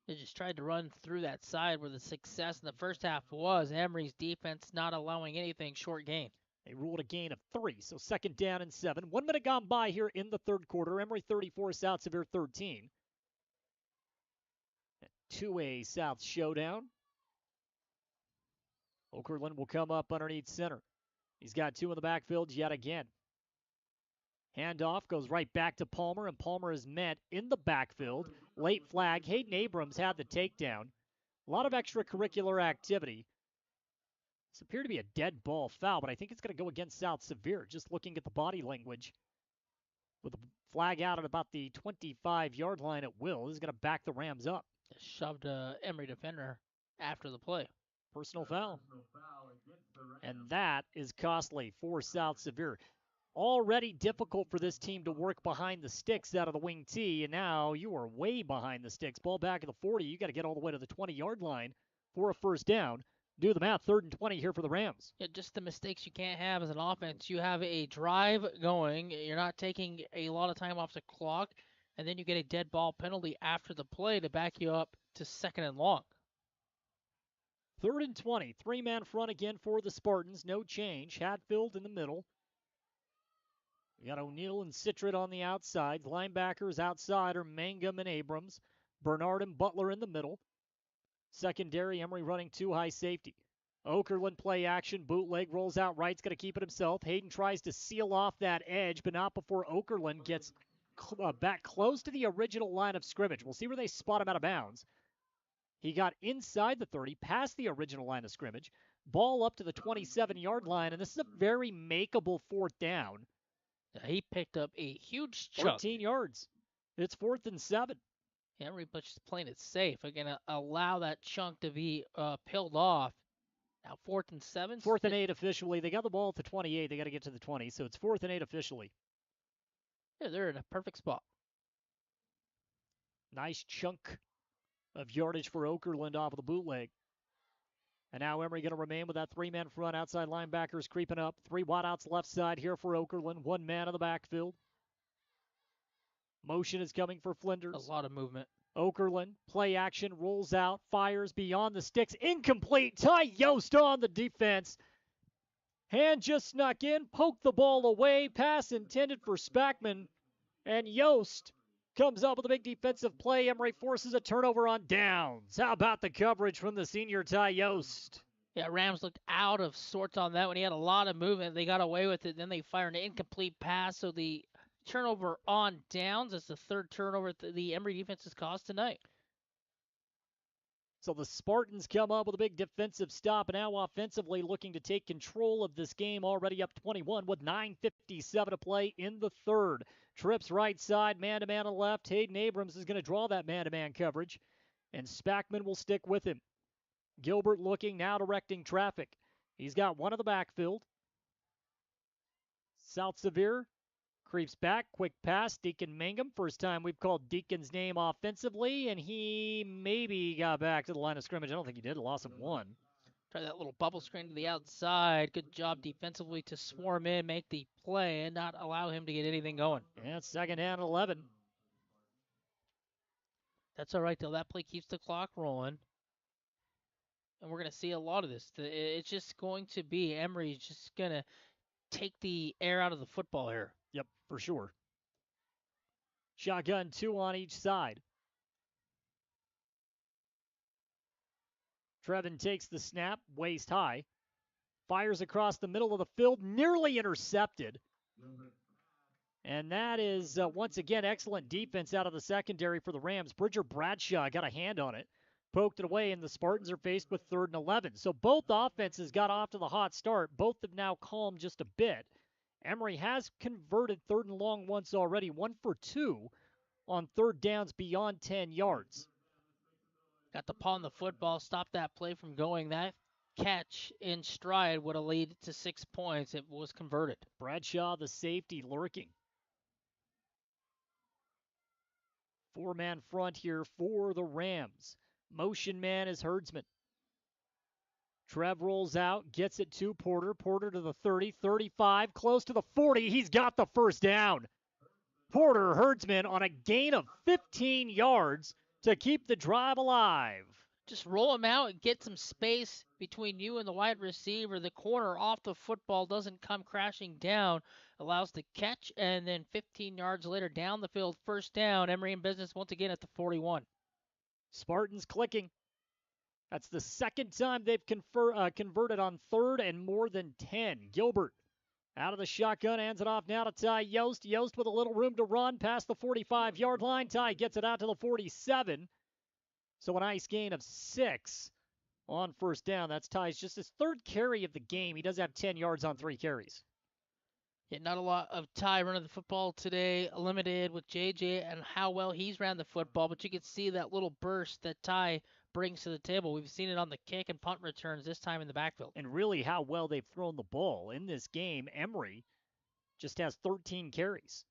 They just tried to run through that side where the success in the first half was. Emery's defense not allowing anything short gain. They ruled a gain of 3, so 2nd down and 7. 1 minute gone by here in the third quarter. Emery 34, South Sevier 13. 2A South showdown. Okerlund will come up underneath center. He's got 2 in the backfield yet again. Handoff goes right back to Palmer, and Palmer is met in the backfield. Late flag. Hayden Abrams had the takedown. A lot of extracurricular activity. This appeared to be a dead ball foul, but I think it's going to go against South Sevier, just looking at the body language. With a flag out at about the 25-yard line at will. This is going to back the Rams up. Shoved a Emery defender after the play. Personal foul. And that is costly for South Sevier. Already difficult for this team to work behind the sticks out of the wing tee, and now you are way behind the sticks. Ball back at the 40. You got to get all the way to the 20-yard line for a first down. Do the math. 3rd and 20 here for the Rams. Yeah, just the mistakes you can't have as an offense. You have a drive going. You're not taking a lot of time off the clock, and then you get a dead ball penalty after the play to back you up to 2nd and long. 3rd and 20. 3-man front again for the Spartans. No change. Hatfield in the middle. We got O'Neill and Citrit on the outsides. Linebackers outside are Mangum and Abrams. Bernard and Butler in the middle. Secondary, Emery running 2 high safety. Okerlund play action. Bootleg rolls out right. He's going to keep it himself. Hayden tries to seal off that edge, but not before Okerlund gets back close to the original line of scrimmage. We'll see where they spot him out of bounds. He got inside the 30, past the original line of scrimmage. Ball up to the 27-yard line, and this is a very makeable 4th down. He picked up a huge chunk. 14 yards. It's 4th and 7. Emery just playing it safe. They're going to allow that chunk to be peeled off. Now 4th and 7. 4th and 8 officially. They got the ball at the 28. They got to get to the 20, so it's 4th and 8 officially. Yeah, they're in a perfect spot. Nice chunk of yardage for Okerlund off of the bootleg. And now Emery going to remain with that 3-man front. Outside linebackers creeping up. 3 wideouts left side here for Okerlund. 1 man in the backfield. Motion is coming for Flinders. A lot of movement. Okerlund, play action, rolls out, fires beyond the sticks. Incomplete. Ty Yost on the defense. Hand just snuck in, poked the ball away. Pass intended for Spackman. And Yost comes up with a big defensive play. Emery forces a turnover on downs. How about the coverage from the senior Ty Yost? Yeah, Rams looked out of sorts on that one. He had a lot of movement. They got away with it. Then they fired an incomplete pass. So the turnover on downs is the 3rd turnover the Emery defense has caused tonight. So the Spartans come up with a big defensive stop, and now offensively looking to take control of this game, already up 21 with 9:57 to play in the 3rd. Trips right side, man-to-man on the left. Hayden Abrams is going to draw that man-to-man coverage, and Spackman will stick with him. Gilbert looking, now directing traffic. He's got one in the backfield. South Sevier creeps back, quick pass. Deacon Mangum, first time we've called Deacon's name offensively, and he maybe got back to the line of scrimmage. I don't think he did. Loss of 1. Try that little bubble screen to the outside. Good job defensively to swarm in, make the play, and not allow him to get anything going. And 2nd and 11. That's all right, though. That play keeps the clock rolling. And we're going to see a lot of this. It's just going to be Emery's just going to take the air out of the football here. Yep, for sure. Shotgun 2 on each side. Trevin takes the snap, waist high. Fires across the middle of the field, nearly intercepted. And that is, once again, excellent defense out of the secondary for the Rams. Bridger Bradshaw got a hand on it, poked it away, and the Spartans are faced with 3rd and 11. So both offenses got off to the hot start. Both have now calmed just a bit. Emery has converted 3rd and long once already, 1 for 2 on 3rd downs beyond 10 yards. Got the paw on the football, stopped that play from going. That catch in stride would have led to 6 points. It was converted. Bradshaw, the safety, lurking. 4-man front here for the Rams. Motion man is Herdsman. Trev rolls out, gets it to Porter. Porter to the 30, 35, close to the 40. He's got the first down. Porter, Herdsman on a gain of 15 yards to keep the drive alive. Just roll him out and get some space between you and the wide receiver. The corner off the football doesn't come crashing down. Allows the catch, and then 15 yards later down the field, first down. Emery in business once again at the 41. Spartans clicking. That's the 2nd time they've converted on 3rd and more than 10. Gilbert out of the shotgun, hands it off now to Ty Yost. Yost with a little room to run past the 45-yard line. Ty gets it out to the 47. So a nice gain of 6 on first down. That's Ty's just his 3rd carry of the game. He does have 10 yards on 3 carries. Yeah, not a lot of Ty running the football today. Limited with JJ and how well he's ran the football. But you can see that little burst that Ty brings to the table. We've seen it on the kick and punt returns, this time in the backfield. And really how well they've thrown the ball. In this game, Emery just has 13 carries.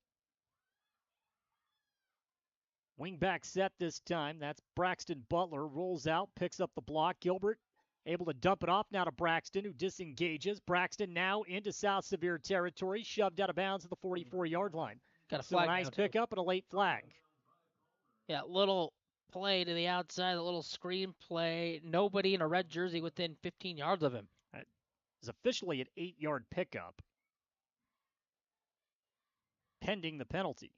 Wingback set this time. That's Braxton Butler. Rolls out, picks up the block. Gilbert able to dump it off now to Braxton, who disengages. Braxton now into South Sevier territory, shoved out of bounds at the 44-yard line. Got a Still flag. a nice pickup and a late flag. Yeah, little play to the outside, a little screen play. Nobody in a red jersey within 15 yards of him. That is officially an 8-yard pickup, pending the penalty.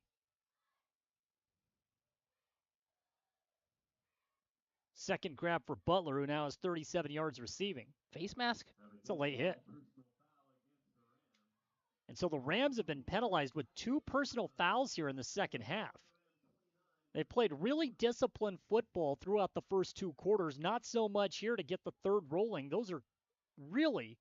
Second grab for Butler, who now has 37 yards receiving. Face mask? It's a late hit. And so the Rams have been penalized with 2 personal fouls here in the second half. They played really disciplined football throughout the first 2 quarters, not so much here to get the third rolling. Those are really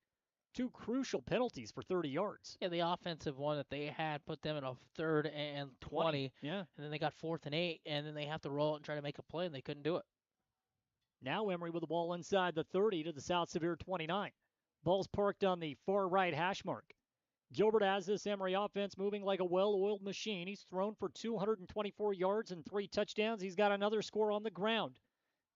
2 crucial penalties for 30 yards. Yeah, the offensive one that they had put them in a 3rd and 20. Yeah. And then they got 4th and 8, and then they have to roll it and try to make a play, and they couldn't do it. Now Emery with the ball inside the 30 to the South Sevier 29. Ball's parked on the far right hash mark. Gilbert has this Emery offense moving like a well-oiled machine. He's thrown for 224 yards and 3 touchdowns. He's got another score on the ground.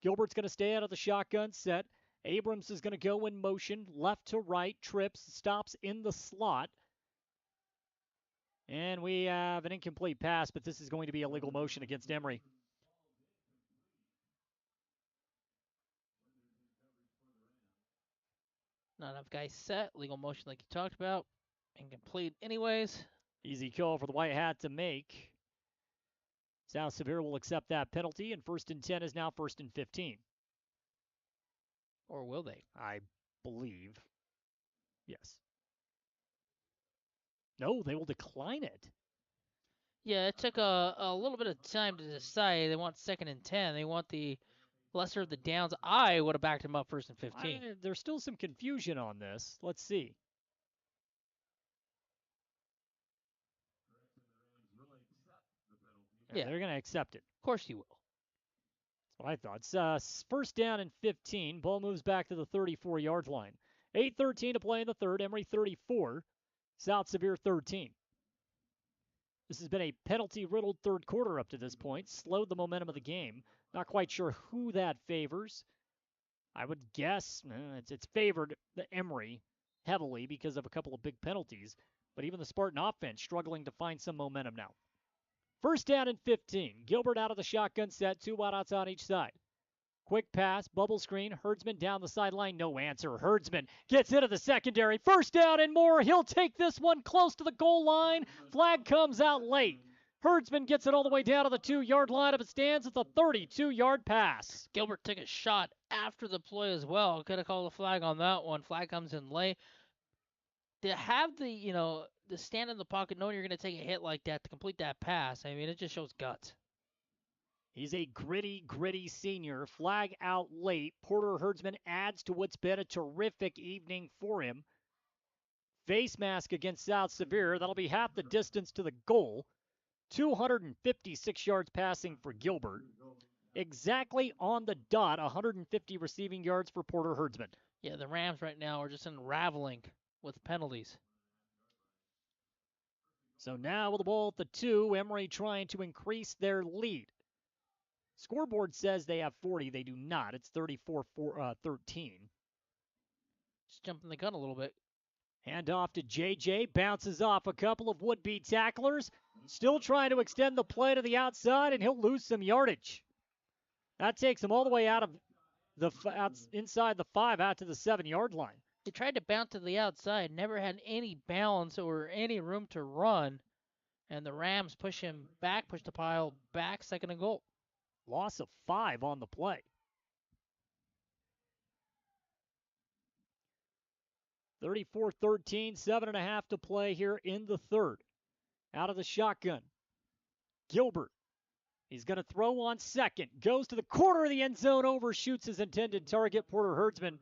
Gilbert's going to stay out of the shotgun set. Abrams is going to go in motion, left to right, trips, stops in the slot. And we have an incomplete pass, but this is going to be a legal motion against Emery. Not enough guys set. Legal motion like you talked about. Incomplete anyways. Easy call for the White Hat to make. South Sevier will accept that penalty, and 1st and 10 is now 1st and 15. Or will they? I believe. Yes. No, they will decline it. Yeah, it took a little bit of time to decide. They want 2nd and 10. They want the lesser of the downs. I would have backed him up 1st and 15. There's still some confusion on this. Let's see. Yeah, they're going to accept it. Of course you will. That's what I thought. It's 1st down and 15. Ball moves back to the 34-yard line. 8:13 to play in the third. Emery 34. South Sevier 13. This has been a penalty-riddled third quarter up to this point. Slowed the momentum of the game. Not quite sure who that favors. I would guess it's favored the Emery heavily because of a couple of big penalties. But even the Spartan offense struggling to find some momentum now. 1st down and 15. Gilbert out of the shotgun set. 2 wideouts on each side. Quick pass, bubble screen. Herdsman down the sideline. No answer. Herdsman gets into the secondary. 1st down and more. He'll take this one close to the goal line. Flag comes out late. Herdsman gets it all the way down to the 2-yard line. It stands at the 32-yard pass. Gilbert took a shot after the play as well. Could have called a flag on that one. Flag comes in late. To have the stand in the pocket knowing you're going to take a hit like that to complete that pass, I mean, it just shows guts. He's a gritty senior. Flag out late. Porter Herdsman adds to what's been a terrific evening for him. Face mask against South Sevier. That'll be half the distance to the goal. 256 yards passing for Gilbert. Exactly on the dot, 150 receiving yards for Porter Herdsman. Yeah, the Rams right now are just unraveling with penalties. So now with the ball at the 2, Emery trying to increase their lead. Scoreboard says they have 40. They do not. It's 34-13. Just jumping the gun a little bit. Hand off to JJ. Bounces off a couple of would-be tacklers. Still trying to extend the play to the outside, and he'll lose some yardage. That takes him all the way out of the inside the 5 out to the 7-yard line. He tried to bounce to the outside, never had any balance or any room to run, and the Rams push him back, push the pile back, 2nd and goal. Loss of 5 on the play. 34-13, 7.5 to play here in the third. Out of the shotgun. Gilbert. He's going to throw on 2nd. Goes to the corner of the end zone, overshoots his intended target, Porter Herdsman.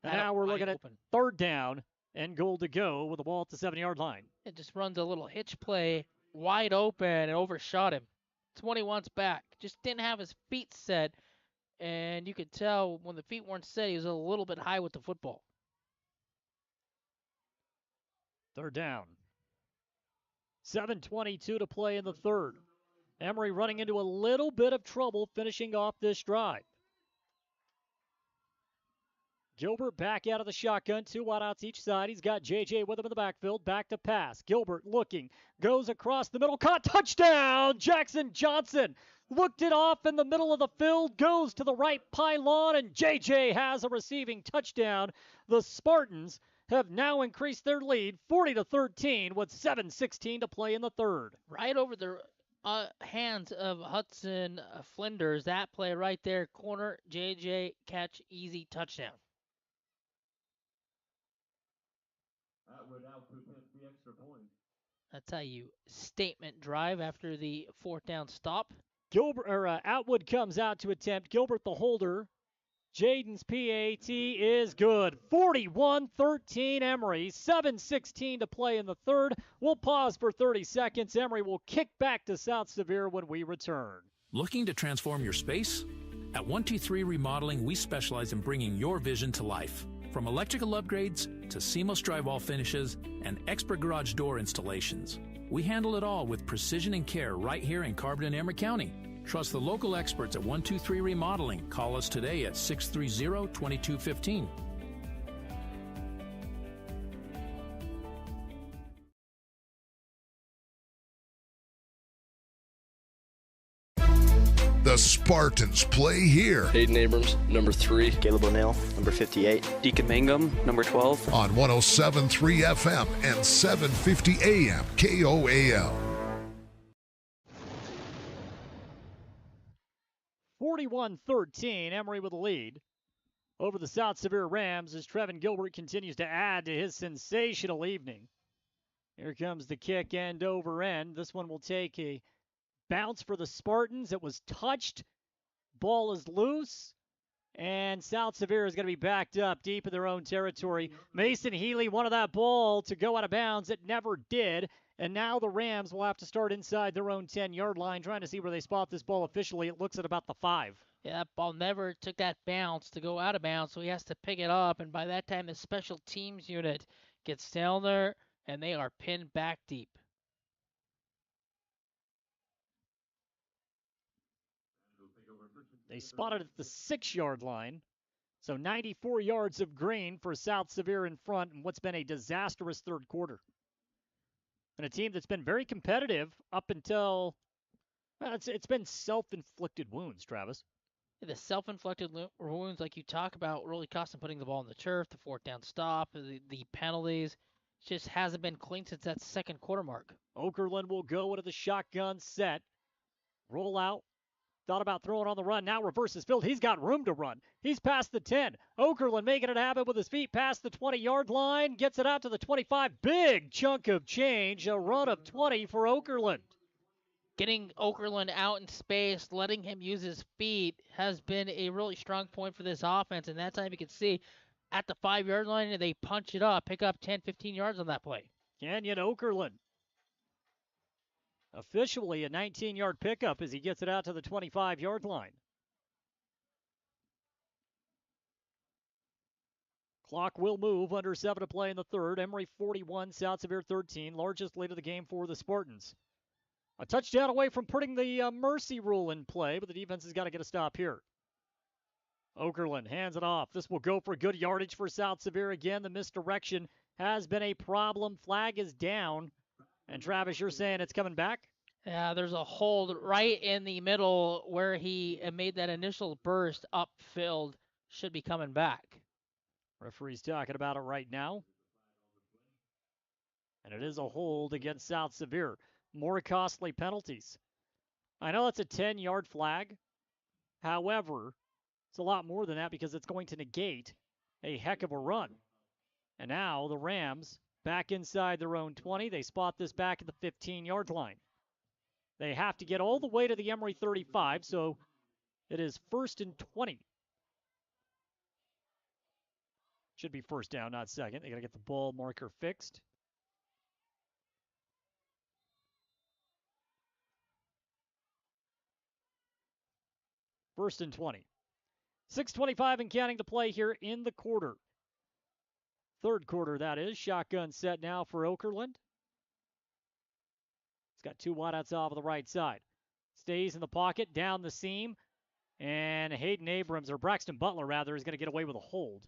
And now we're looking at 3rd down and goal to go with the ball at the 7-yard line. It just runs a little hitch play, wide open, and overshot him. 21's back. Just didn't have his feet set. and you could tell when the feet weren't set, he was a little bit high with the football. Third down. 7:22 to play in the third. Emery running into a little bit of trouble finishing off this drive. Gilbert back out of the shotgun, 2 wideouts each side. He's got J.J. with him in the backfield, back to pass. Gilbert looking, goes across the middle, caught, touchdown! Jackson Johnson looked it off in the middle of the field, goes to the right pylon, and J.J. has a receiving touchdown. The Spartans have now increased their lead 40-13 with 7:16 to play in the third. Right over the hands of Hudson Flinders. That play right there, corner, J.J. catch, easy touchdown. That's how you statement drive after the 4th down stop. Atwood comes out to attempt. Gilbert the holder. Jaden's PAT is good. 41-13 Emery. 7:16 to play in the third. We'll pause for 30 seconds. Emery will kick back to South Sevier when we return. Looking to transform your space? At 123 Remodeling, we specialize in bringing your vision to life. From electrical upgrades to seamless drywall finishes and expert garage door installations, we handle it all with precision and care right here in Carbon and Emery County. Trust the local experts at 123 Remodeling. Call us today at 630-2215. The Spartans play here. Hayden Abrams, number 3. Caleb O'Neill, number 58. Deacon Mangum, number 12. On 107.3 FM and 750 AM KOAL. 41-13, Emery with the lead over the South Sevier Rams as Trevin Gilbert continues to add to his sensational evening. Here comes the kick end over end. This one will take a bounce for the Spartans. It was touched. Ball is loose. And South Sevier is going to be backed up deep in their own territory. Mason Healy wanted that ball to go out of bounds. It never did. And now the Rams will have to start inside their own 10-yard line, trying to see where they spot this ball officially. It looks at about the 5. Yeah, that ball never took that bounce to go out of bounds, so he has to pick it up. And by that time, the special teams unit gets down there, and they are pinned back deep. They spotted at the 6-yard line. So 94 yards of green for South Sevier in front in what's been a disastrous third quarter. And a team that's been very competitive up until, it's been self-inflicted wounds, Travis. The self-inflicted wounds, like you talk about, really cost them putting the ball in the turf, the 4th down stop, the penalties. It just hasn't been clean since that second quarter mark. Okerlund will go into the shotgun set. Roll out. Thought about throwing on the run. Now reverses field. He's got room to run. He's past the 10. Okerlund making it happen with his feet past the 20-yard line. Gets it out to the 25. Big chunk of change. A run of 20 for Okerlund. Getting Okerlund out in space, letting him use his feet has been a really strong point for this offense. And that time you can see at the 5-yard line, they punch it up, pick up 10, 15 yards on that play. Kenyon Okerlund. Officially a 19-yard pickup as he gets it out to the 25-yard line. Clock will move. Under 7 to play in the third. Emery 41, South Sevier 13. Largest lead of the game for the Spartans. A touchdown away from putting the mercy rule in play, but the defense has got to get a stop here. Okerlund hands it off. This will go for good yardage for South Sevier again. The misdirection has been a problem. Flag is down. And Travis, you're saying it's coming back? Yeah, there's a hold right in the middle where he made that initial burst upfield. Should be coming back. Referee's talking about it right now. And it is a hold against South Sevier. More costly penalties. I know that's a 10-yard flag. However, it's a lot more than that because it's going to negate a heck of a run. And now the Rams back inside their own 20. They spot this back at the 15-yard line. They have to get all the way to the Emery 35, so it is 1st and 20. Should be first down, not second. They got to get the ball marker fixed. First and 20. 6:25 and counting to play here in the quarter. Third quarter, that is. Shotgun set now for Okerlund. He's got 2 wideouts off of the right side. Stays in the pocket, down the seam. And Hayden Abrams, or Braxton Butler, rather, is going to get away with a hold.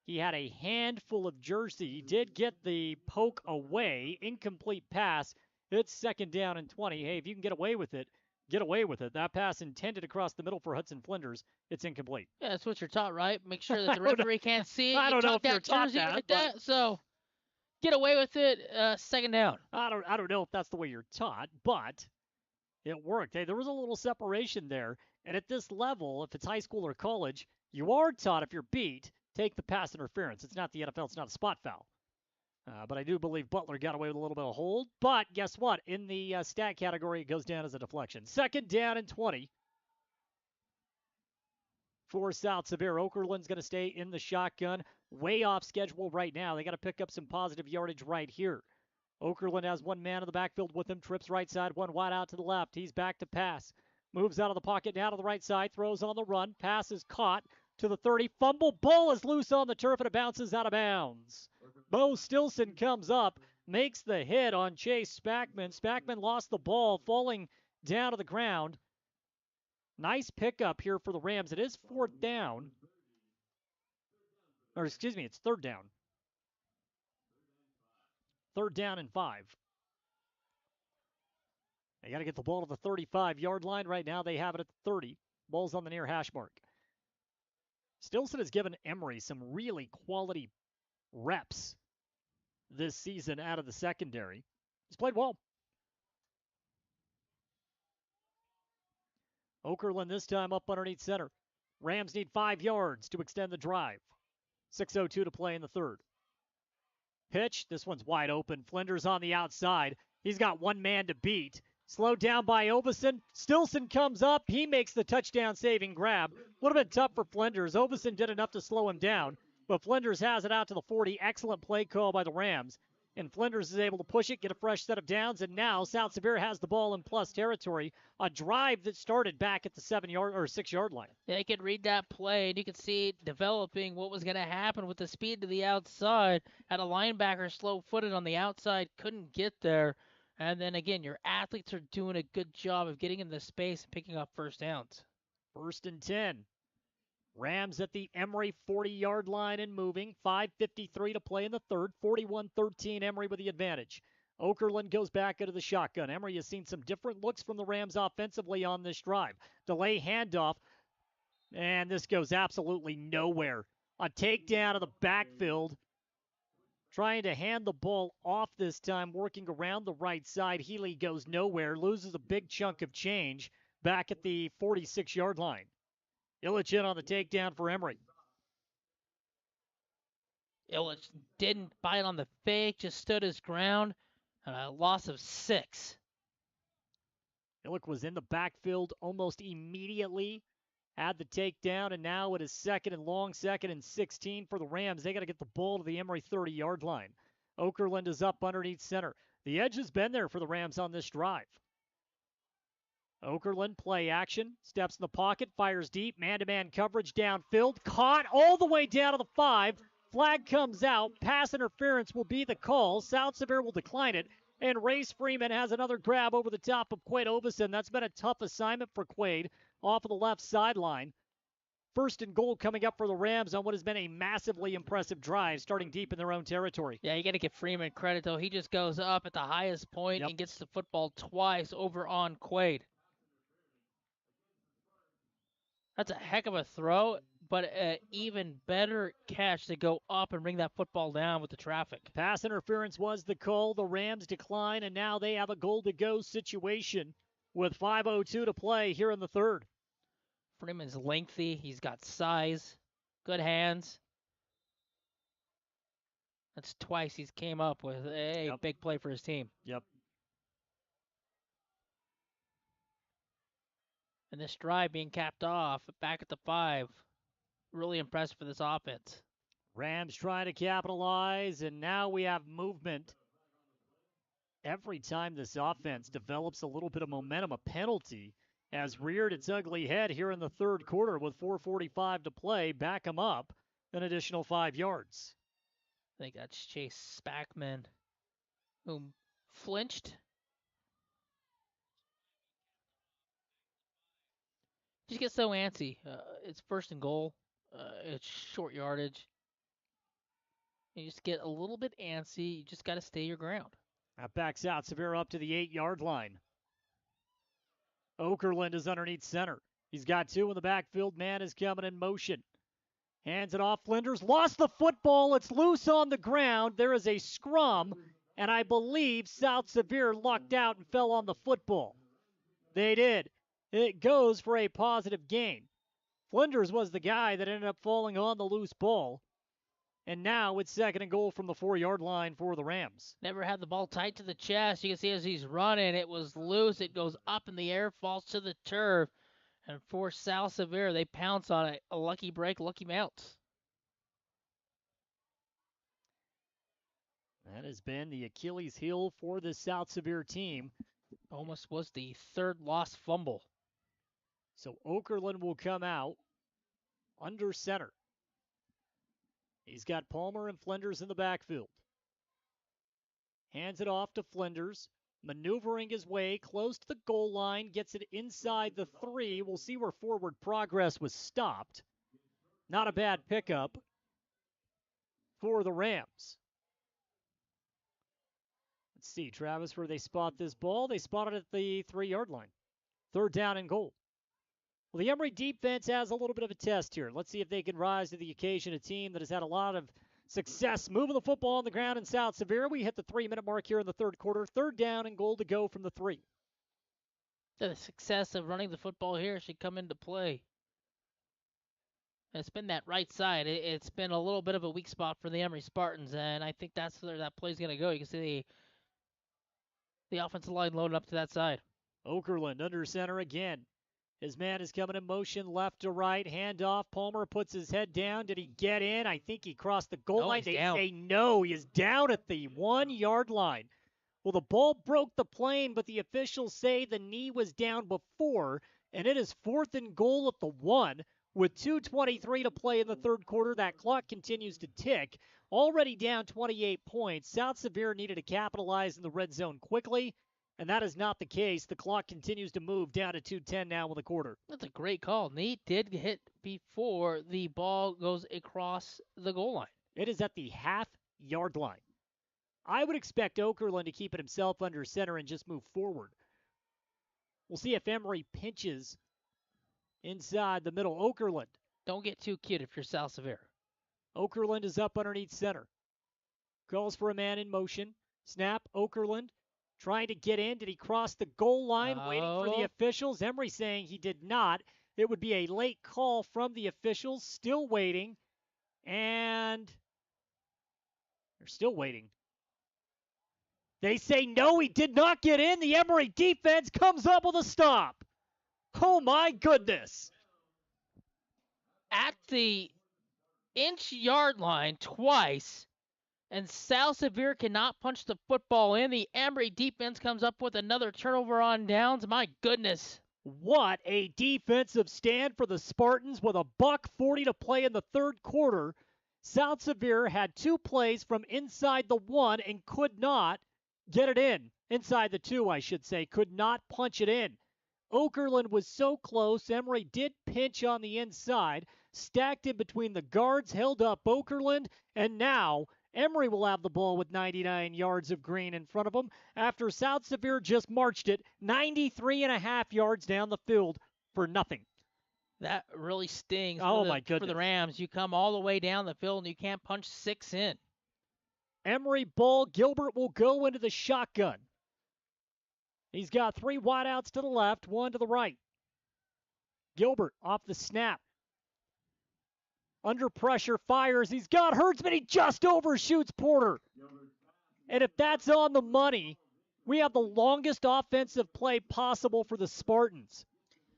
He had a handful of jersey. He did get the poke away. Incomplete pass. It's 2nd down and 20. Hey, if you can get away with it, get away with it. That pass intended across the middle for Hudson Flinders. It's incomplete. Yeah, that's what you're taught, right? Make sure that the referee can't see it. I don't know if you're taught jersey that, like that. So get away with it. 2nd down. I don't know if that's the way you're taught, but it worked. Hey, there was a little separation there. And at this level, if it's high school or college, you are taught if you're beat, take the pass interference. It's not the NFL. It's not a spot foul. But I do believe Butler got away with a little bit of hold. But guess what? In the stat category, it goes down as a deflection. 2nd down and 20 for South Sevier. Okerlund's going to stay in the shotgun. Way off schedule right now. They got to pick up some positive yardage right here. Okerlund has 1 man in the backfield with him. Trips right side, 1 wide out to the left. He's back to pass. Moves out of the pocket now to the right side. Throws on the run. Pass is caught to the 30. Fumble. Ball is loose on the turf and it bounces out of bounds. Bo Stilson comes up. Makes the hit on Chase Spackman. Spackman lost the ball, falling down to the ground. Nice pickup here for the Rams. It is 4th down. Or excuse me, it's 3rd down. 3rd down and 5. They got to get the ball to the 35-yard line. Right now they have it at the 30. Ball's on the near hash mark. Stilson has given Emery some really quality reps this season out of the secondary. He's played well. Okerlund this time up underneath center. Rams need 5 yards to extend the drive. 6:02 to play in the 3rd. Pitch. This one's wide open. Flinders on the outside. He's got 1 man to beat. Slowed down by Ovison. Stilson comes up. He makes the touchdown-saving grab. Would have been tough for Flinders. Ovison did enough to slow him down, but Flinders has it out to the 40. Excellent play call by the Rams. And Flinders is able to push it, get a fresh set of downs, and now South Sevier has the ball in plus territory. A drive that started back at the 7-yard or 6-yard line. Yeah, you could read that play, and you could see it developing what was going to happen with the speed to the outside. Had a linebacker slow-footed on the outside, couldn't get there. And then again, your athletes are doing a good job of getting in the space and picking up 1st downs. 1st and 10. Rams at the Emery 40-yard line and moving. 5:53 to play in the 3rd. 41-13, Emery with the advantage. Okerlund goes back into the shotgun. Emery has seen some different looks from the Rams offensively on this drive. Delay handoff, and this goes absolutely nowhere. A takedown of the backfield. Trying to hand the ball off this time, working around the right side. Healy goes nowhere, loses a big chunk of change back at the 46-yard line. Illich in on the takedown for Emery. Illich didn't bite on the fake, just stood his ground. And a loss of 6. Illich was in the backfield almost immediately. Had the takedown, and now it is 2nd and long, 2nd and 16 for the Rams. They got to get the ball to the Emery 30-yard line. Okerlund is up underneath center. The edge has been there for the Rams on this drive. Okerlund, play action, steps in the pocket, fires deep, man-to-man coverage downfield, caught all the way down to the 5. Flag comes out. Pass interference will be the call. South Sevier will decline it. And Race Freeman has another grab over the top of Quade Ovison. That's been a tough assignment for Quade off of the left sideline. 1st and goal coming up for the Rams on what has been a massively impressive drive, starting deep in their own territory. Yeah, you got to give Freeman credit, though. He just goes up at the highest point and gets the football twice over on Quade. That's a heck of a throw, but an even better catch to go up and bring that football down with the traffic. Pass interference was the call. The Rams decline, and now they have a goal-to-go situation with 5:02 to play here in the 3rd. Freeman's lengthy. He's got size, good hands. That's twice he's came up with a big play for his team. Yep. And this drive being capped off back at the 5. Really impressive for this offense. Rams trying to capitalize, and now we have movement. Every time this offense develops a little bit of momentum, a penalty, has reared its ugly head here in the third quarter with 4:45 to play. Back him up an additional 5 yards. I think that's Chase Spackman who flinched. Just get so antsy. It's first and goal. It's short yardage. You just get a little bit antsy. You just got to stay your ground. That backs out Sevier up to the 8-yard line. Okerlund is underneath center. He's got 2 in the backfield. Man is coming in motion. Hands it off. Flinders lost the football. It's loose on the ground. There is a scrum, and I believe South Sevier lucked out and fell on the football. They did. It goes for a positive gain. Flinders was the guy that ended up falling on the loose ball. And now it's second and goal from the 4-yard line for the Rams. Never had the ball tight to the chest. You can see as he's running, it was loose. It goes up in the air, falls to the turf. And for South Sevier, they pounce on it. A lucky break, lucky mounts. That has been the Achilles heel for the South Sevier team. Almost was the third lost fumble. So Okerlund will come out under center. He's got Palmer and Flinders in the backfield. Hands it off to Flinders. Maneuvering his way close to the goal line. Gets it inside the 3. We'll see where forward progress was stopped. Not a bad pickup for the Rams. Let's see, Travis, where they spot this ball. They spot it at the 3-yard line. Third down and goal. Well, the Emery defense has a little bit of a test here. Let's see if they can rise to the occasion. A team that has had a lot of success moving the football on the ground in South Sevier. We hit the 3-minute mark here in the third quarter. Third down and goal to go from the 3. The success of running the football here should come into play. It's been that right side. It's been a little bit of a weak spot for the Emery Spartans, and I think that's where that play's going to go. You can see the offensive line loaded up to that side. Okerlund under center again. His man is coming in motion left to right. Handoff. Palmer puts his head down. Did he get in? I think he crossed the goal line. They say no. He is down at the 1-yard line. Well, the ball broke the plane, but the officials say the knee was down before, and it is fourth and goal at the 1 with 2:23 to play in the third quarter. That clock continues to tick. Already down 28 points. South Sevier needed to capitalize in the red zone quickly. And that is not the case. The clock continues to move down to 2:10 now in the quarter. That's a great call. Knee did hit before the ball goes across the goal line. It is at the half-yard line. I would expect Okerlund to keep it himself under center and just move forward. We'll see if Emery pinches inside the middle. Okerlund. Don't get too cute if you're South Sevier. Okerlund is up underneath center. Calls for a man in motion. Snap. Okerlund. Trying to get in. Did he cross the goal line? Waiting for the officials. Emery saying he did not. It would be a late call from the officials. Still waiting. And they're still waiting. They say no, he did not get in. The Emery defense comes up with a stop. Oh, my goodness. At the inch-yard line twice. And South Sevier cannot punch the football in. The Emery defense comes up with another turnover on downs. My goodness. What a defensive stand for the Spartans with $1:40 to play in the third quarter. South Sevier had 2 plays from inside the 1 and could not get it in. Inside the 2, I should say. Could not punch it in. Okerlund was so close. Emery did pinch on the inside. Stacked in between the guards. Held up Okerlund. And now Emery will have the ball with 99 yards of green in front of him after South Sevier just marched it 93.5 yards down the field for nothing. That really stings my for the Rams. You come all the way down the field and you can't punch 6 in. Emery ball. Gilbert will go into the shotgun. He's got 3 wideouts to the left, 1 to the right. Gilbert off the snap. Under pressure, fires. He's got Hertzman. He just overshoots Porter. And if that's on the money, we have the longest offensive play possible for the Spartans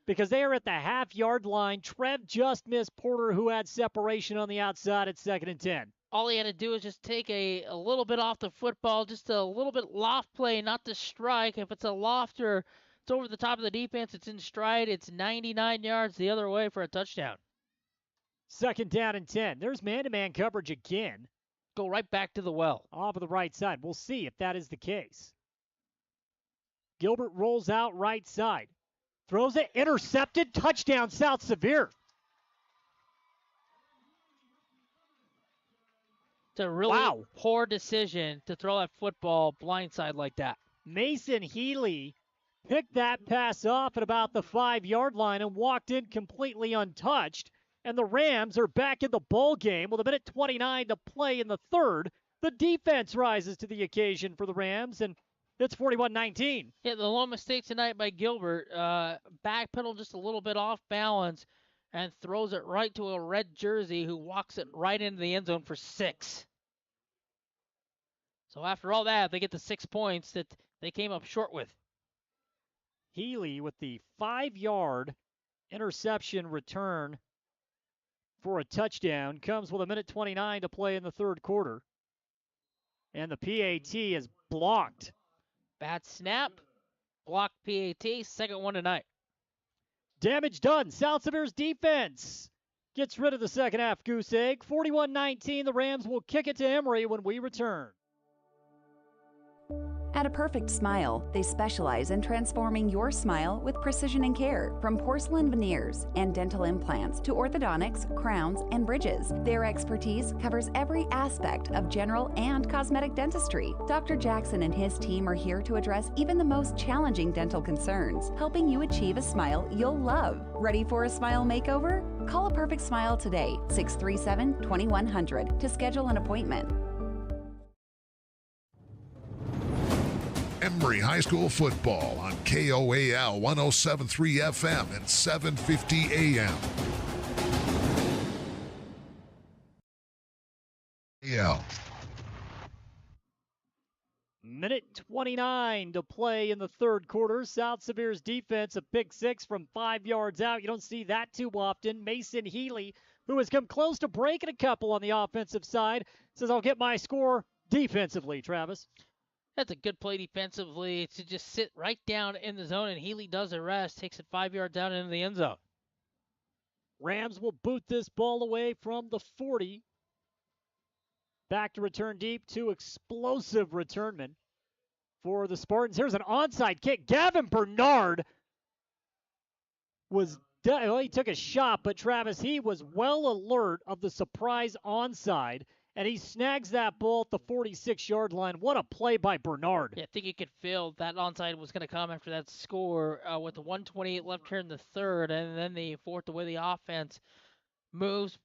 because they are at the half-yard line. Trev just missed Porter, who had separation on the outside at 2nd and 10. All he had to do is just take a little bit off the football, just a little bit loft play, not to strike. If it's a loft or It's over the top of the defense. It's in stride. It's 99 yards the other way for a touchdown. 2nd down and 10. There's man-to-man coverage again. Go right back to the well. Off of the right side. We'll see if that is the case. Gilbert rolls out right side. Throws it, intercepted, touchdown South Sevier. It's a really poor decision to throw that football blindside like that. Mason Healy picked that pass off at about the 5-yard line and walked in completely untouched. And the Rams are back in the ball game with 1:29 to play in the third. The defense rises to the occasion for the Rams, and it's 41-19. Yeah, the lone mistake tonight by Gilbert. Backpedal just a little bit off balance and throws it right to a red jersey who walks it right into the end zone for 6. So after all that, they get the 6 points that they came up short with. Healy with the 5-yard interception return for a touchdown comes with 1:29 to play in the third quarter. And the PAT is blocked. Bad snap. Blocked PAT. Second one tonight. Damage done. South Sevier's defense gets rid of the second half goose egg. 41-19. The Rams will kick it to Emery when we return. At A Perfect Smile, they specialize in transforming your smile with precision and care. From porcelain veneers and dental implants to orthodontics, crowns, and bridges, their expertise covers every aspect of general and cosmetic dentistry. Dr. Jackson and his team are here to address even the most challenging dental concerns, helping you achieve a smile you'll love. Ready for a smile makeover? Call A Perfect Smile today, 637-2100, to schedule an appointment. Emery High School football on KOAL 107.3 FM and 750 AM. Yeah. 1:29 to play in the third quarter. South Sevier's defense, a pick 6 from 5 yards out. You don't see that too often. Mason Healy, who has come close to breaking a couple on the offensive side, says, I'll get my score defensively, Travis. That's a good play defensively to just sit right down in the zone, and Healy does the rest, takes it 5 yards down into the end zone. Rams will boot this ball away from the 40. Back to return deep, 2 explosive returnmen for the Spartans. Here's an onside kick. Gavin Bernard he took a shot, but Travis, he was well alert of the surprise onside, and he snags that ball at the 46-yard line. What a play by Bernard. Yeah, I think you could feel that onside was going to come after that score with the 1:28 left here in the third, and then the fourth, the way the offense moves.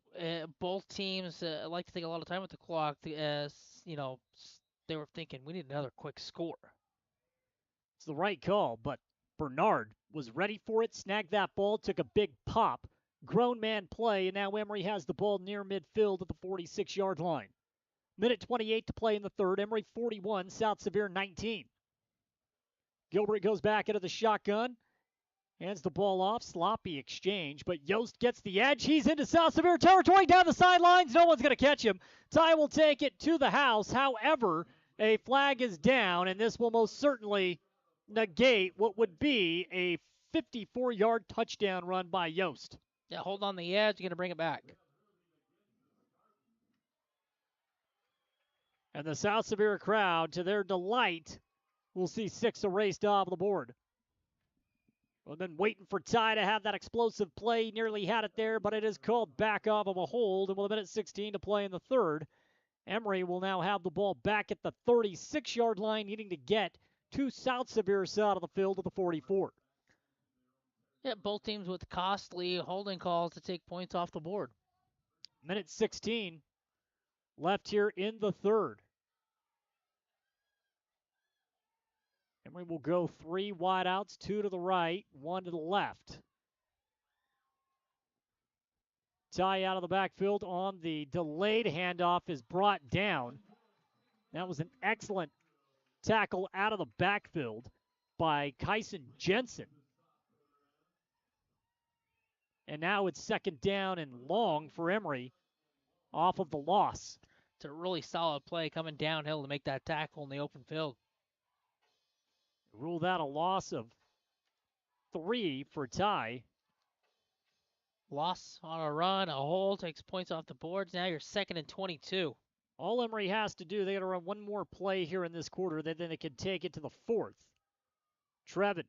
Both teams like to take a lot of time with the clock. They were thinking, we need another quick score. It's the right call, but Bernard was ready for it, snagged that ball, took a big pop. Grown man play, and now Emery has the ball near midfield at the 46-yard line. 1:28 to play in the third. Emery 41, South Sevier 19. Gilbert goes back into the shotgun. Hands the ball off. Sloppy exchange, but Yost gets the edge. He's into South Sevier territory down the sidelines. No one's going to catch him. Ty will take it to the house. However, a flag is down, and this will most certainly negate what would be a 54-yard touchdown run by Yost. Yeah, hold on the edge. You're going to bring it back. And the South Sevier crowd, to their delight, will see 6 erased off the board. We've been waiting for Ty to have that explosive play. Nearly had it there, but it is called back off of a hold. And with 1:16 to play in the third, Emery will now have the ball back at the 36-yard line, needing to get to South Sevier's side of the field at the 44. Yeah, both teams with costly holding calls to take points off the board. 1:16 left here in the third. Emery will go 3 wideouts, 2 to the right, 1 to the left. Ty out of the backfield on the delayed handoff is brought down. That was an excellent tackle out of the backfield by Kyson Jensen. And now it's second down and long for Emery off of the loss. It's a really solid play coming downhill to make that tackle in the open field. Ruled out a loss of 3 for Ty. Loss on a run, a hole, takes points off the boards. Now you're 2nd and 22. All Emery has to do, they got to run one more play here in this quarter, then they can take it to the 4th. Trevin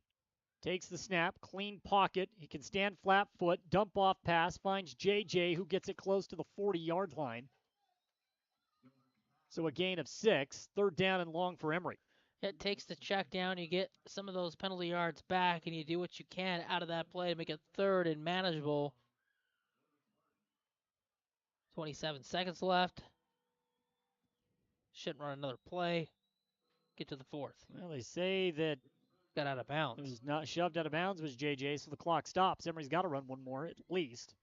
takes the snap, clean pocket. He can stand flat foot, dump off pass, finds JJ, who gets it close to the 40-yard line. So a gain of 6, 3rd down and long for Emery. It takes the check down. You get some of those penalty yards back, and you do what you can out of that play to make it 3rd and manageable. 27 seconds left. Shouldn't run another play. Get to the 4th. Well, they say that got out of bounds. It was not shoved out of bounds, was JJ, so the clock stops. Emery's got to run one more at least.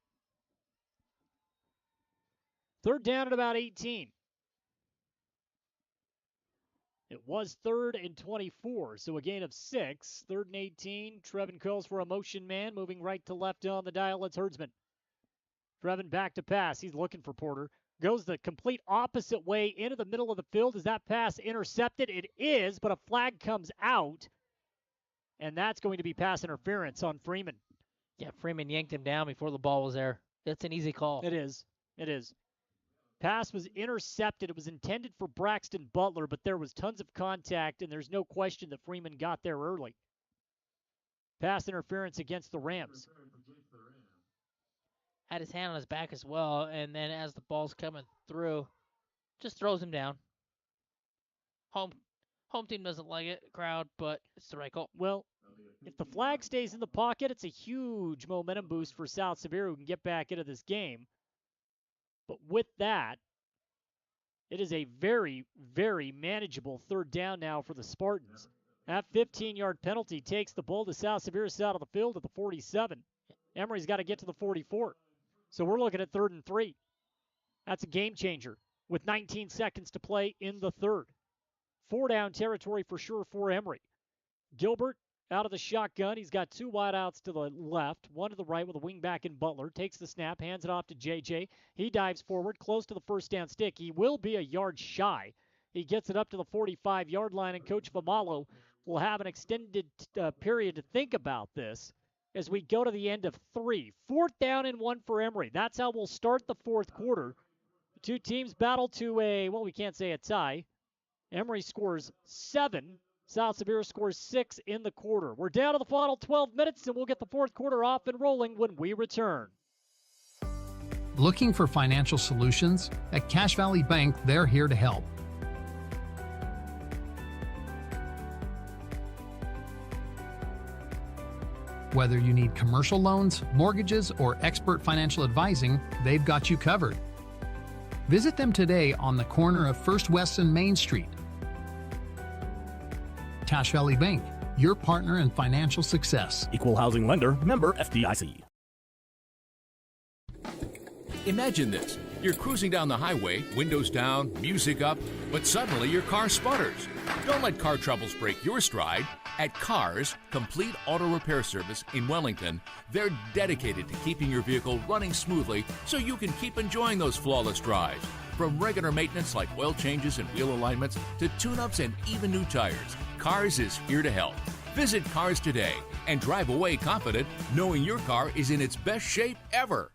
3rd down at about 18. It was 3rd and 24, so a gain of 6. 3rd and 18. Trevin calls for a motion man, moving right to left on the dial. It's Herdsman. Trevin back to pass. He's looking for Porter. Goes the complete opposite way into the middle of the field. Is that pass intercepted? It is, but a flag comes out, and that's going to be pass interference on Freeman. Yeah, Freeman yanked him down before the ball was there. That's an easy call. It is. It is. Pass was intercepted. It was intended for Braxton Butler, but there was tons of contact, and there's no question that Freeman got there early. Pass interference against the Rams. Had his hand on his back as well, and then as the ball's coming through, just throws him down. Home team doesn't like it, crowd, but it's the right call. Well, if the flag stays in the pocket, it's a huge momentum boost for South Sevier, who can get back into this game. But with that, it is a very, very manageable 3rd down now for the Spartans. That 15-yard penalty takes the ball to South Sevier's side of the field at the 47. Emery's got to get to the 44. So we're looking at 3rd and 3. That's a game changer with 19 seconds to play in the 3rd. 4-down territory for sure for Emery. Gilbert out of the shotgun. He's got 2 wideouts to the left, 1 to the right with a wingback in Butler. Takes the snap, hands it off to JJ. He dives forward, close to the 1st down stick. He will be a yard shy. He gets it up to the 45-yard line, and Coach Famalo will have an extended period to think about this as we go to the end of 3. 4th down and 1 for Emery. That's how we'll start the 4th quarter. The two teams battle to we can't say a tie. Emery scores 7. South Sevier scores 6 in the quarter. We're down to the final 12 minutes, and we'll get the 4th quarter off and rolling when we return. Looking for financial solutions? At Cache Valley Bank, they're here to help. Whether you need commercial loans, mortgages, or expert financial advising, they've got you covered. Visit them today on the corner of First West and Main Street. Cache Valley Bank, your partner in financial success. Equal housing lender, member FDIC. Imagine this. You're cruising down the highway, windows down, music up, but suddenly your car sputters. Don't let car troubles break your stride. At Cars, Complete Auto Repair Service in Wellington, they're dedicated to keeping your vehicle running smoothly so you can keep enjoying those flawless drives. From regular maintenance like oil changes and wheel alignments to tune-ups and even new tires, Cars is here to help. Visit Cars today and drive away confident knowing your car is in its best shape ever.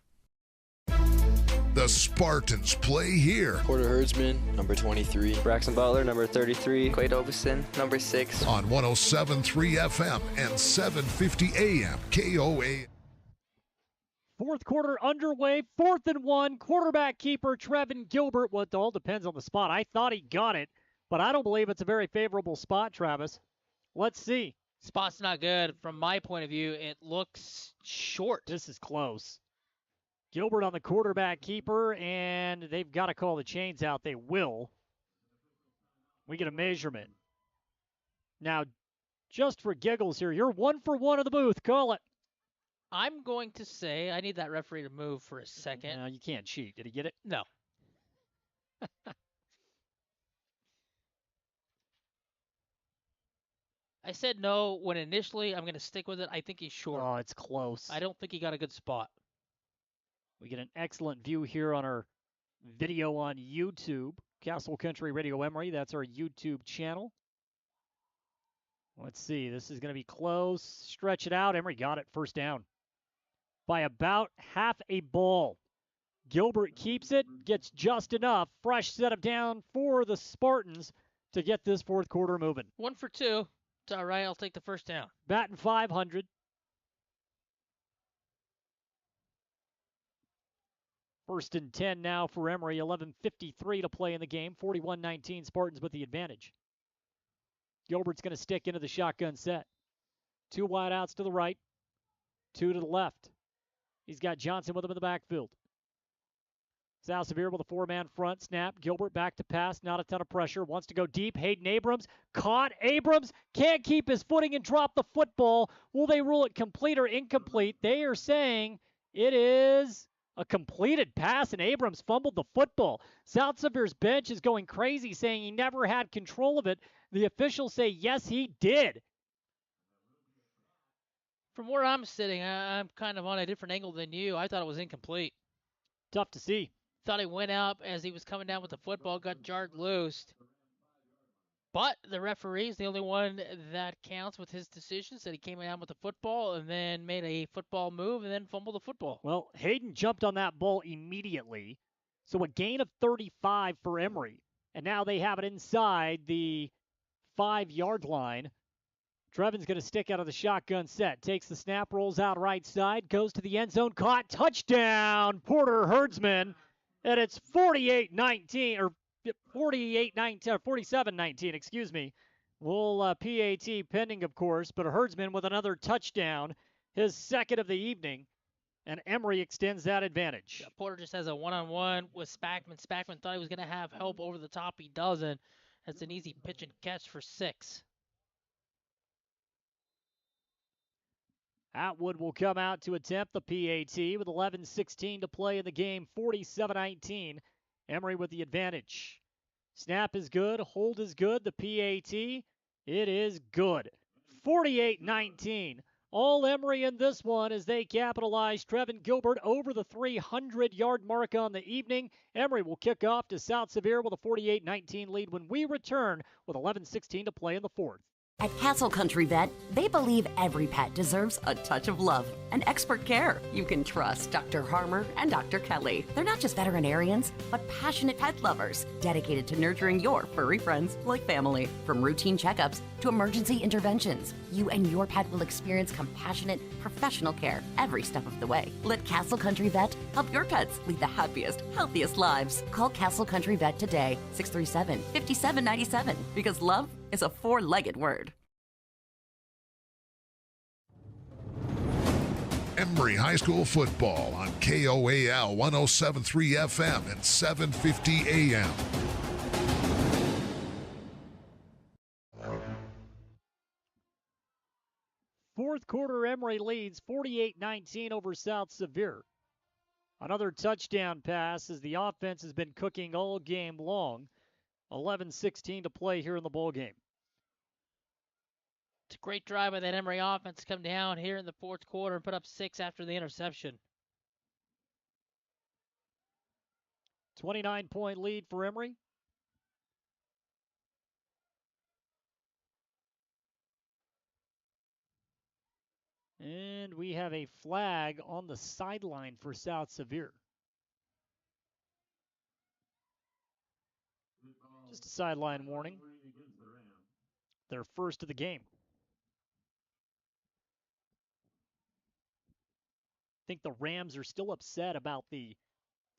The Spartans play here. Porter Herdsman, number 23. Braxton Butler, number 33. Quade Ovison, number 6. On 107.3 FM and 750 AM KOA. 4th quarter underway, 4th and 1. Quarterback keeper Trevin Gilbert. Well, it all depends on the spot. I thought he got it, but I don't believe it's a very favorable spot, Travis. Let's see. Spot's not good. From my point of view, it looks short. This is close. Gilbert on the quarterback keeper, and they've got to call the chains out. They will. We get a measurement. Now, just for giggles here, you're 1 for 1 in the booth. Call it. I'm going to say, I need that referee to move for a second. No, you can't cheat. Did he get it? No. I said no when initially. I'm going to stick with it. I think he's short. Oh, it's close. I don't think he got a good spot. We get an excellent view here on our video on YouTube. Castle Country Radio Emery, that's our YouTube channel. Let's see. This is going to be close. Stretch it out. Emery got it. First down by about half a ball. Gilbert keeps it, gets just enough. Fresh setup down for the Spartans to get this fourth quarter moving. 1 for 2. It's all right. I'll take the first down. Batting 500. First and 10 now for Emery. 11:53 to play in the game. 41-19 Spartans with the advantage. Gilbert's going to stick into the shotgun set. 2 wide outs to the right, 2 to the left. He's got Johnson with him in the backfield. South Sevier with a 4-man front. Snap. Gilbert back to pass. Not a ton of pressure. Wants to go deep. Hayden Abrams. Caught. Abrams can't keep his footing and drop the football. Will they rule it complete or incomplete? They are saying it is a completed pass, and Abrams fumbled the football. South Sevier's bench is going crazy, saying he never had control of it. The officials say, yes, he did. From where I'm sitting, I'm kind of on a different angle than you. I thought it was incomplete. Tough to see. Thought he went up as he was coming down with the football, got jarred loose. But the referee's the only one that counts with his decision. Said he came down with the football and then made a football move and then fumbled the football. Well, Hayden jumped on that ball immediately. So a gain of 35 for Emery. And now they have it inside the 5-yard line. Trevin's going to stick out of the shotgun set. Takes the snap, rolls out right side, goes to the end zone, caught, touchdown, Porter Herdsman. And it's 48-19, or 48-19, or 47-19, excuse me. We'll PAT pending, of course, but Herdsman with another touchdown, his second of the evening, and Emery extends that advantage. Yeah, Porter just has a one-on-one with Spackman. Spackman thought he was going to have help over the top. He doesn't. That's an easy pitch and catch for 6. Atwood will come out to attempt the PAT with 11:16 to play in the game, 47-19. Emery with the advantage. Snap is good, hold is good, the PAT, it is good. 48-19. All Emery in this one as they capitalize. Trevin Gilbert over the 300-yard mark on the evening. Emery will kick off to South Sevier with a 48-19 lead when we return with 11:16 to play in the fourth. At Castle Country Vet, they believe every pet deserves a touch of love and expert care. You can trust Dr. Harmer and Dr. Kelly. They're not just veterinarians, but passionate pet lovers, dedicated to nurturing your furry friends like family. From routine checkups to emergency interventions, you and your pet will experience compassionate, professional care every step of the way. Let Castle Country Vet help your pets lead the happiest, healthiest lives. Call Castle Country Vet today, 637-5797, because love is a 4-legged word. Emery High School football on KOAL 107.3 FM and 750 AM. Fourth quarter, Emery leads 48-19 over South Sevier. Another touchdown pass as the offense has been cooking all game long. 11:16 to play here in the ball game. It's a great drive by that Emery offense to come down here in the fourth quarter and put up 6 after the interception. 29-point lead for Emery. And we have a flag on the sideline for South Sevier. Just a sideline warning. Their first of the game. I think the Rams are still upset about the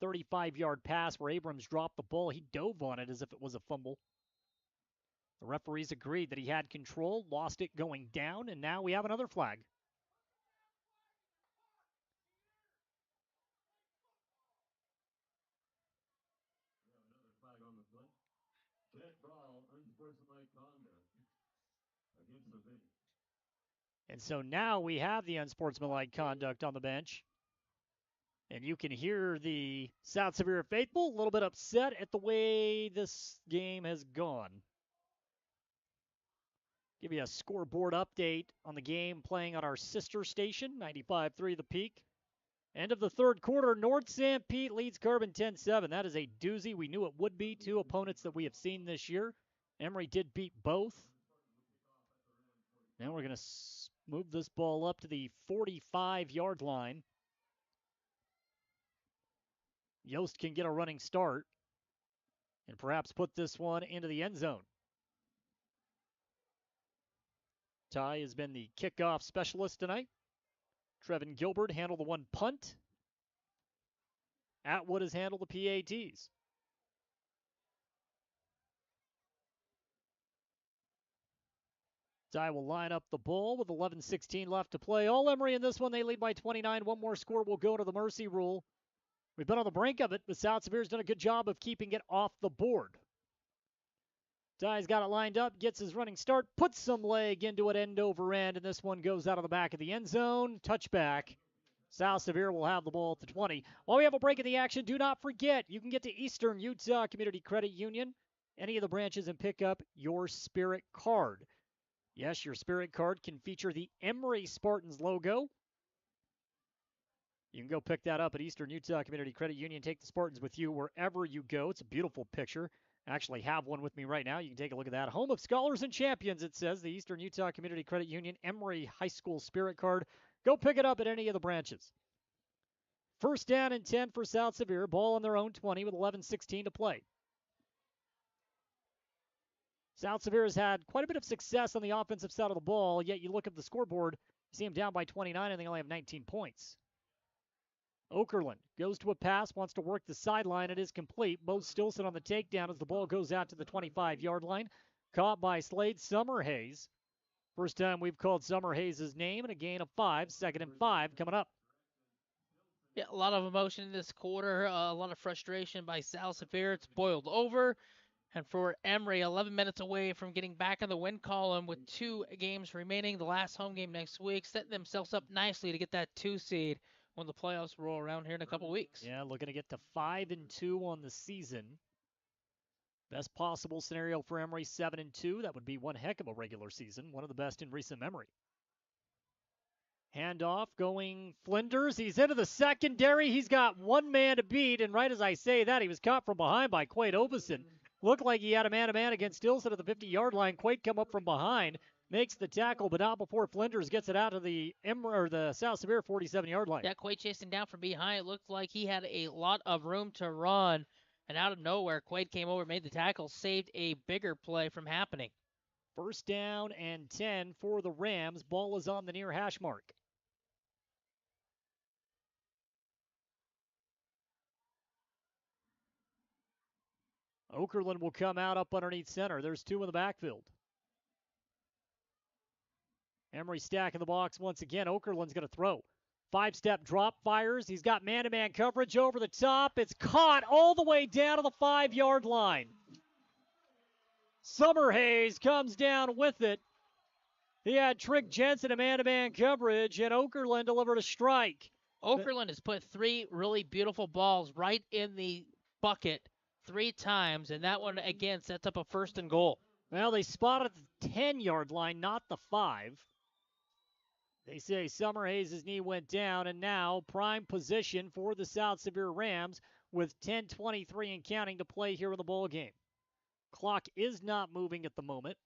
35-yard pass where Abrams dropped the ball. He dove on it as if it was a fumble. The referees agreed that he had control, lost it going down, and now we have another flag. And so now we have the unsportsmanlike conduct on the bench. And you can hear the South Sevier faithful a little bit upset at the way this game has gone. Give you a scoreboard update on the game playing on our sister station, 95.3 The Peak. End of the third quarter, North St. Pete leads Carbon 10-7. That is a doozy. We knew it would be. 2 opponents that we have seen this year. Emery did beat both. Now we're going to move this ball up to the 45-yard line. Yost can get a running start and perhaps put this one into the end zone. Ty has been the kickoff specialist tonight. Trevin Gilbert handled the one punt. Atwood has handled the PATs. Ty will line up the ball with 11:16 left to play. All Emery in this one. They lead by 29. One more score will go to the mercy rule. We've been on the brink of it, but South Sevier's done a good job of keeping it off the board. Ty's got it lined up, gets his running start, puts some leg into it end over end, and this one goes out of the back of the end zone. Touchback. South Sevier will have the ball at the 20. While we have a break in the action, do not forget, you can get to Eastern Utah Community Credit Union, any of the branches, and pick up your Spirit card. Yes, your Spirit card can feature the Emery Spartans logo. You can go pick that up at Eastern Utah Community Credit Union. Take the Spartans with you wherever you go. It's a beautiful picture. I actually have one with me right now. You can take a look at that. Home of Scholars and Champions, it says. The Eastern Utah Community Credit Union Emery High School Spirit card. Go pick it up at any of the branches. First down and 10 for South Sevier. Ball on their own 20 with 11:16 to play. South Sevier has had quite a bit of success on the offensive side of the ball, yet you look at the scoreboard, you see them down by 29, and they only have 19 points. Okerlund goes to a pass, wants to work the sideline. It is complete. Bo Stilson on the takedown as the ball goes out to the 25-yard line. Caught by Slade Summerhays. First time we've called Summerhays' name, and a gain of 5. 2nd and 5 coming up. Yeah, a lot of emotion in this quarter. A lot of frustration by South Sevier. It's boiled over. And for Emery, 11 minutes away from getting back in the win column with 2 games remaining, the last home game next week, setting themselves up nicely to get that 2 seed when the playoffs roll around here in a couple weeks. Yeah, looking to get to 5-2 on the season. Best possible scenario for Emery, 7-2. That would be one heck of a regular season, one of the best in recent memory. Handoff going Flinders. He's into the secondary. He's got one man to beat, and right as I say that, he was caught from behind by Quade Ovison. Looked like he had a man-to-man against Stilson at the 50-yard line. Quade come up from behind, makes the tackle, but not before Flinders gets it out to the South Sevier 47-yard line. Yeah, Quade chasing down from behind. It looked like he had a lot of room to run, and out of nowhere, Quade came over, made the tackle, saved a bigger play from happening. First down and 10 for the Rams. Ball is on the near hash mark. Okerlund will come out up underneath center. There's 2 in the backfield. Emery stacking the box once again. Okerlund's going to throw. 5-step drop, fires. He's got man-to-man coverage over the top. It's caught all the way down to the 5-yard line. Summerhays comes down with it. He had Trick Jensen a man-to-man coverage, and Okerlund delivered a strike. Okerlund has put 3 really beautiful balls right in the bucket 3 times, and that one, again, sets up a 1st and goal. Well, they spotted the 10-yard line, not the 5. They say Summerhays' knee went down, and now prime position for the South Sevier Rams with 10:23 and counting to play here in the ball game. Clock is not moving at the moment.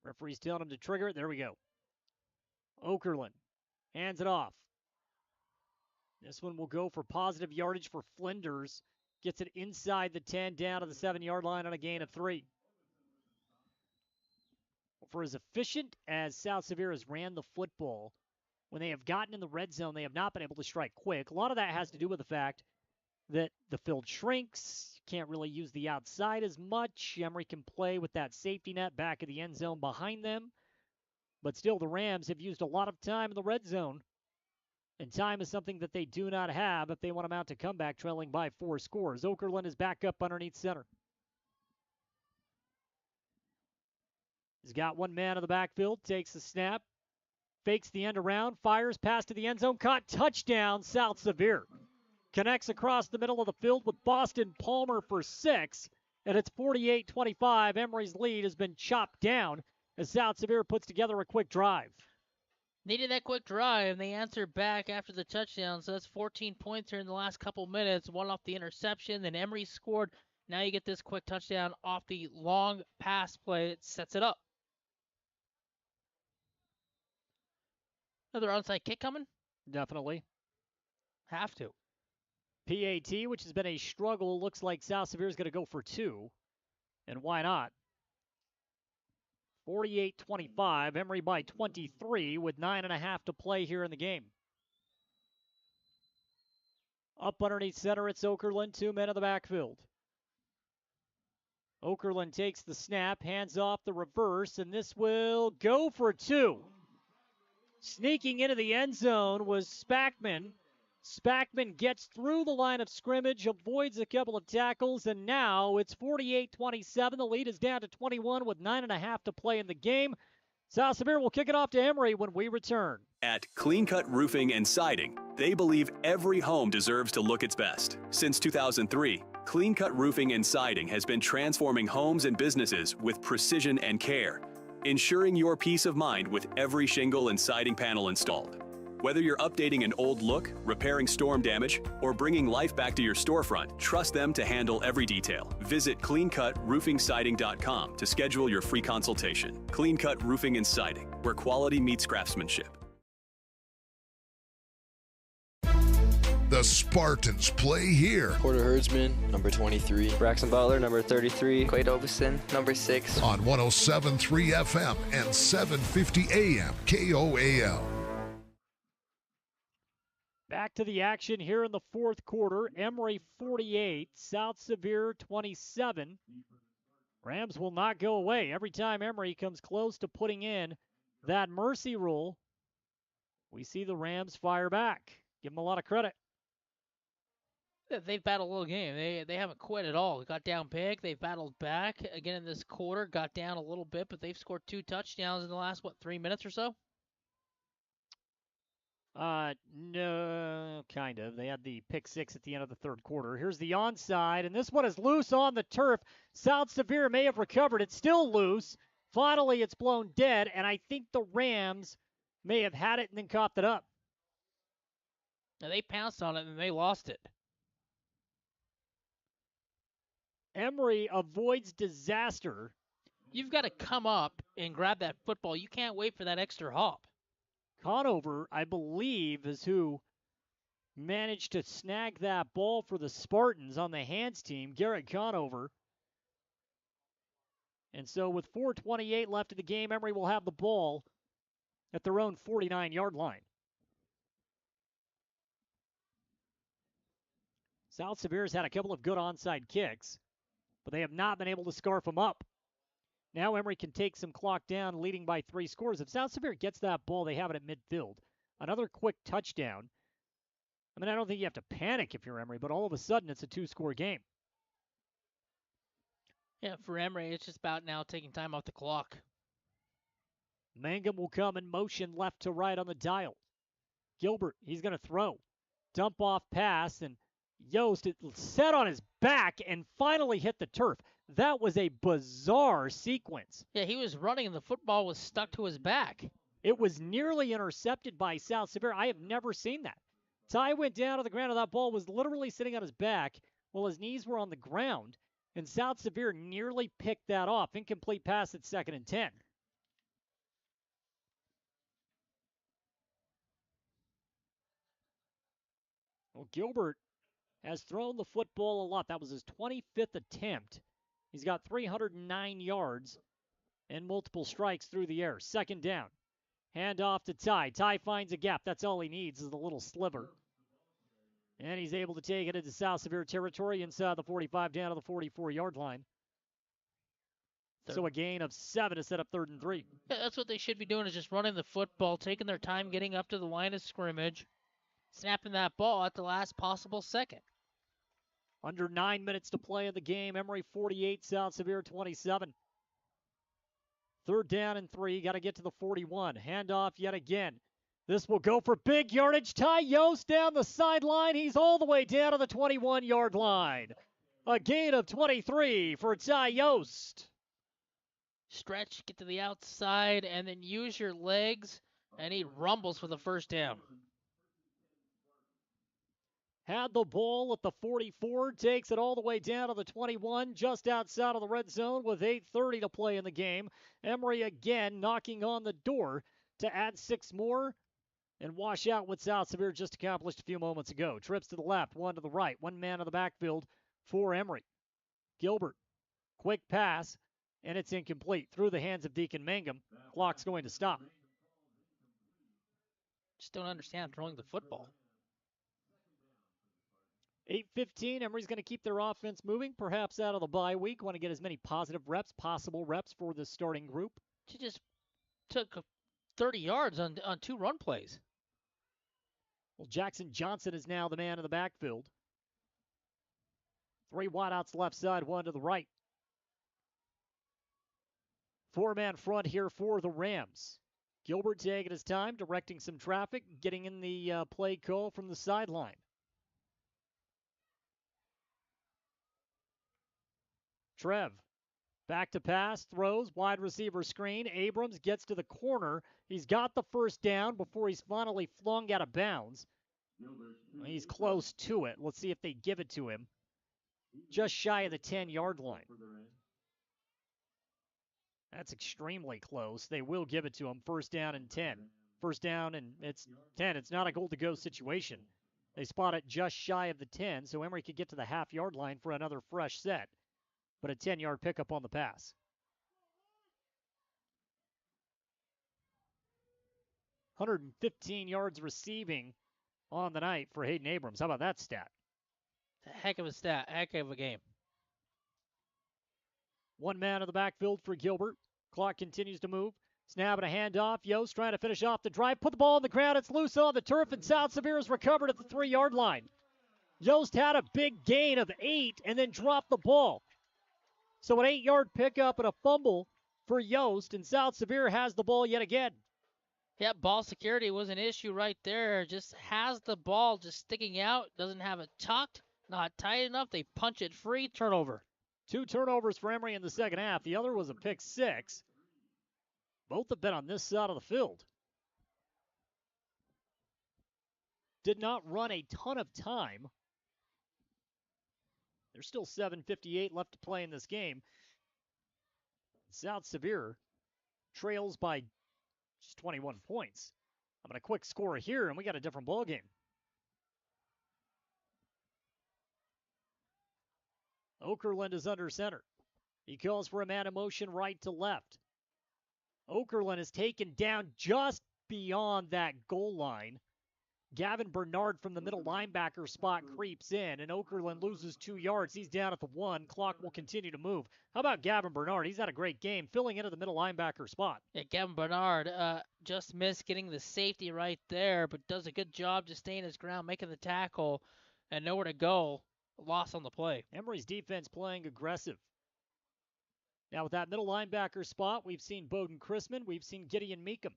Referee's telling him to trigger it. There we go. Okerlund hands it off. This one will go for positive yardage for Flinders. Gets it inside the 10, down to the 7-yard line on a gain of 3. For as efficient as South Sevier has ran the football, when they have gotten in the red zone, they have not been able to strike quick. A lot of that has to do with the fact that the field shrinks, can't really use the outside as much. Emery can play with that safety net back of the end zone behind them. But still, the Rams have used a lot of time in the red zone. And time is something that they do not have if they want to mount a comeback trailing by 4 scores. Okerlund is back up underneath center. He's got one man in the backfield, takes the snap, fakes the end around, fires, pass to the end zone, caught, touchdown, South Sevier. Connects across the middle of the field with Boston Palmer for 6, and it's 48-25. Emery's lead has been chopped down as South Sevier puts together a quick drive. Needed that quick drive, and they answered back after the touchdown, so that's 14 points here in the last couple minutes. One off the interception, then Emery scored. Now you get this quick touchdown off the long pass play. It sets it up. Another onside kick coming? Definitely. Have to. PAT, which has been a struggle, looks like South Sevier is going to go for 2. And why not? 48-25, Emery by 23 with 9.5 to play here in the game. Up underneath center, it's Okerlund, 2 men in the backfield. Okerlund takes the snap, hands off the reverse, and this will go for 2. Sneaking into the end zone was Spackman. Spackman gets through the line of scrimmage, avoids a couple of tackles, and now it's 48-27. The lead is down to 21 with 9.5 to play in the game. South Sevier will kick it off to Emery when we return. At Clean Cut Roofing and Siding, they believe every home deserves to look its best. Since 2003, Clean Cut Roofing and Siding has been transforming homes and businesses with precision and care, ensuring your peace of mind with every shingle and siding panel installed. Whether you're updating an old look, repairing storm damage, or bringing life back to your storefront, trust them to handle every detail. Visit cleancutroofingsiding.com to schedule your free consultation. Clean Cut Roofing and Siding, where quality meets craftsmanship. The Spartans play here. Porter Herdsman, number 23. Braxton Butler, number 33. Quade Ovison, number 6. On 107.3 FM and 750 AM KOAL. Back to the action here in the fourth quarter. Emery 48, South Sevier 27. Rams will not go away. Every time Emery comes close to putting in that mercy rule, we see the Rams fire back. Give them a lot of credit. They've battled a little game. They haven't quit at all. Got down big. They've battled back again in this quarter. Got down a little bit, but they've scored 2 touchdowns in the last, 3 minutes or so? No, kind of. They had the pick 6 at the end of the third quarter. Here's the onside, and this one is loose on the turf. South Sevier may have recovered. It's still loose. Finally, it's blown dead, and I think the Rams may have had it and then coughed it up. Now, they pounced on it, and they lost it. Emery avoids disaster. You've got to come up and grab that football. You can't wait for that extra hop. Conover, I believe, is who managed to snag that ball for the Spartans on the hands team, Garrett Conover. And so with 4:28 left in the game, Emery will have the ball at their own 49-yard line. South Sevier's had a couple of good onside kicks, but they have not been able to scarf them up. Now Emery can take some clock down, leading by 3 scores. If South Sevier gets that ball, they have it at midfield. Another quick touchdown. I mean, I don't think you have to panic if you're Emery, but all of a sudden it's a 2-score game. Yeah, for Emery, it's just about now taking time off the clock. Mangum will come in motion left to right on the dial. Gilbert, he's going to throw. Dump off pass, and Yost set on his back and finally hit the turf. That was a bizarre sequence. Yeah, he was running and the football was stuck to his back. It was nearly intercepted by South Sevier. I have never seen that. Ty went down to the ground and that ball was literally sitting on his back while his knees were on the ground. And South Sevier nearly picked that off. Incomplete pass at 2nd and 10. Well, Gilbert has thrown the football a lot. That was his 25th attempt. He's got 309 yards and multiple strikes through the air. 2nd down. Hand off to Ty. Ty finds a gap. That's all he needs is the little sliver. And he's able to take it into South Sevier territory inside the 45 down to the 44-yard line. So a gain of 7 to set up 3rd and 3. Yeah, that's what they should be doing, is just running the football, taking their time getting up to the line of scrimmage, snapping that ball at the last possible second. Under 9 minutes to play in the game. Emery 48, South Sevier 27. 3rd down and 3. Got to get to the 41. Handoff yet again. This will go for big yardage. Ty Yost down the sideline. He's all the way down to the 21-yard line. A gain of 23 for Ty Yost. Stretch, get to the outside, and then use your legs, and he rumbles for the 1st down. Had the ball at the 44, takes it all the way down to the 21, just outside of the red zone with 8:30 to play in the game. Emery again knocking on the door to add 6 more and wash out what South Sevier just accomplished a few moments ago. Trips to the left, one to the right, one man in the backfield for Emery. Gilbert, quick pass, and it's incomplete. Through the hands of Deacon Mangum. Clock's going to stop. Just don't understand throwing the football. 8:15, Emery's going to keep their offense moving, perhaps out of the bye week. Want to get as many positive reps, possible reps for the starting group. She just took 30 yards on 2 run plays. Well, Jackson Johnson is now the man in the backfield. 3 wideouts left side, 1 to the right. 4-man front here for the Rams. Gilbert taking his time, directing some traffic, getting in the play call from the sideline. Trev, back to pass, throws, wide receiver screen. Abrams gets to the corner. He's got the first down before he's finally flung out of bounds. He's close to it. Let's see if they give it to him. Just shy of the 10-yard line. That's extremely close. They will give it to him. First down and 10. First down and it's 10. It's not a goal-to-go situation. They spot it just shy of the 10, so Emery could get to the half-yard line for another fresh set. But a 10-yard pickup on the pass. 115 yards receiving on the night for Hayden Abrams. How about that stat? It's a heck of a stat, heck of a game. 1 man in the backfield for Gilbert. Clock continues to move. Snap and a handoff. Yost trying to finish off the drive. Put the ball on the ground. It's loose on the turf, and South Sevier is recovered at the 3-yard line. Yost had a big gain of 8 and then dropped the ball. So an 8-yard pickup and a fumble for Yost, and South Sevier has the ball yet again. Yeah, ball security was an issue right there. Just has the ball just sticking out. Doesn't have it tucked. Not tight enough. They punch it free. Turnover. 2 turnovers for Emery in the second half. The other was a pick 6. Both have been on this side of the field. Did not run a ton of time. There's still 7:58 left to play in this game. South Sevier trails by just 21 points. I'm going to quick score here, and we got a different ball game. Okerlund is under center. He calls for a man in motion right to left. Okerlund is taken down just beyond that goal line. Gavin Bernard from the middle linebacker spot creeps in, and Okerlund loses 2 yards. He's down at the 1. Clock will continue to move. How about Gavin Bernard? He's had a great game, filling into the middle linebacker spot. Yeah, Gavin Bernard just missed getting the safety right there, but does a good job just staying his ground, making the tackle, and nowhere to go. Loss on the play. Emery's defense playing aggressive. Now with that middle linebacker spot, we've seen Bowden Chrisman, we've seen Gideon Meekum.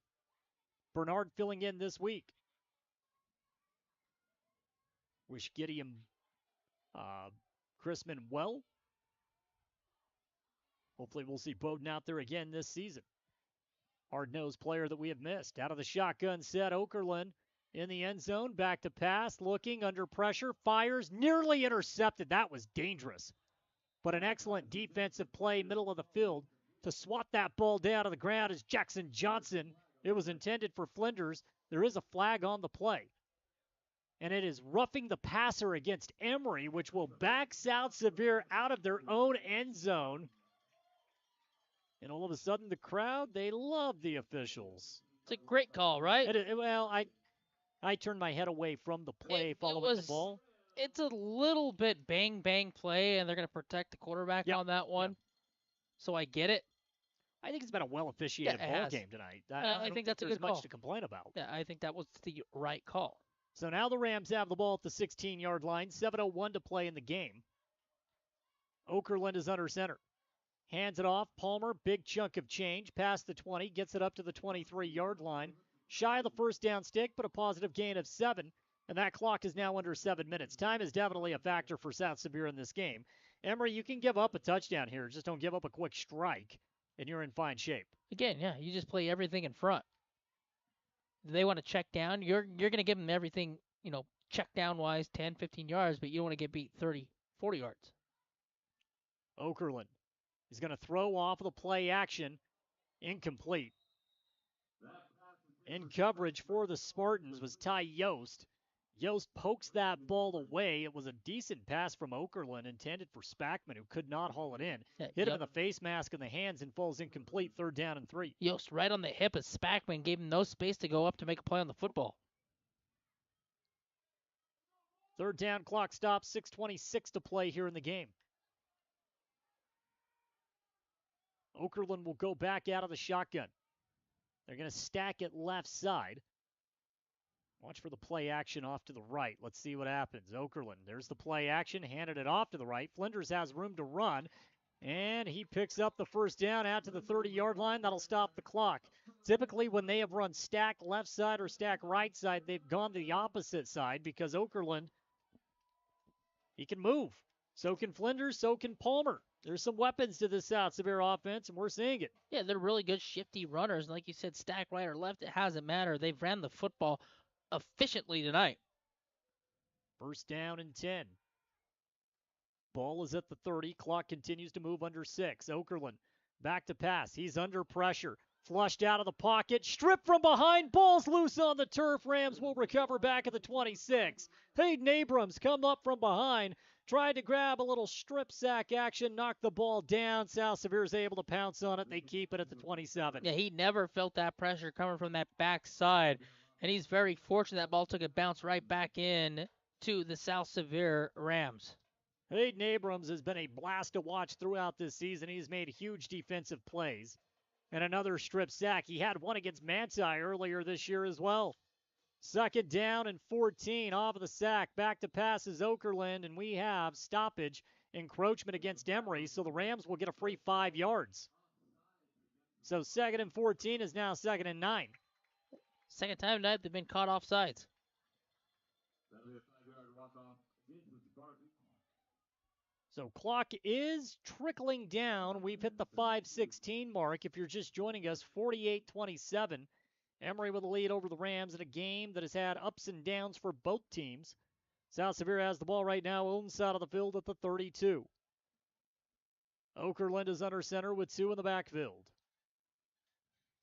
Bernard filling in this week. Wish Gideon Chrisman well. Hopefully we'll see Bowden out there again this season. Hard-nosed player that we have missed. Out of the shotgun set, Okerlund in the end zone, back to pass, looking under pressure, fires, nearly intercepted. That was dangerous. But an excellent defensive play, middle of the field, to swat that ball down to the ground is Jackson Johnson. It was intended for Flinders. There is a flag on the play. And it is roughing the passer against Emery, which will back South Sevier out of their own end zone. And all of a sudden, the crowd, they love the officials. It's a great call, right? I turned my head away from the play following the ball. It's a little bit bang-bang play, and they're going to protect the quarterback on that one. Yep. So I get it. I think it's been a well-officiated ball game tonight. I think that's a good call. There's much to complain about. Yeah, I think that was the right call. So now the Rams have the ball at the 16-yard line. 7:01 to play in the game. Okerlund is under center. Hands it off. Palmer, big chunk of change. Past the 20, gets it up to the 23-yard line. Shy of the first down stick, but a positive gain of 7. And that clock is now under 7 minutes. Time is definitely a factor for South Sevier in this game. Emery, you can give up a touchdown here. Just don't give up a quick strike, and you're in fine shape. Again, yeah, you just play everything in front. They want to check down. You're going to give them everything, check down-wise, 10, 15 yards, but you don't want to get beat 30, 40 yards. Okerlund is going to throw off of the play action. Incomplete. In coverage for the Spartans was Ty Yost. Yost pokes that ball away. It was a decent pass from Okerlund intended for Spackman, who could not haul it in. Hit him in the face mask and the hands and falls incomplete. 3rd down and 3. Yost right on the hip as Spackman gave him no space to go up to make a play on the football. 3rd down, clock stops, 6:26 to play here in the game. Okerlund will go back out of the shotgun. They're going to stack it left side. Watch for the play action off to the right. Let's see what happens. Okerlund, there's the play action, handed it off to the right. Flinders has room to run, and he picks up the 1st down out to the 30-yard line. That'll stop the clock. Typically, when they have run stack left side or stack right side, they've gone to the opposite side because Okerlund, he can move. So can Flinders, so can Palmer. There's some weapons to this South Sevier offense, and we're seeing it. Yeah, they're really good shifty runners. Like you said, stack right or left, it hasn't mattered. They've ran the football efficiently tonight. 1st down and 10. Ball is at the 30. Clock continues to move under 6. Okerlund back to pass. He's under pressure. Flushed out of the pocket. Stripped from behind. Ball's loose on the turf. Rams will recover back at the 26. Hayden Abrams come up from behind. Tried to grab a little strip sack action. Knocked the ball down. South Sevier is able to pounce on it. They keep it at the 27. Yeah, he never felt that pressure coming from that backside. And he's very fortunate that ball took a bounce right back in to the South Sevier Rams. Hayden Abrams has been a blast to watch throughout this season. He's made huge defensive plays. And another strip sack. He had one against Manti earlier this year as well. 2nd down and 14 off of the sack. Back to pass is Okerlund, and we have stoppage, encroachment against Emery, so the Rams will get a free 5 yards. So 2nd and 14 is now 2nd and 9. Second time tonight they've been caught off sides. So clock is trickling down. We've hit the 5:16 mark. If you're just joining us, 48-27. Emery with a lead over the Rams in a game that has had ups and downs for both teams. South Sevier has the ball right now, own side of the field at the 32. Okerlund is under center with 2 in the backfield.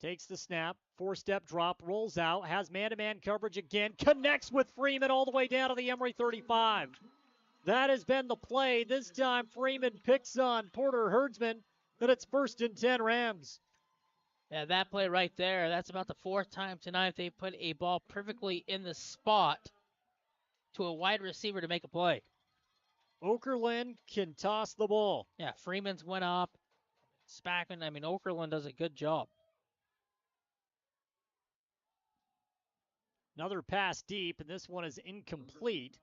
Takes the snap, 4-step drop, rolls out, has man-to-man coverage again, connects with Freeman all the way down to the Emery 35. That has been the play. This time Freeman picks on Porter Herdsman, and it's 1st and 10 Rams. Yeah, that play right there, that's about the 4th time tonight they put a ball perfectly in the spot to a wide receiver to make a play. Okerlund can toss the ball. Yeah, Freeman's went up. Spackman, Okerlund does a good job. Another pass deep, and this one is incomplete.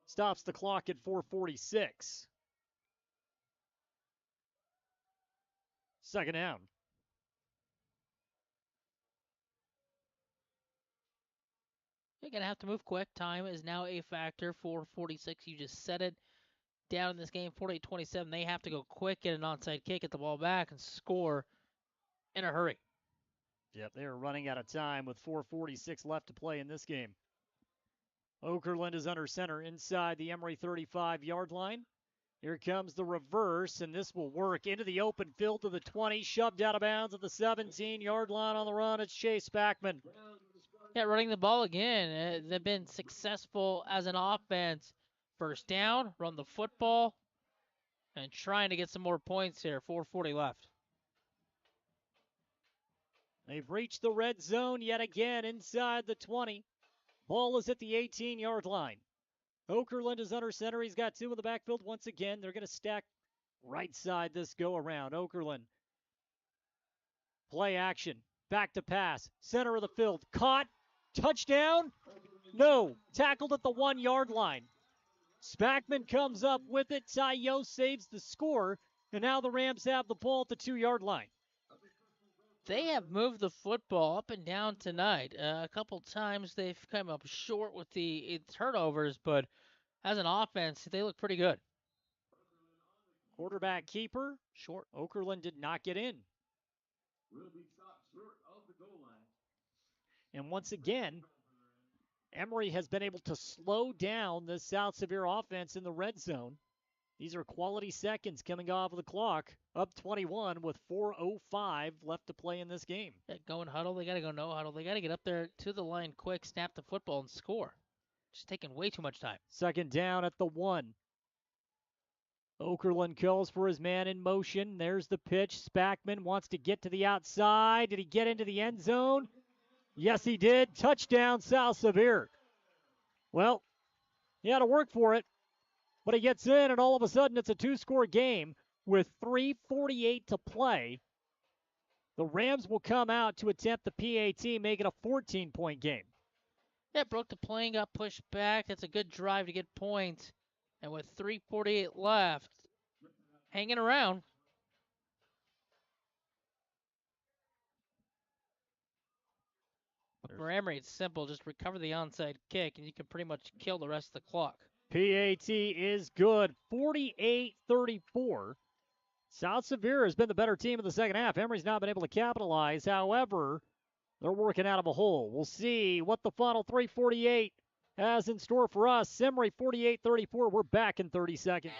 Stops the clock at 4:46. 2nd down. You're going to have to move quick. Time is now a factor. 4:46, you just said it. Down in this game, 48-27. They have to go quick, get an onside kick, get the ball back, and score in a hurry. Yep, they are running out of time with 4:46 left to play in this game. Okerlund is under center inside the Emery 35-yard line. Here comes the reverse, and this will work into the open field to the 20, shoved out of bounds at the 17-yard line on the run. It's Chase Spackman. Yeah, running the ball again. They've been successful as an offense. 1st down, run the football, and trying to get some more points here. 4:40 left. They've reached the red zone yet again inside the 20. Ball is at the 18-yard line. Okerlund is under center. He's got 2 in the backfield once again. They're going to stack right side this go-around. Okerlund. Play action. Back to pass. Center of the field. Caught. Touchdown? No. Tackled at the 1-yard line. Spackman comes up with it. Ty Yost saves the score. And now the Rams have the ball at the 2-yard line. They have moved the football up and down tonight. A couple times they've come up short with the turnovers, but as an offense, they look pretty good. Quarterback keeper, short. Okerlund did not get in. And once again, Emery has been able to slow down the South Sevier offense in the red zone. These are quality seconds coming off of the clock. Up 21 with 4:05 left to play in this game. Go in huddle. They got to go no huddle. They got to get up there to the line quick, snap the football, and score. Just taking way too much time. Second down at the 1. Okerlund calls for his man in motion. There's the pitch. Spackman wants to get to the outside. Did he get into the end zone? Yes, he did. Touchdown, South Sevier. Well, he had to work for it, but he gets in, and all of a sudden it's a 2-score game with 3:48 to play. The Rams will come out to attempt the PAT, make it a 14-point game. Yeah, broke the plane, got pushed back. That's a good drive to get points. And with 3:48 left, hanging around. But for Emery, it's simple. Just recover the onside kick, and you can pretty much kill the rest of the clock. PAT is good. 48-34. South Sevier has been the better team in the second half. Emery's not been able to capitalize. However, they're working out of a hole. We'll see what the final 3:48 has in store for us. Emery 48-34. We're back in 30 seconds.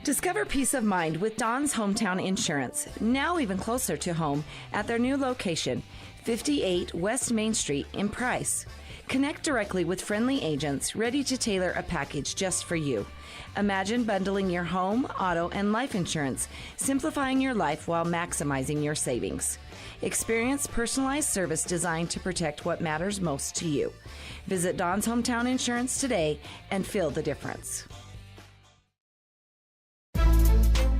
Discover peace of mind with Don's Hometown Insurance, now even closer to home at their new location, 58 West Main Street in Price. Connect directly with friendly agents ready to tailor a package just for you. Imagine bundling your home, auto, and life insurance, simplifying your life while maximizing your savings. Experience personalized service designed to protect what matters most to you. Visit Don's Hometown Insurance today and feel the difference.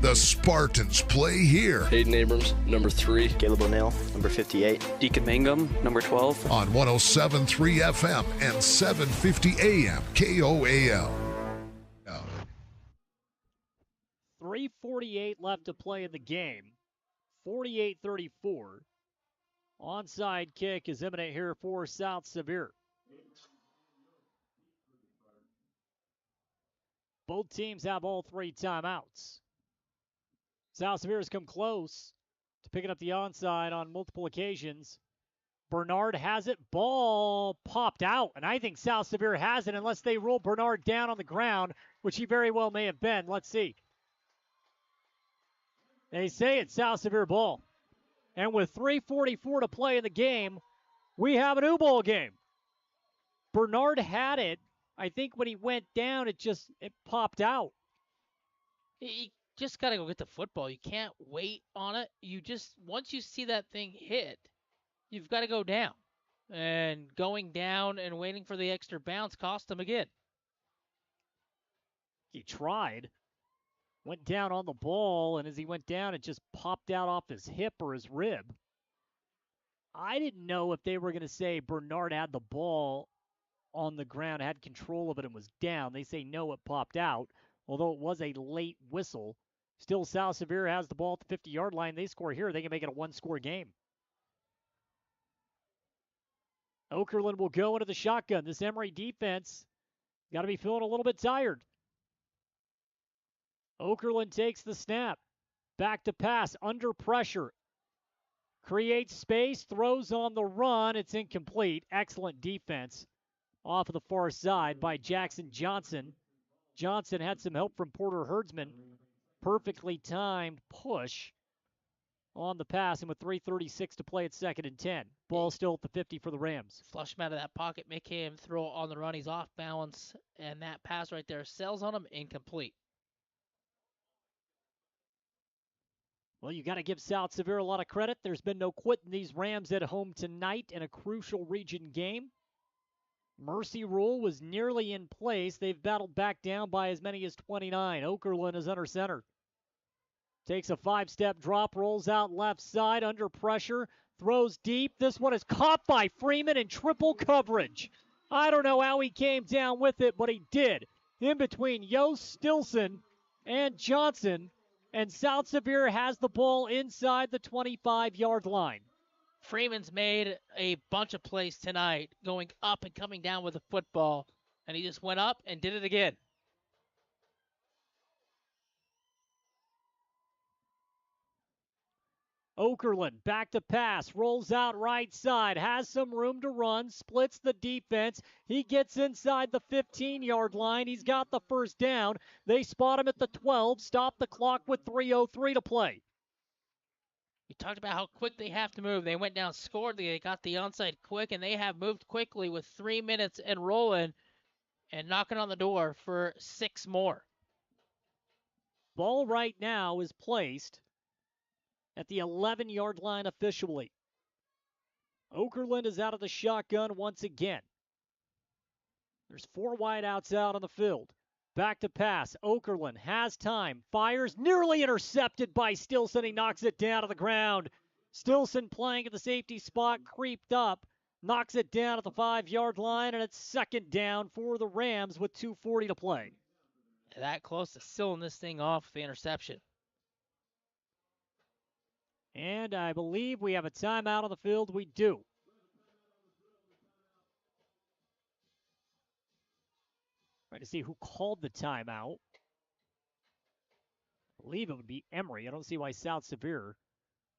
The Spartans play here. Hayden Abrams, number 3. Caleb O'Neill, number 58. Deacon Mangum, number 12. On 107.3 FM and 750 AM KOAL. 3:48 left to play in the game. 48-34. Onside kick is imminent here for South Sevier. Both teams have all 3 timeouts. South Sevier has come close to picking up the onside on multiple occasions. Bernard has it. Ball popped out, and I think South Sevier has it unless they roll Bernard down on the ground, which he very well may have been. Let's see. They say it's South Sevier ball. And with 3:44 to play in the game, we have an U-ball game. Bernard had it. I think when he went down, it popped out. You just got to go get the football. You can't wait on it. Once you see that thing hit, you've got to go down. And going down and waiting for the extra bounce cost him again. He tried. Went down on the ball, and as he went down, it just popped out off his hip or his rib. I didn't know if they were going to say Bernard had the ball on the ground, had control of it, and was down. They say no, it popped out, although it was a late whistle. Still, South Sevier has the ball at the 50-yard line. They score here. They can make it a 1-score game. Okerlund will go into the shotgun. This Emery defense got to be feeling a little bit tired. Okerlund takes the snap. Back to pass, under pressure. Creates space, throws on the run. It's incomplete. Excellent defense off of the far side by Jackson Johnson. Johnson had some help from Porter Herdsman. Perfectly timed push on the pass, and with 3:36 to play, it's 2nd and 10. Ball still at the 50 for the Rams. Flush him out of that pocket, make him throw on the run. He's off balance, and that pass right there sells on him, incomplete. Well, you got to give South Sevier a lot of credit. There's been no quitting these Rams at home tonight in a crucial region game. Mercy rule was nearly in place. They've battled back down by as many as 29. Okerlund is under center. Takes a 5-step drop, rolls out left side, under pressure, throws deep. This one is caught by Freeman in triple coverage. I don't know how he came down with it, but he did. In between Yost, Stilson, and Johnson. And South Sevier has the ball inside the 25-yard line. Freeman's made a bunch of plays tonight, going up and coming down with the football, and he just went up and did it again. Okerlund back to pass, rolls out right side, has some room to run, splits the defense. He gets inside the 15-yard line. He's got the first down. They spot him at the 12, stop the clock with 3:03 to play. We talked about how quick they have to move. They went down, scored, they got the onside quick, and they have moved quickly with 3 minutes and rolling and knocking on the door for 6 more. Ball right now is placed at the 11-yard line officially. Okerlund is out of the shotgun once again. There's 4 wideouts out on the field. Back to pass. Okerlund has time. Fires. Nearly intercepted by Stilson. He knocks it down to the ground. Stilson playing at the safety spot. Creeped up. Knocks it down at the 5-yard line. And it's second down for the Rams with 2:40 to play. That close to sealing this thing off with the interception. And I believe we have a timeout on the field. We do. Trying to see who called the timeout. I believe it would be Emery. I don't see why South Sevier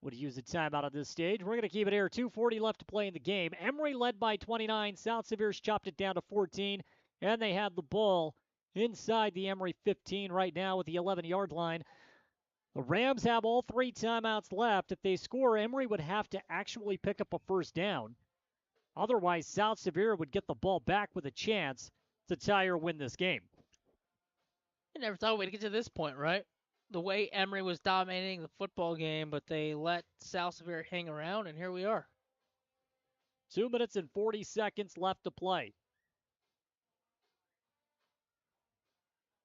would use a timeout at this stage. We're going to keep it here. 2:40 left to play in the game. Emery led by 29. South Sevier's chopped it down to 14. And they have the ball inside the Emery 15 right now with the 11-yard line. The Rams have all 3 timeouts left. If they score, Emery would have to actually pick up a first down. Otherwise, South Sevier would get the ball back with a chance to tie or win this game. I never thought we'd get to this point, right? The way Emery was dominating the football game, but they let South Sevier hang around, and here we are. 2 minutes and 40 seconds left to play.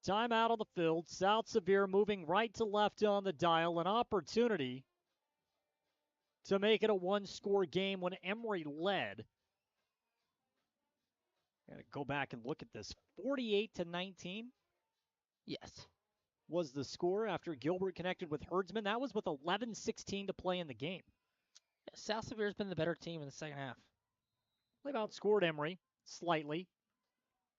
Timeout on the field. South Sevier moving right to left on the dial. An opportunity to make it a 1-score game when Emery led. Got to go back and look at this. 48-19. Yes. Was the score after Gilbert connected with Herdsman. That was with 11:16 to play in the game. Yeah, South Sevier's been the better team in the second half. They've outscored Emery slightly.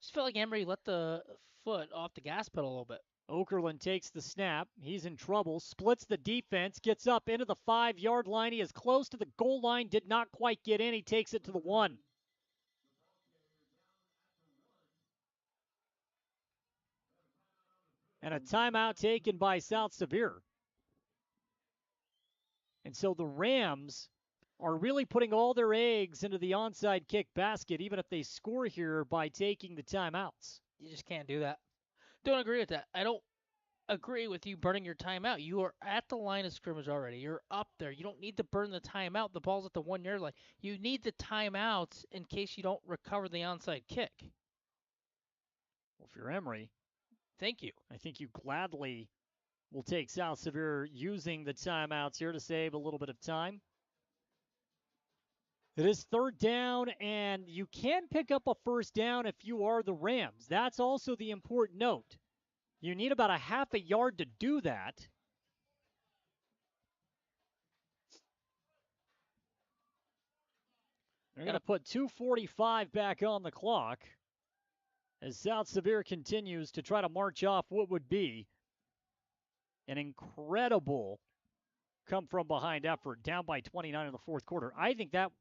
Just felt like Emery let the foot off the gas pedal a little bit. Okerlund takes the snap. He's in trouble. Splits the defense. Gets up into the 5-yard line. He is close to the goal line. Did not quite get in. He takes it to the 1. And a timeout taken by South Sevier. And so the Rams are really putting all their eggs into the onside kick basket, even if they score here by taking the timeouts. You just can't do that. Don't agree with that. I don't agree with you burning your timeout. You are at the line of scrimmage already. You're up there. You don't need to burn the timeout. The ball's at the 1-yard line. You need the timeouts in case you don't recover the onside kick. Well, if you're Emery, thank you. I think you gladly will take South Sevier using the timeouts here to save a little bit of time. It is third down, and you can pick up a first down if you are the Rams. That's also the important note. You need about a half a yard to do that. They're going to put 2:45 back on the clock as South Sevier continues to try to march off what would be an incredible come-from-behind effort, down by 29 in the fourth quarter. I think that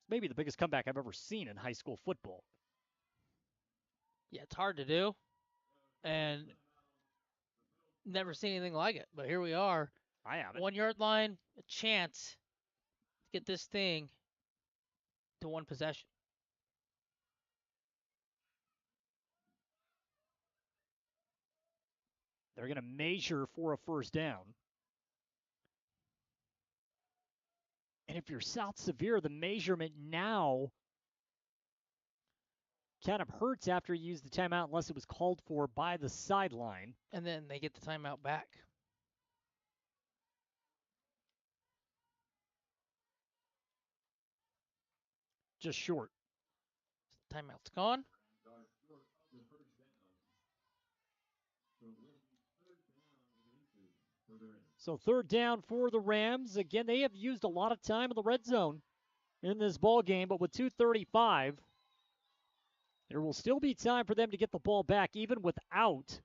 maybe the biggest comeback I've ever seen in high school football. Yeah, it's hard to do, and never seen anything like it. But here we are. I haven't. 1-yard line, a chance to get this thing to 1 possession. They're going to measure for a first down. And if you're South Sevier, the measurement now kind of hurts after you use the timeout unless it was called for by the sideline. And then they get the timeout back. Just short. Timeout's gone. So third down for the Rams. Again, they have used a lot of time in the red zone in this ball game, but with 2:35, there will still be time for them to get the ball back even without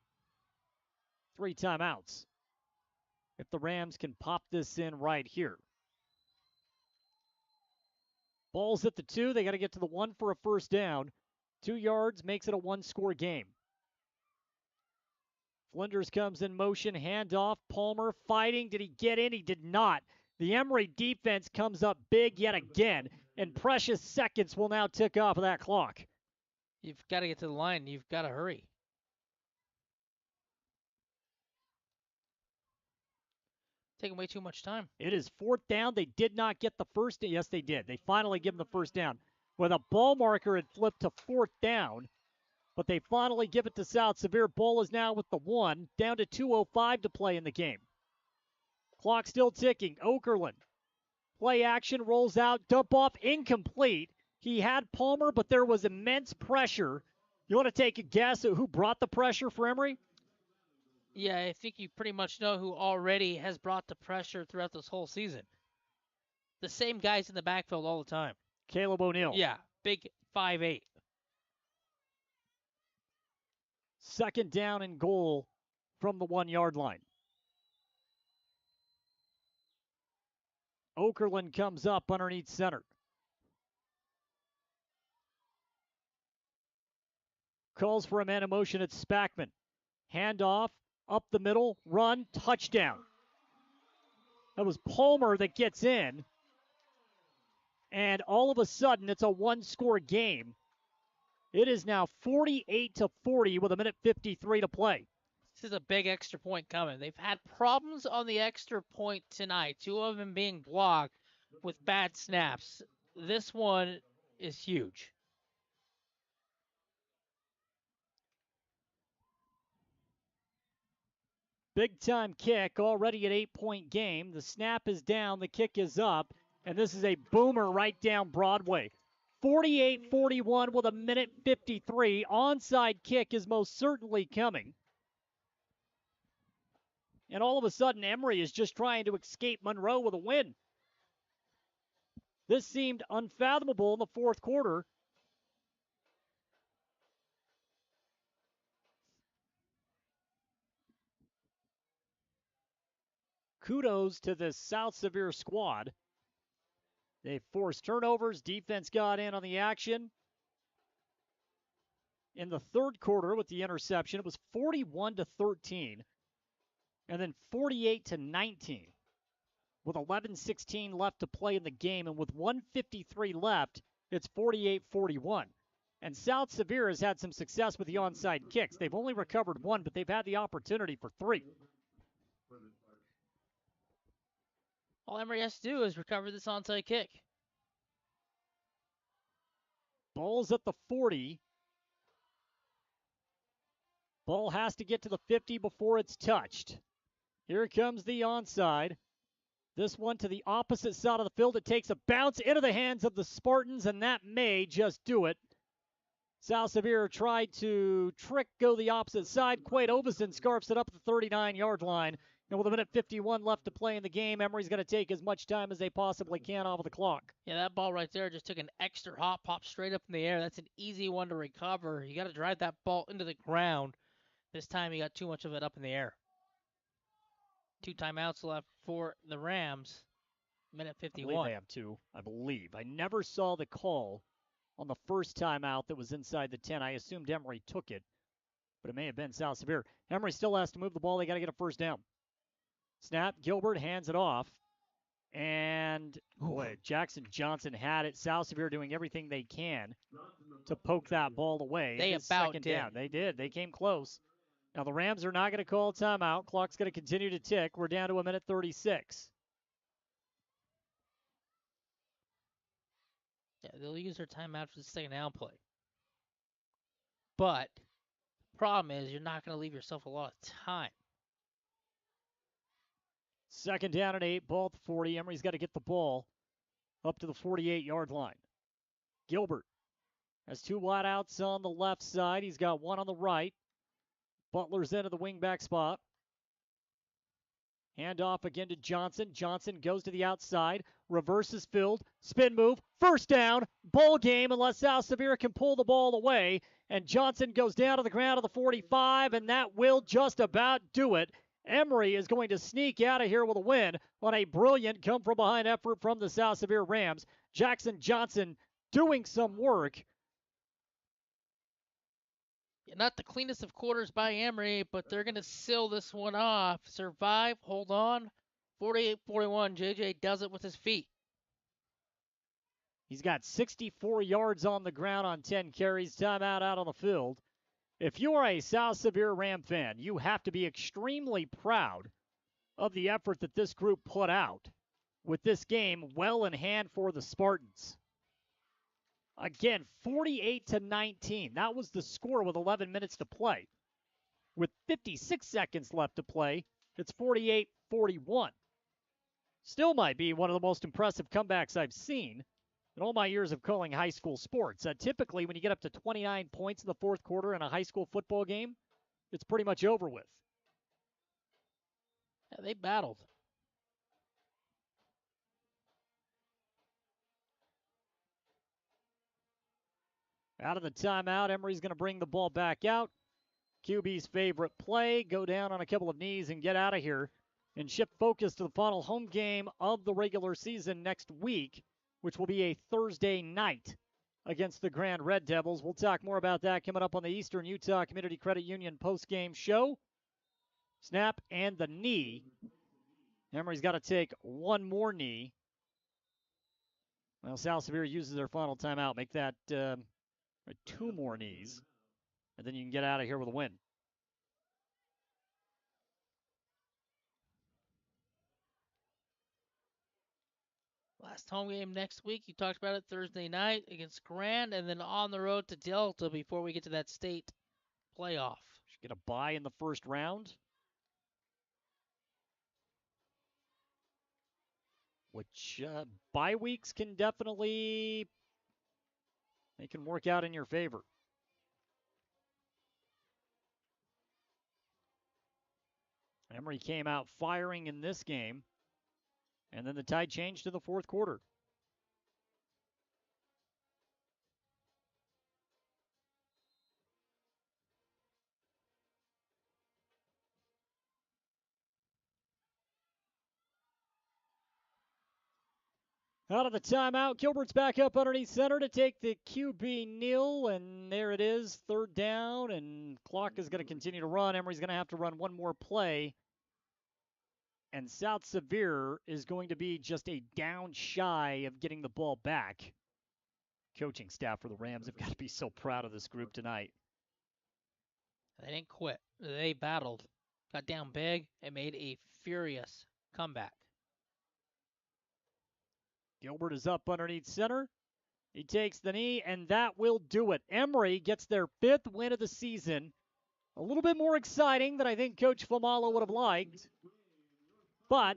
3 timeouts. if the Rams can pop this in right here. Ball's at the 2. They got to get to the 1 for a first down. 2 yards makes it a 1-score game. Flinders comes in motion, handoff. Palmer fighting. Did he get in? He did not. The Emery defense comes up big yet again, and precious seconds will now tick off of that clock. You've got to get to the line. You've got to hurry. Taking way too much time. It is 4th down. They did not get the first. Yes, they did. They finally give them the first down. Where the ball marker had flipped to 4th down, but they finally give it to South Sevier. Ball is now with the 1, down to 2:05 to play in the game. Clock still ticking. Okerlund. Play action, rolls out, dump off, incomplete. He had Palmer, but there was immense pressure. You want to take a guess at who brought the pressure for Emery? Yeah, I think you pretty much know who already has brought the pressure throughout this whole season. The same guys in the backfield all the time. Caleb O'Neill. Yeah, big 5'8". 2nd down and goal from the 1-yard line. Okerlund comes up underneath center. Calls for a man in motion. It's Spackman. Handoff, up the middle, run, touchdown. That was Palmer that gets in. And all of a sudden, it's a 1-score game. It is now 48-40 with 1:53 to play. This is a big extra point coming. They've had problems on the extra point tonight, 2 of them being blocked with bad snaps. This one is huge. Big-time kick, already an 8-point game. The snap is down, the kick is up, and this is a boomer right down Broadway. 48-41 with 1:53. Onside kick is most certainly coming. And all of a sudden, Emery is just trying to escape Monroe with a win. This seemed unfathomable in the 4th quarter. Kudos to the South Sevier squad. They forced turnovers. Defense got in on the action. In the 3rd quarter with the interception, it was 41-13. And then 48-19 with 11:16 left to play in the game. And with 1:53 left, it's 48-41. And South Sevier has had some success with the onside kicks. They've only recovered 1, but they've had the opportunity for 3. All Emery has to do is recover this onside kick. Ball's at the 40. Ball has to get to the 50 before it's touched. Here comes the onside. This one to the opposite side of the field. It takes a bounce into the hands of the Spartans, and that may just do it. South Sevier tried to go the opposite side. Quaid Ovison scarfs it up at the 39-yard line. And with 1:51 left to play in the game, Emery's going to take as much time as they possibly can off of the clock. Yeah, that ball right there just took an extra hop, popped straight up in the air. That's an easy one to recover. You got to drive that ball into the ground. This time you got too much of it up in the air. 2 timeouts left for the Rams. 1:51. I believe they have 2. I believe. I never saw the call on the first timeout that was inside the 10. I assumed Emery took it, but it may have been South Sevier. Emery still has to move the ball. They got to get a first down. Snap. Gilbert hands it off. And boy, Jackson Johnson had it. South Sevier doing everything they can to poke that ball away. They about did. Down. They did. They came close. Now the Rams are not going to call a timeout. Clock's going to continue to tick. We're down to 1:36. Yeah, they'll use their timeout for the second down play. But the problem is you're not going to leave yourself a lot of time. 2nd down and 8, ball at the 40. Emery's got to get the ball up to the 48-yard line. Gilbert has 2 wideouts on the left side. He's got 1 on the right. Butler's into the wingback spot. Handoff again to Johnson. Johnson goes to the outside. Reverses filled. Spin move. First down. Ball game unless South Sevier can pull the ball away. And Johnson goes down to the ground of the 45, and that will just about do it. Emery is going to sneak out of here with a win on a brilliant come-from-behind effort from the South Sevier Rams. Jackson Johnson doing some work. Not the cleanest of quarters by Emery, but they're going to seal this one off. Survive, hold on. 48-41, JJ does it with his feet. He's got 64 yards on the ground on 10 carries. Timeout out on the field. If you are a South Sevier Ram fan, you have to be extremely proud of the effort that this group put out with this game well in hand for the Spartans. Again, 48-19. That was the score with 11 minutes to play. With 56 seconds left to play, it's 48-41. Still might be one of the most impressive comebacks I've seen in all my years of calling high school sports. Typically, when you get up to 29 points in the fourth quarter in a high school football game, it's pretty much over with. Yeah, they battled. Out of the timeout, Emery's going to bring the ball back out. QB's favorite play, go down on a couple of knees and get out of here and shift focus to the final home game of the regular season next week, which will be a Thursday night against the Grand Red Devils. We'll talk more about that coming up on the Eastern Utah Community Credit Union postgame show. Snap and the knee. Emery's got to take one more knee. Well, South Sevier uses their final timeout. Make that two more knees, and then you can get out of here with a win. Last home game next week. You talked about it Thursday night against Grand, and then on the road to Delta before we get to that state playoff. Should get a bye in the first round, which bye weeks can definitely, they can work out in your favor. Emery came out firing in this game, and then the tide changed to the fourth quarter. Out of the timeout, Gilbert's back up underneath center to take the QB kneel, and there it is, third down, and clock is going to continue to run. Emery's going to have to run one more play, and South Sevier is going to be just a down shy of getting the ball back. Coaching staff for the Rams have got to be so proud of this group tonight. They didn't quit. They battled, got down big, and made a furious comeback. Gilbert is up underneath center. He takes the knee, and that will do it. Emery gets their 5th win of the season. A little bit more exciting than I think Coach Famalo would have liked. But,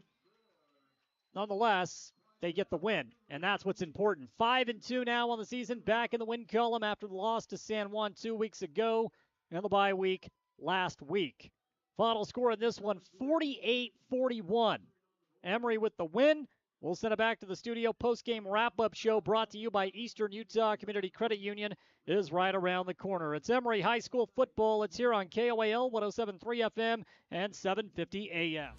nonetheless, they get the win, and that's what's important. 5-2 now on the season, back in the win column after the loss to San Juan 2 weeks ago, and the bye week last week. Final score in this one, 48-41. Emery with the win. We'll send it back to the studio. Post-game wrap-up show brought to you by Eastern Utah Community Credit Union is right around the corner. It's Emery High School football. It's here on KOAL 107.3 FM and 750 AM.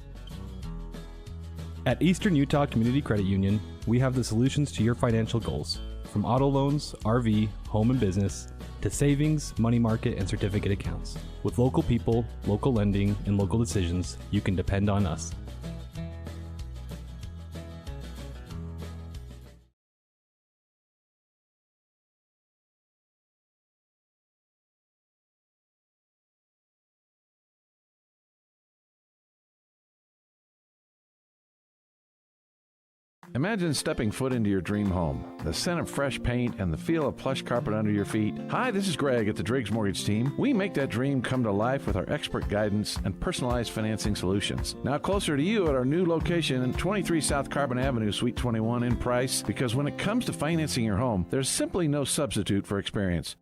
At Eastern Utah Community Credit Union, we have the solutions to your financial goals. From auto loans, RV, home and business, to savings, money market, and certificate accounts. With local people, local lending, and local decisions, you can depend on us. Imagine stepping foot into your dream home. The scent of fresh paint and the feel of plush carpet under your feet. Hi, this is Greg at the Driggs Mortgage Team. We make that dream come to life with our expert guidance and personalized financing solutions. Now closer to you at our new location in 23 South Carbon Avenue, Suite 21 in Price, because when it comes to financing your home, there's simply no substitute for experience.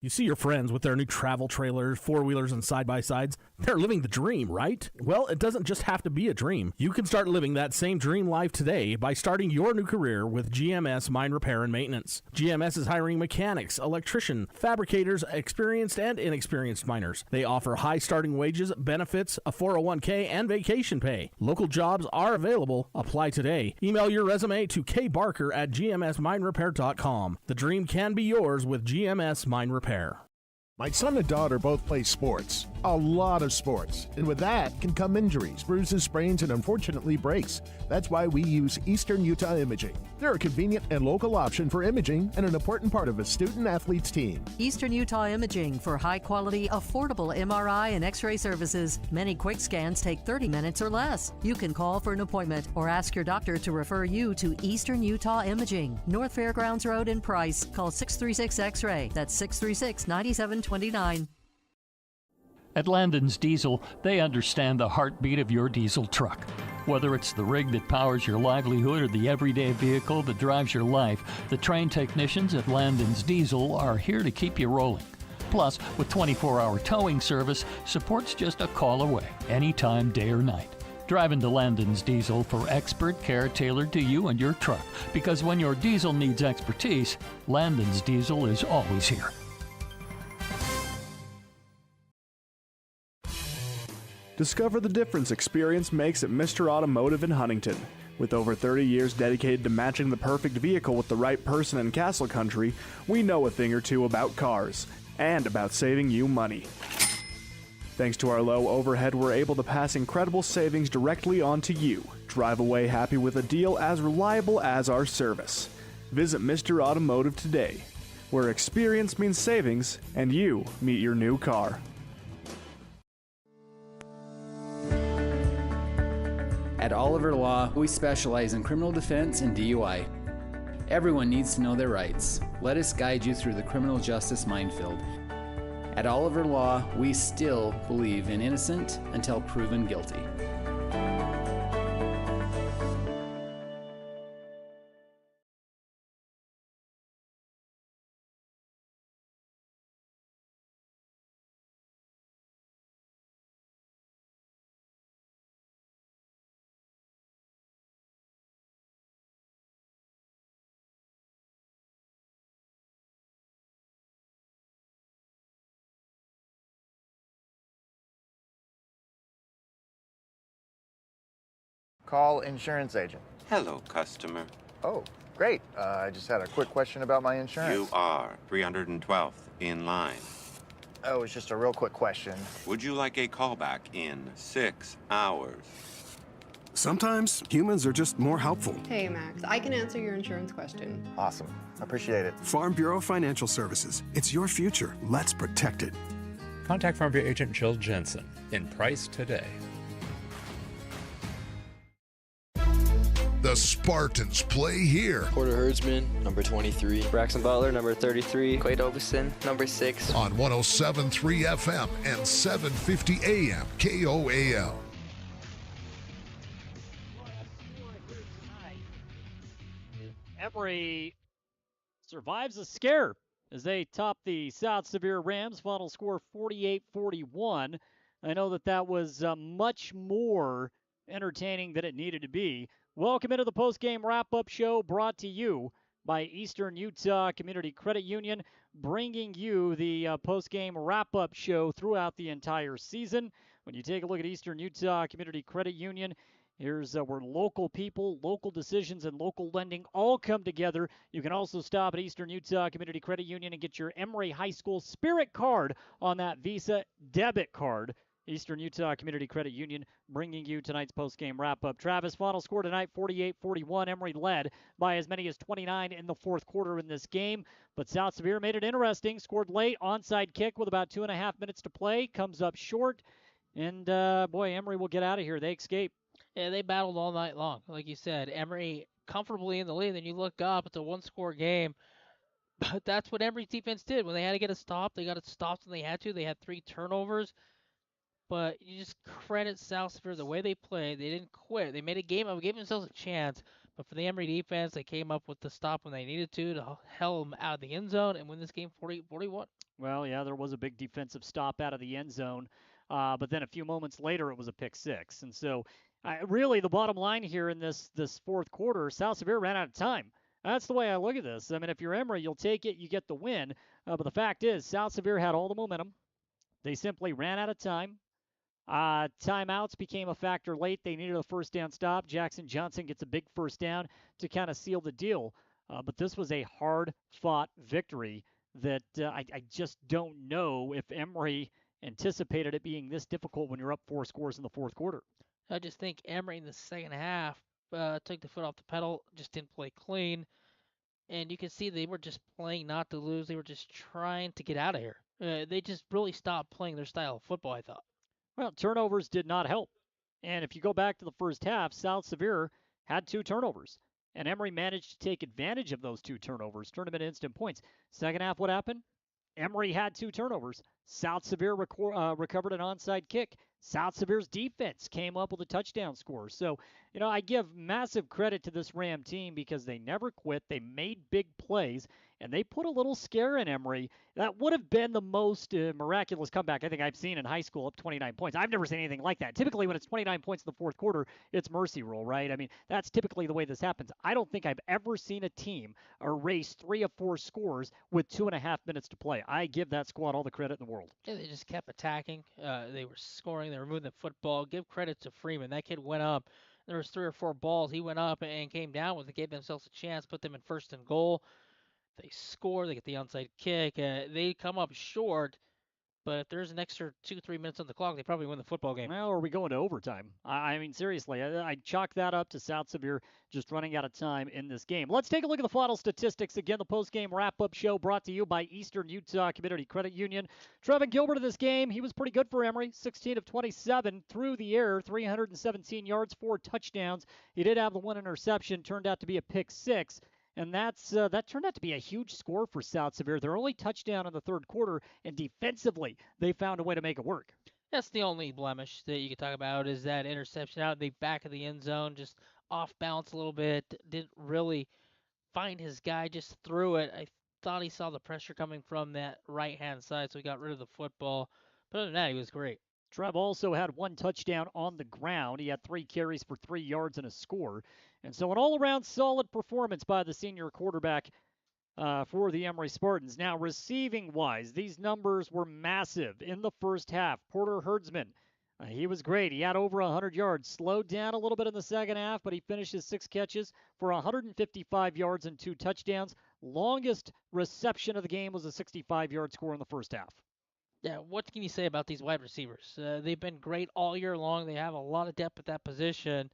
You see your friends with their new travel trailers, four-wheelers, and side-by-sides. They're living the dream, right? Well, it doesn't just have to be a dream. You can start living that same dream life today by starting your new career with GMS Mine Repair and Maintenance. GMS is hiring mechanics, electricians, fabricators, experienced and inexperienced miners. They offer high starting wages, benefits, a 401k, and vacation pay. Local jobs are available. Apply today. Email your resume to kbarker@gmsminerepair.com. The dream can be yours with GMS Mine Repair. My son and daughter both play sports, a lot of sports, and with that can come injuries, bruises, sprains, and unfortunately breaks. That's why we use Eastern Utah Imaging. They're a convenient and local option for imaging and an important part of a student-athlete's team. Eastern Utah Imaging for high-quality, affordable MRI and X-ray services. Many quick scans take 30 minutes or less. You can call for an appointment or ask your doctor to refer you to Eastern Utah Imaging, North Fairgrounds Road in Price. Call 636 X-ray. That's 636-9729. At Landon's Diesel, they understand the heartbeat of your diesel truck. Whether it's the rig that powers your livelihood or the everyday vehicle that drives your life, the trained technicians at Landon's Diesel are here to keep you rolling. Plus, with 24-hour towing service, support's just a call away, anytime, day or night. Drive into Landon's Diesel for expert care tailored to you and your truck, because when your diesel needs expertise, Landon's Diesel is always here. Discover the difference experience makes at Mr. Automotive in Huntington. With over 30 years dedicated to matching the perfect vehicle with the right person in Castle Country, we know a thing or two about cars and about saving you money. Thanks to our low overhead, we're able to pass incredible savings directly on to you. Drive away happy with a deal as reliable as our service. Visit Mr. Automotive today, where experience means savings and you meet your new car. At Oliver Law, we specialize in criminal defense and DUI. Everyone needs to know their rights. Let us guide you through the criminal justice minefield. At Oliver Law, we still believe in innocent until proven guilty. Call insurance agent. Hello, customer. Oh, great. I just had a quick question about my insurance. You are 312th in line. Oh, it's just a real quick question. Would you like a callback in 6 hours? Sometimes humans are just more helpful. Hey, Max, I can answer your insurance question. Awesome. Appreciate it. Farm Bureau Financial Services. It's your future. Let's protect it. Contact Farm Bureau agent Jill Jensen in Price today. The Spartans play here. Porter Herdsman, number 23. Braxton Butler, number 33. Quade Ovison, number 6. On 107.3 FM and 750 AM KOAL. Emery survives a scare as they top the South Sevier Rams. Final score 48-41. I know that was much more entertaining than it needed to be. Welcome into the post-game wrap-up show brought to you by Eastern Utah Community Credit Union, bringing you the post-game wrap-up show throughout the entire season. When you take a look at Eastern Utah Community Credit Union, here's where local people, local decisions, and local lending all come together. You can also stop at Eastern Utah Community Credit Union and get your Emery High School Spirit card on that Visa debit card. Eastern Utah Community Credit Union bringing you tonight's post-game wrap-up. Travis, final score tonight, 48-41. Emery led by as many as 29 in the fourth quarter in this game, but South Sevier made it interesting. Scored late, onside kick with about 2.5 minutes to play. Comes up short, and boy, Emery will get out of here. They escape. Yeah, they battled all night long. Like you said, Emery comfortably in the lead. Then you look up, it's a one-score game. But that's what Emery's defense did. When they had to get a stop, they got it stopped when they had to. They had 3 turnovers. But you just credit South Sevier the way they played. They didn't quit. They made a game of it, gave themselves a chance. But for the Emery defense, they came up with the stop when they needed to hell them out of the end zone and win this game 40-41. Well, yeah, there was a big defensive stop out of the end zone, but then a few moments later it was a pick six. And so really the bottom line here in this fourth quarter, South Sevier ran out of time. That's the way I look at this. I mean, if you're Emery, you'll take it, you get the win. But the fact is, South Sevier had all the momentum. They simply ran out of time. Timeouts became a factor late. They needed a first down stop. Jackson Johnson gets a big first down to kind of seal the deal. But this was a hard-fought victory that I just don't know if Emery anticipated it being this difficult when you're up 4 scores in the fourth quarter. I just think Emery in the second half took the foot off the pedal, just didn't play clean. And you can see they were just playing not to lose. They were just trying to get out of here. They just really stopped playing their style of football, I thought. Well, turnovers did not help. And if you go back to the first half, South Sevier had 2 turnovers. And Emery managed to take advantage of those 2 turnovers, turn them into instant points. Second half, what happened? Emery had 2 turnovers. South Sevier recovered an onside kick. South Sevier's defense came up with a touchdown score. So, I give massive credit to this Ram team because they never quit. They made big plays, and they put a little scare in Emery. That would have been the most miraculous comeback I think I've seen in high school, up 29 points. I've never seen anything like that. Typically, when it's 29 points in the fourth quarter, it's mercy rule, right? I mean, that's typically the way this happens. I don't think I've ever seen a team erase 3 of 4 scores with 2.5 minutes to play. I give that squad all the credit in the world. Yeah, they just kept attacking. They were scoring. They were moving the football. Give credit to Freeman. That kid went up. There was 3 or 4 balls. He went up and came down with it, gave themselves a chance, put them in first and goal. They score. They get the onside kick. They come up short. But if there's an extra 2-3 minutes on the clock, they probably win the football game. Well, are we going to overtime? I mean, seriously, I chalk that up to South Sevier just running out of time in this game. Let's take a look at the final statistics. Again, the post-game wrap-up show brought to you by Eastern Utah Community Credit Union. Trevin Gilbert in this game, he was pretty good for Emery. 16 of 27 through the air, 317 yards, 4 touchdowns. He did have the 1 interception, turned out to be a pick 6. And that turned out to be a huge score for South Sevier. Their only touchdown in the third quarter, and defensively, they found a way to make it work. That's the only blemish that you could talk about is that interception out in the back of the end zone, just off balance a little bit. Didn't really find his guy, just threw it. I thought he saw the pressure coming from that right-hand side, so he got rid of the football. But other than that, he was great. Trev also had 1 touchdown on the ground. He had 3 carries for 3 yards and a score. And so an all-around solid performance by the senior quarterback for the Emery Spartans. Now, receiving-wise, these numbers were massive in the first half. Porter Herdsman, he was great. He had over 100 yards. Slowed down a little bit in the second half, but he finished his 6 catches for 155 yards and 2 touchdowns. Longest reception of the game was a 65-yard score in the first half. Yeah, what can you say about these wide receivers? They've been great all year long. They have a lot of depth at that position,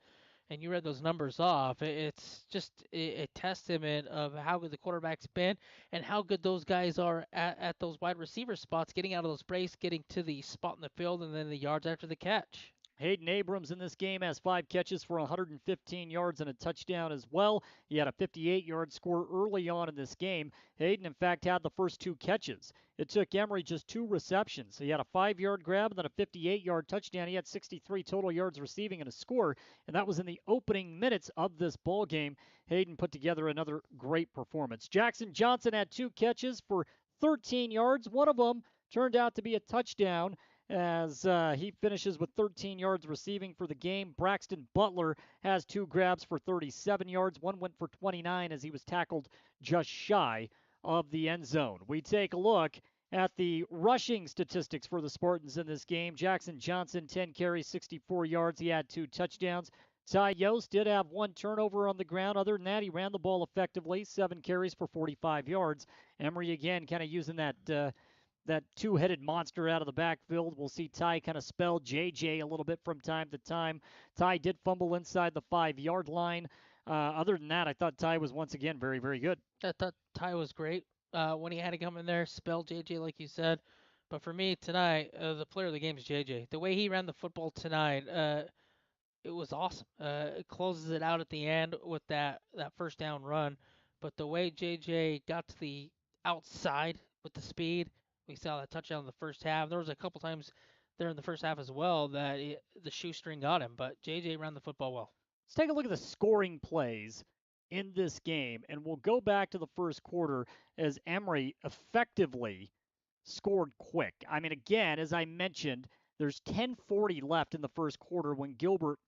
and you read those numbers off. It's just a testament of how good the quarterback's been and how good those guys are at those wide receiver spots, getting out of those breaks, getting to the spot in the field, and then the yards after the catch. Hayden Abrams in this game has 5 catches for 115 yards and a touchdown as well. He had a 58-yard score early on in this game. Hayden, in fact, had the first 2 catches. It took Emery just 2 receptions. He had a 5-yard grab and then a 58-yard touchdown. He had 63 total yards receiving and a score, and that was in the opening minutes of this ball game. Hayden put together another great performance. Jackson Johnson had 2 catches for 13 yards. One of them turned out to be a touchdown, as he finishes with 13 yards receiving for the game. Braxton Butler has 2 grabs for 37 yards. One went for 29 as he was tackled just shy of the end zone. We take a look at the rushing statistics for the Spartans in this game. Jackson Johnson, 10 carries, 64 yards. He had 2 touchdowns. Ty Yost did have 1 turnover on the ground. Other than that, he ran the ball effectively, 7 carries for 45 yards. Emery, again, kind of using that 2-headed monster out of the backfield. We'll see Ty kind of spell JJ a little bit from time to time. Ty did fumble inside the 5-yard line. Other than that, I thought Ty was once again very, very good. I thought Ty was great when he had to come in there, spell JJ like you said. But for me tonight, the player of the game is JJ. The way he ran the football tonight, it was awesome. It closes it out at the end with that first down run. But the way JJ got to the outside with the speed, we saw that touchdown in the first half. There was a couple times there in the first half as well that the shoestring got him, but JJ ran the football well. Let's take a look at the scoring plays in this game, and we'll go back to the first quarter as Emery effectively scored quick. I mean, again, as I mentioned, there's 10:40 left in the first quarter when Gilbert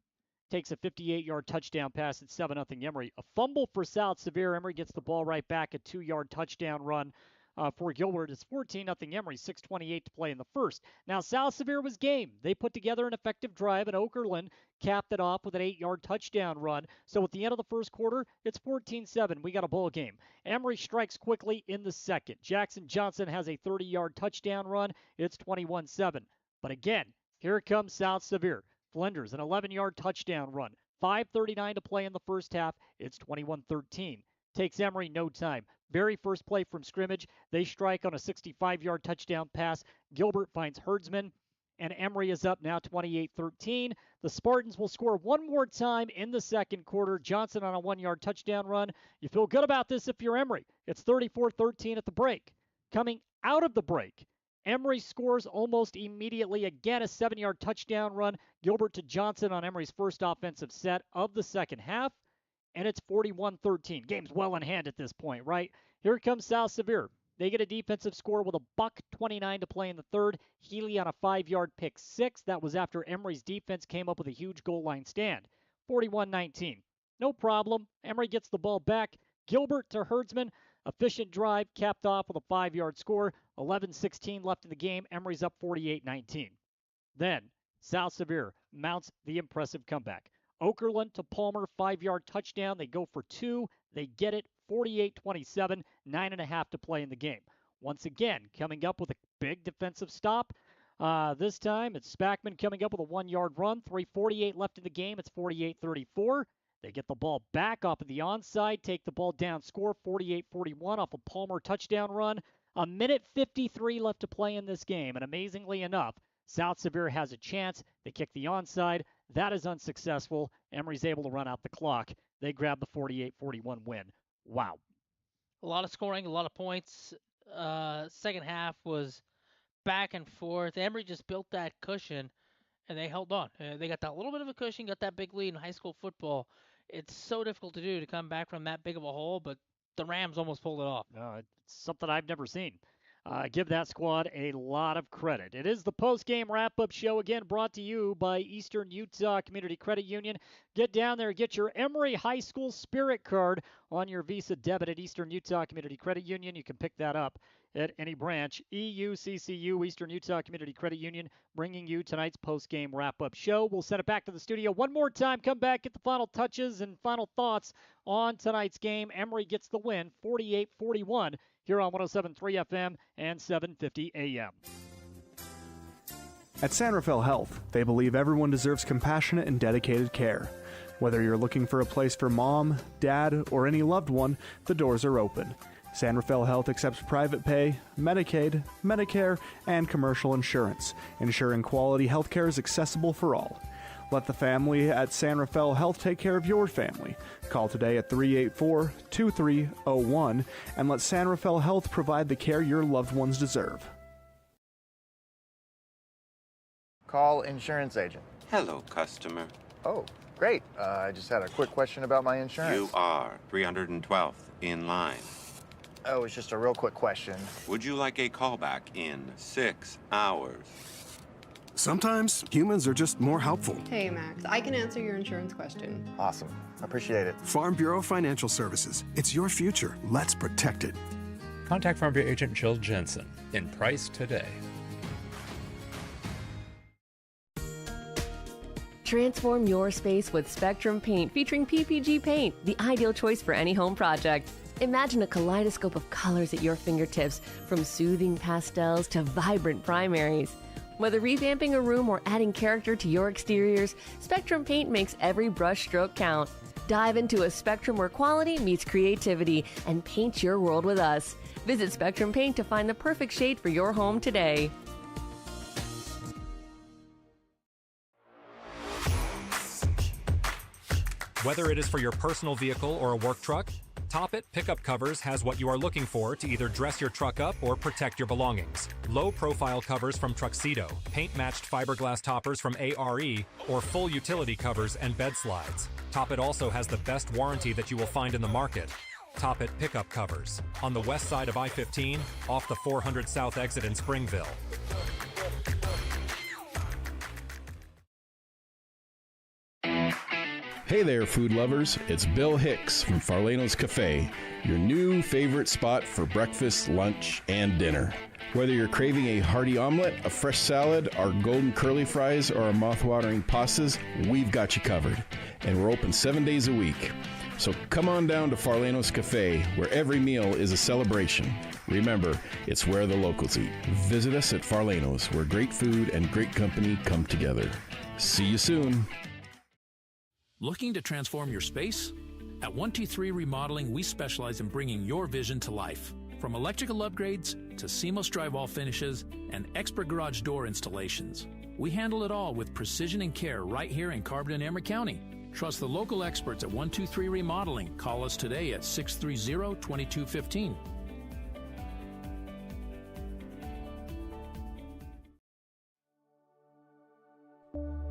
takes a 58-yard touchdown pass at 7-0 Emery. A fumble for South Sevier. Emery gets the ball right back, a 2-yard touchdown run for Gilbert. It's 14-0 Emery, 6:28 to play in the first. Now, South Sevier was game. They put together an effective drive, and Okerlund capped it off with an 8-yard touchdown run. So at the end of the first quarter, it's 14-7. We got a ball game. Emery strikes quickly in the second. Jackson Johnson has a 30-yard touchdown run. It's 21-7. But again, here comes South Sevier. Flinders, an 11-yard touchdown run. 5:39 to play in the first half. It's 21-13. Takes Emery no time. Very first play from scrimmage. They strike on a 65-yard touchdown pass. Gilbert finds Herdsman, and Emery is up now 28-13. The Spartans will score one more time in the second quarter. Johnson on a 1-yard touchdown run. You feel good about this if you're Emery. It's 34-13 at the break. Coming out of the break, Emery scores almost immediately. Again, a 7-yard touchdown run. Gilbert to Johnson on Emery's first offensive set of the second half. And it's 41-13. Game's well in hand at this point, right? Here comes South Sevier. They get a defensive score with a $1:29 to play in the third. Healy on a 5-yard pick six. That was after Emery's defense came up with a huge goal line stand. 41-19. No problem. Emery gets the ball back. Gilbert to Herdsman. Efficient drive capped off with a 5-yard score. 11:16 left in the game. Emery's up 48-19. Then South Sevier mounts the impressive comeback. Okerlund to Palmer, 5-yard touchdown. They go for two. They get it, 48-27, 9.5 to play in the game. Once again, coming up with a big defensive stop. This time, it's Spackman coming up with a 1-yard run. 3:48 left in the game. It's 48-34. They get the ball back off of the onside, take the ball down, score 48-41 off a Palmer touchdown run. A minute 53 left to play in this game, and amazingly enough, South Sevier has a chance. They kick the onside. That is unsuccessful. Emery's able to run out the clock. They grab the 48-41 win. Wow. A lot of scoring, a lot of points. Second half was back and forth. Emery just built that cushion, and they held on. They got that little bit of a cushion, got that big lead in high school football. It's so difficult to do to come back from that big of a hole, but the Rams almost pulled it off. It's something I've never seen. Give that squad a lot of credit. It is the post-game wrap-up show, again brought to you by Eastern Utah Community Credit Union. Get down there, get your Emery High School Spirit Card on your Visa debit at Eastern Utah Community Credit Union. You can pick that up at any branch. EUCCU, Eastern Utah Community Credit Union, bringing you tonight's post-game wrap-up show. We'll send it back to the studio one more time, come back, get the final touches and final thoughts on tonight's game. Emery gets the win, 48-41, here on 107.3 FM and 750 AM. At San Rafael Health, they believe everyone deserves compassionate and dedicated care. Whether you're looking for a place for mom, dad, or any loved one, the doors are open. San Rafael Health accepts private pay, Medicaid, Medicare, and commercial insurance, ensuring quality health care is accessible for all. Let the family at San Rafael Health take care of your family. Call today at 384-2301 and let San Rafael Health provide the care your loved ones deserve. Call insurance agent. Hello, customer. Oh, great. I just had a quick question about my insurance. You are 312th in line. Oh, it's just a real quick question. Would you like a callback in 6 hours? Sometimes humans are just more helpful. Hey, Max, I can answer your insurance question. Awesome. Appreciate it. Farm Bureau Financial Services. It's your future. Let's protect it. Contact Farm Bureau agent Jill Jensen in Price today. Transform your space with Spectrum Paint featuring PPG paint, the ideal choice for any home project. Imagine a kaleidoscope of colors at your fingertips, from soothing pastels to vibrant primaries. Whether revamping a room or adding character to your exteriors, Spectrum Paint makes every brush stroke count. Dive into a spectrum where quality meets creativity and paint your world with us. Visit Spectrum Paint to find the perfect shade for your home today. Whether it is for your personal vehicle or a work truck, Toppet Pickup Covers has what you are looking for to either dress your truck up or protect your belongings. Low-profile covers from Truxedo, paint-matched fiberglass toppers from ARE, or full utility covers and bed slides. Toppet also has the best warranty that you will find in the market. Toppet Pickup Covers, on the west side of I-15, off the 400 South exit in Springville. Hey there, food lovers. It's Bill Hicks from Farlano's Cafe, your new favorite spot for breakfast, lunch, and dinner. Whether you're craving a hearty omelet, a fresh salad, our golden curly fries, or our mouth-watering pastas, we've got you covered. And we're open 7 days a week. So come on down to Farlano's Cafe, where every meal is a celebration. Remember, it's where the locals eat. Visit us at Farlano's, where great food and great company come together. See you soon. Looking to transform your space? At 123 Remodeling, we specialize in bringing your vision to life. From electrical upgrades to seamless drywall finishes and expert garage door installations, we handle it all with precision and care right here in Carbon and Emery County. Trust the local experts at 123 Remodeling. Call us today at 630-2215.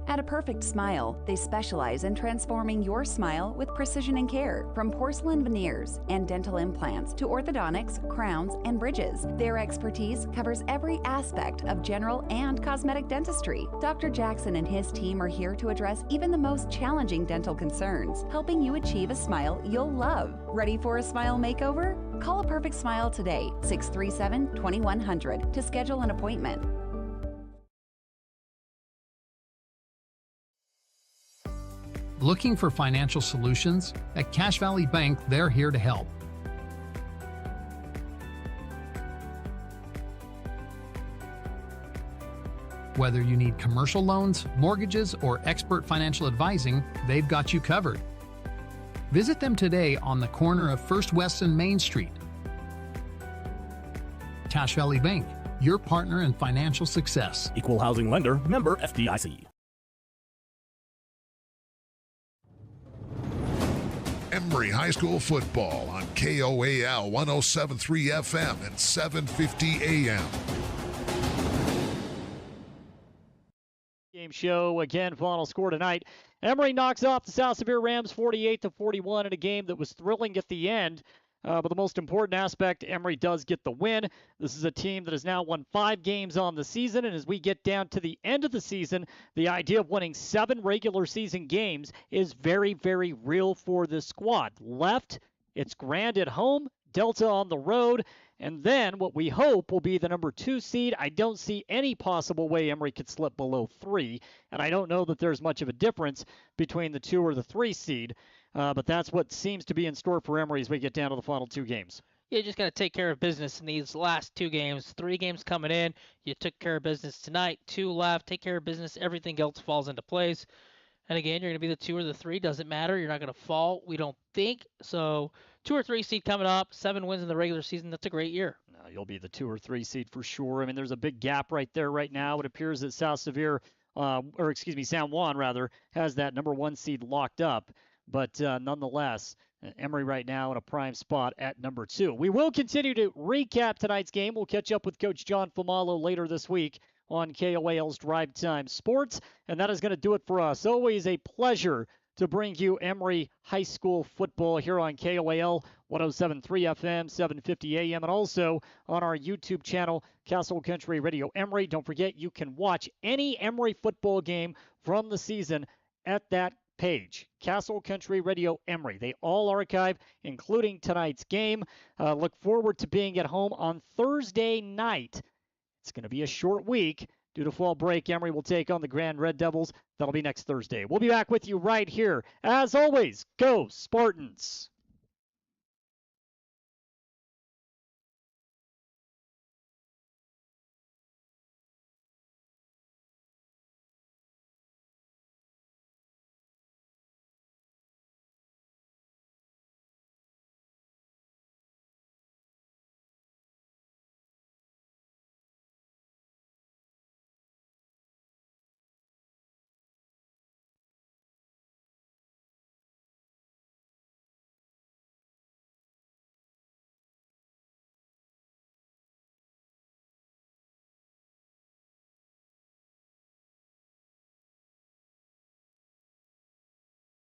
At A Perfect Smile, they specialize in transforming your smile with precision and care. From porcelain veneers and dental implants to orthodontics, crowns, and bridges, their expertise covers every aspect of general and cosmetic dentistry. Dr. Jackson and his team are here to address even the most challenging dental concerns, helping you achieve a smile you'll love. Ready for a smile makeover? Call A Perfect Smile today, 637-2100, to schedule an appointment. Looking for financial solutions? At Cache Valley Bank, they're here to help. Whether you need commercial loans, mortgages, or expert financial advising, they've got you covered. Visit them today on the corner of First West and Main Street. Cache Valley Bank, your partner in financial success. Equal housing lender, member FDIC. Emery High School football on KOAL 107.3 FM and 750 AM. Game show again, final score tonight. Emery knocks off the South Sevier Rams 48-41 in a game that was thrilling at the end. But the most important aspect, Emery does get the win. This is a team that has now won 5 games on the season, and as we get down to the end of the season, the idea of winning 7 regular season games is very, very real for this squad. Left, it's Grand at home, Delta on the road, and then what we hope will be the number 2 seed. I don't see any possible way Emery could slip below 3, and I don't know that there's much of a difference between the 2 or the 3 seed. But that's what seems to be in store for Emery as we get down to the final 2 games. You just got to take care of business in these last 2 games. 3 games coming in. You took care of business tonight. 2 left. Take care of business. Everything else falls into place. And again, you're going to be the 2 or the 3. Doesn't matter. You're not going to fall, we don't think. So 2 or 3 seed coming up. 7 wins in the regular season. That's a great year. You'll be the 2 or 3 seed for sure. I mean, there's a big gap right there right now. It appears that San Juan rather, has that number 1 seed locked up. But nonetheless, Emery right now in a prime spot at number 2. We will continue to recap tonight's game. We'll catch up with Coach John Famalo later this week on KOAL's Drive Time Sports. And that is going to do it for us. Always a pleasure to bring you Emery High School football here on KOAL 107.3 FM, 750 AM, and also on our YouTube channel, Castle Country Radio Emery. Don't forget, you can watch any Emery football game from the season at that page, Castle Country Radio Emery. They all archive, including tonight's game. Look forward to being at home on Thursday night. It's going to be a short week. Due to fall break, Emery will take on the Grand Red Devils. That'll be next Thursday. We'll be back with you right here. As always, go Spartans!